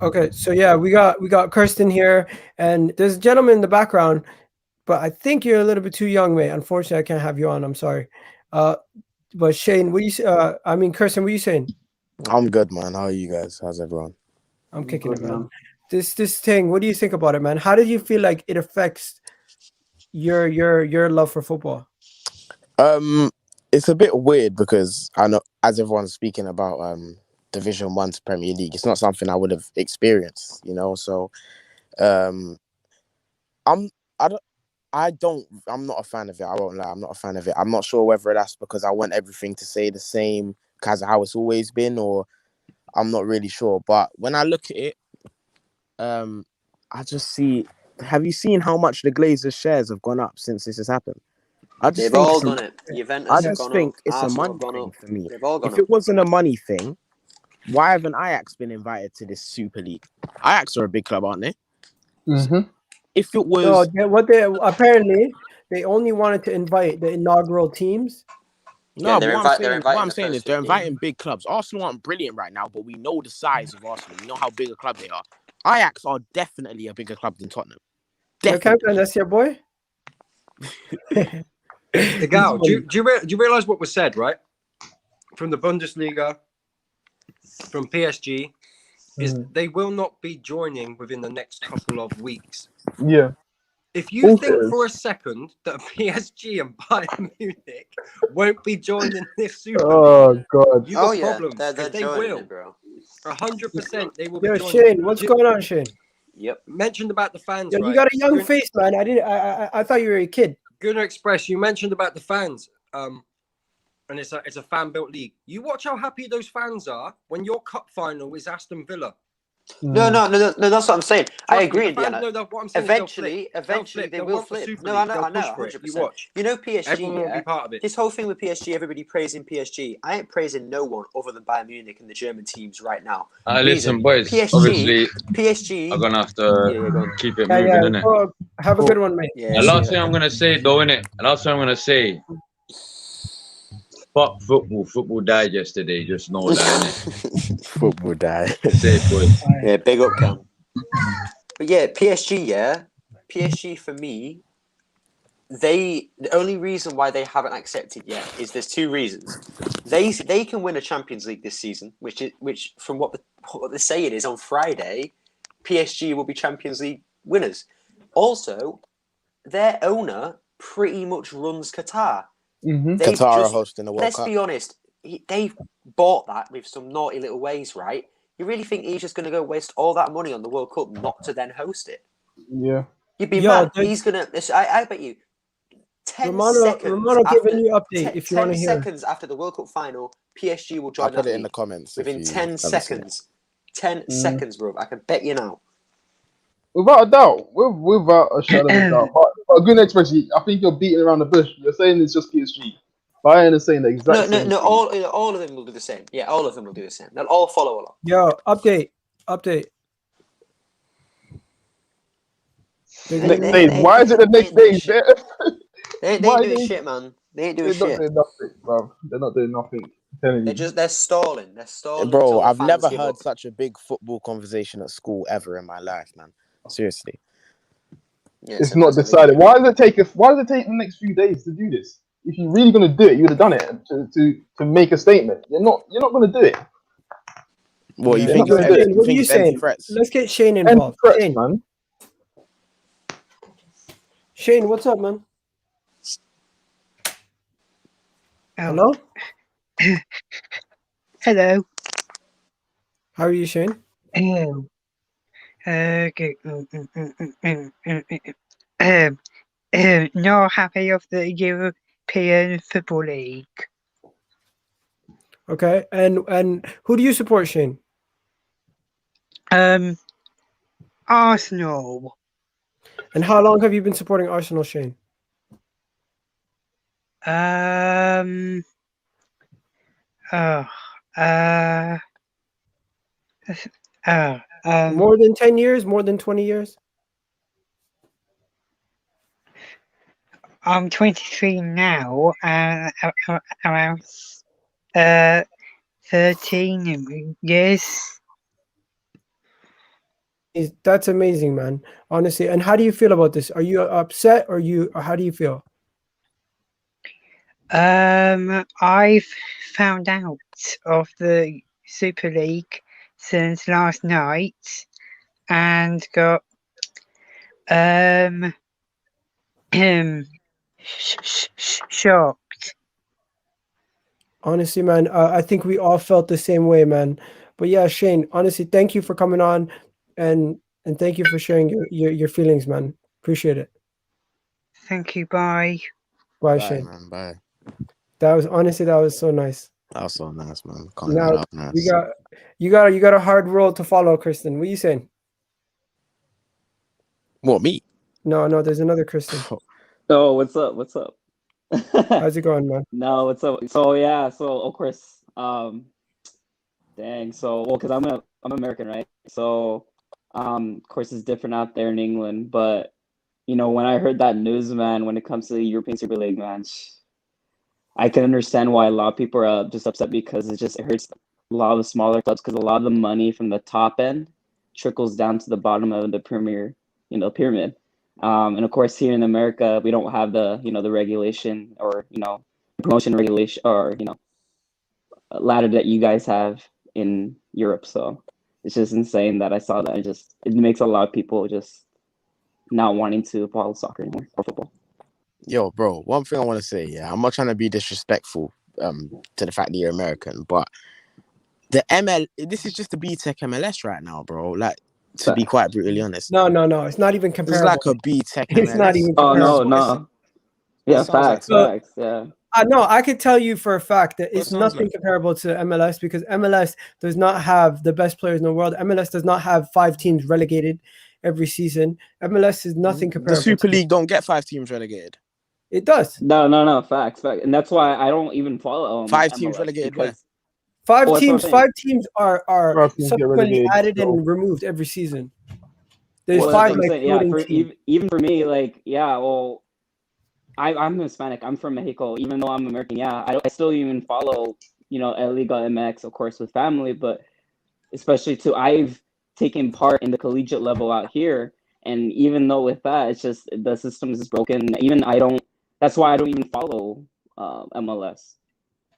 Okay, so yeah, we got Kirsten here, and there's a gentleman in the background, but I think you're a little bit too young, mate. Unfortunately, I can't have you on. I'm sorry. But Shane, Kirsten, what are you saying? I'm good, man. How are you guys? How's everyone? I'm kicking it, man. This thing, what do you think about it, man? How did you feel like it affects your love for football? It's a bit weird because I know, as everyone's speaking about Division 1 to Premier League, it's not something I would have experienced, you know. So I'm not a fan of it. I won't lie, I'm not a fan of it. I'm not sure whether that's because I want everything to stay the same as how it's always been, or I'm not really sure. But when I look at it, I just see. Have you seen how much the Glazers shares have gone up since this has happened? They've all done it. Juventus I just think it's a money thing for me. If it wasn't a money thing, why haven't Ajax been invited to this Super League? Ajax are a big club, aren't they? If it was, apparently they only wanted to invite the inaugural teams. No, what I'm saying is they're inviting big clubs. Arsenal aren't brilliant right now, but we know the size of Arsenal. We know how big a club they are. Ajax are definitely a bigger club than Tottenham. Definitely. That's your boy. The gal, do you realize what was said, right? From the Bundesliga, from PSG, is they will not be joining within the next couple of weeks. Yeah. If you think for a second that PSG and Bayern Munich won't be joining this Super League, God. you got problems. They're they will. it, bro. 100% they will be joining. Shane, what's going on, Shane? Yep. Mentioned about the fans, Yo, right? You got a young face, man. I thought you were a kid. Gunnar Express, you mentioned about the fans, and it's a fan-built league. You watch how happy those fans are when your cup final is Aston Villa. No, that's what I'm saying. I agree, Indiana. Eventually they will flip. No, I know, 100%. You watch. You know PSG, Everyone will be part of it. This whole thing with PSG, everybody praising PSG. I ain't praising no one other than Bayern Munich and the German teams right now. Listen, boys, obviously, PSG are going to have to keep it moving, innit? Have a good one, mate. The last thing I'm going to say, though, innit? The last thing I'm going to say, fuck football. Football died yesterday. Just know that, innit? Football died. Safe, boys. Yeah, big up, Cam. But yeah, PSG for me, the only reason why they haven't accepted yet is there's two reasons. They can win a Champions League this season, which from what they're saying is on Friday, PSG will be Champions League winners. Also, their owner pretty much runs Qatar. Qatar are hosting the World Let's Cup. be honest, they've bought that with some naughty little ways, right? You really think he's just going to go waste all that money on the World Cup not to then host it? Yeah. You'd be mad. He's going to... I bet you 10 seconds Romano after, give a new update if you want to hear. 10 seconds after the World Cup final, PSG will join I'll put that it in the league comments. within 10 seconds. 10 seconds, bro. I can bet you now. Without a doubt. Without a shadow of a doubt. But a good expression. I think you're beating around the bush. You're saying it's just PSG. But I ain't saying the exact same. No, all of them will do the same. Yeah, all of them will do the same. They'll all follow along. Yo, update. Next day. Why is it the next day? They ain't doing shit, man. They ain't doing shit. They're not doing nothing, bro. They're not doing nothing. They're stalling. They're stalling. Bro, I've never heard such a big football conversation at school ever in my life, man. Seriously. Yeah, it's not decided. Why does it take the next few days to do this? If you're really gonna do it, you would have done it to make a statement. You're not gonna do it. Well, you think? What are you saying? Let's get Shane involved. Shane, man. Shane, what's up, man? Hello. Hello. How are you, Shane? Hello. Okay. Not happy of the European Football League. Okay, and who do you support, Shane? Arsenal. And how long have you been supporting Arsenal, Shane? More than 10 years? More than 20 years? I'm 23 now, around 13 years. That's amazing, man. Honestly. And how do you feel about this? Are you upset or how do you feel? I've found out of the Super League since last night and got shocked. Honestly, man, I think we all felt the same way, man. But yeah, Shane, honestly, thank you for coming on and thank you for sharing your feelings, man. Appreciate it. Thank you. Bye. Bye, Shane. Man, bye. That was so nice. That was so nice, man. Now you got a hard role to follow, Kristen. What are you saying? What, me? No, there's another Kristen. Oh, what's up? How's it going, man? No, what's up? So of course, dang. So because I'm American, right? So of course it's different out there in England, but when I heard that news, man, when it comes to the European Super League, man, I can understand why a lot of people are just upset because it hurts a lot of the smaller clubs because a lot of the money from the top end trickles down to the bottom of the Premier, pyramid. And of course, here in America, we don't have the regulation or promotion regulation or ladder that you guys have in Europe. So it's just insane that I saw that. It makes a lot of people just not wanting to follow soccer anymore or football. Yo, bro, one thing I want to say, yeah, I'm not trying to be disrespectful to the fact that you're American, but this is just the B-Tech MLS right now, bro. Like, to be quite brutally honest. No, it's not even comparable. It's like a B-Tech MLS. It's not even comparable. comparable. Oh, no. Yeah, facts, yeah. No, I could tell you for a fact that it's nothing comparable to MLS because MLS does not have the best players in the world. MLS does not have 5 teams relegated every season. MLS is nothing comparable. The Super League don't get 5 teams relegated. It does. No, facts. And that's why I don't even follow 5 MLS teams relegated. Because... 5 teams. 5 teams are subsequently added and removed every season. There's 5 even for me, I'm Hispanic. I'm from Mexico. Even though I'm American, I still even follow El Liga MX, of course, with family. But especially I've taken part in the collegiate level out here, And even though with that, it's just the system is broken. That's why I don't even follow MLS,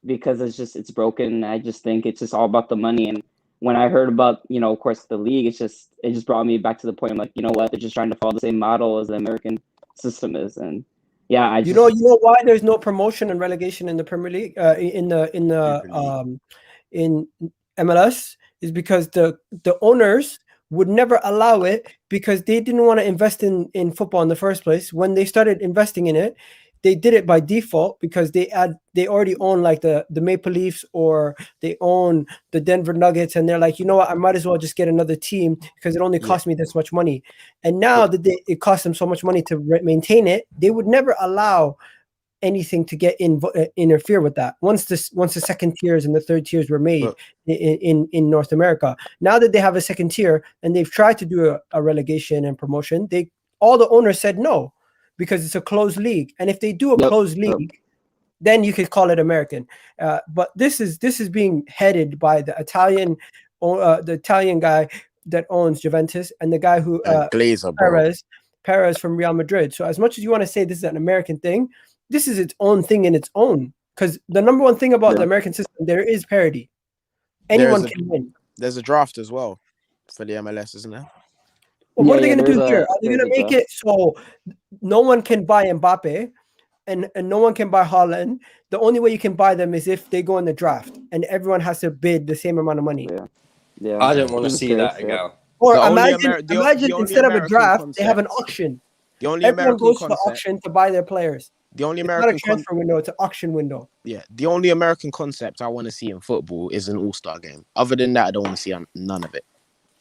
because it's broken. I just think it's just all about the money. And when I heard about, of course, the league, it just brought me back to the point. I'm like, you know what? They're just trying to follow the same model as the American system is. And yeah, you know why there's no promotion and relegation in the Premier League, in MLS, is because the owners would never allow it, because they didn't want to invest in football in the first place. When they started investing in it, they did it by default because they already own like the Maple Leafs, or they own the Denver Nuggets, and they're like, you know what, I might as well just get another team because it only cost me this much money. And now that it costs them so much money to maintain it, they would never allow anything to get interfere with that. Once the second tiers and the third tiers were made in North America, now that they have a second tier and they've tried to do a relegation and promotion, all the owners said no, because it's a closed league. And if they do a closed league, then you could call it American. But this is being headed by the Italian guy that owns Juventus, and the guy who Perez from Real Madrid. So as much as you want to say this is an American thing, this is its own thing in its own. Because the number one thing about the American system, there is parity. Anyone can win. There's a draft as well for the MLS, isn't there? Well, what are they going to do here? Are they going to make it so no one can buy Mbappe and no one can buy Haaland? The only way you can buy them is if they go in the draft, and everyone has to bid the same amount of money. Yeah. I don't want to see that again. Or imagine instead of a draft, they have an auction. Everyone goes to the auction to buy their players. The only it's American not a transfer window; it's an auction window. Yeah, the only American concept I want to see in football is an all-star game. Other than that, I don't want to see none of it.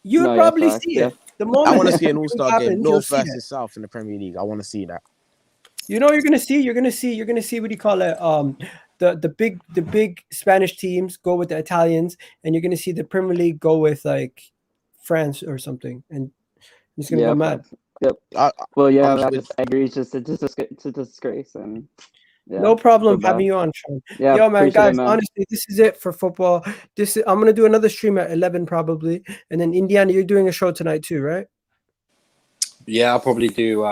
You'll probably see it. The moment I want to see an all-star game, North versus South in the Premier League. I want to see that. You know, you're gonna see. What do you call it? The big Spanish teams go with the Italians, and you're gonna see the Premier League go with like France or something, and it's gonna go mad. Yep. I agree. It's just a disgrace, and no problem having you on, Sean. Yeah, yo, man, guys. Honestly, this is it for football. I'm gonna do another stream at 11 probably, and then Indiana, you're doing a show tonight too, right? Yeah, I'll probably do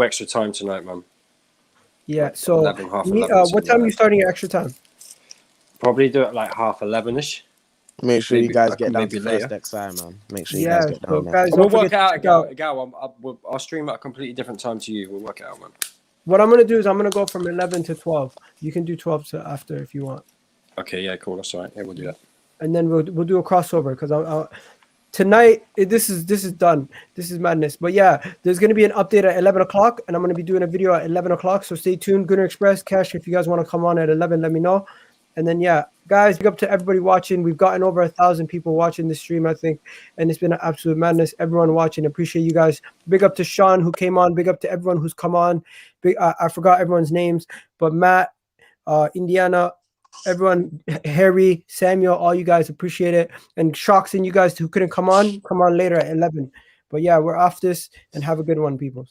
extra time tonight, man. Yeah. So 11, what time are you starting your extra time? Probably do it like 11:30ish. Make sure you guys get down to first next time, man. Make sure you guys get down, man. We'll work it out, Gal. I'll stream at a completely different time to you. We'll work it out, man. What I'm gonna do is I'm gonna go from 11 to 12. You can do 12 to after if you want. Okay, yeah, cool. That's all right. Yeah, we'll do that. And then we'll do a crossover because tonight this is done. This is madness. But yeah, there's gonna be an update at 11 o'clock, and I'm gonna be doing a video at 11 o'clock. So stay tuned. Gunner Express, Cash. If you guys want to come on at 11, let me know. And then yeah, guys, big up to everybody watching. We've gotten over 1,000 people watching this stream, I think, and it's been an absolute madness. Everyone watching, appreciate you guys. Big up to Sean who came on. Big up to everyone who's come on. I forgot everyone's names, but Matt, Indiana, everyone, Harry, Samuel, all you guys, appreciate it. And Shocks and you guys who couldn't come on later at 11. But yeah, we're off this, and have a good one, people.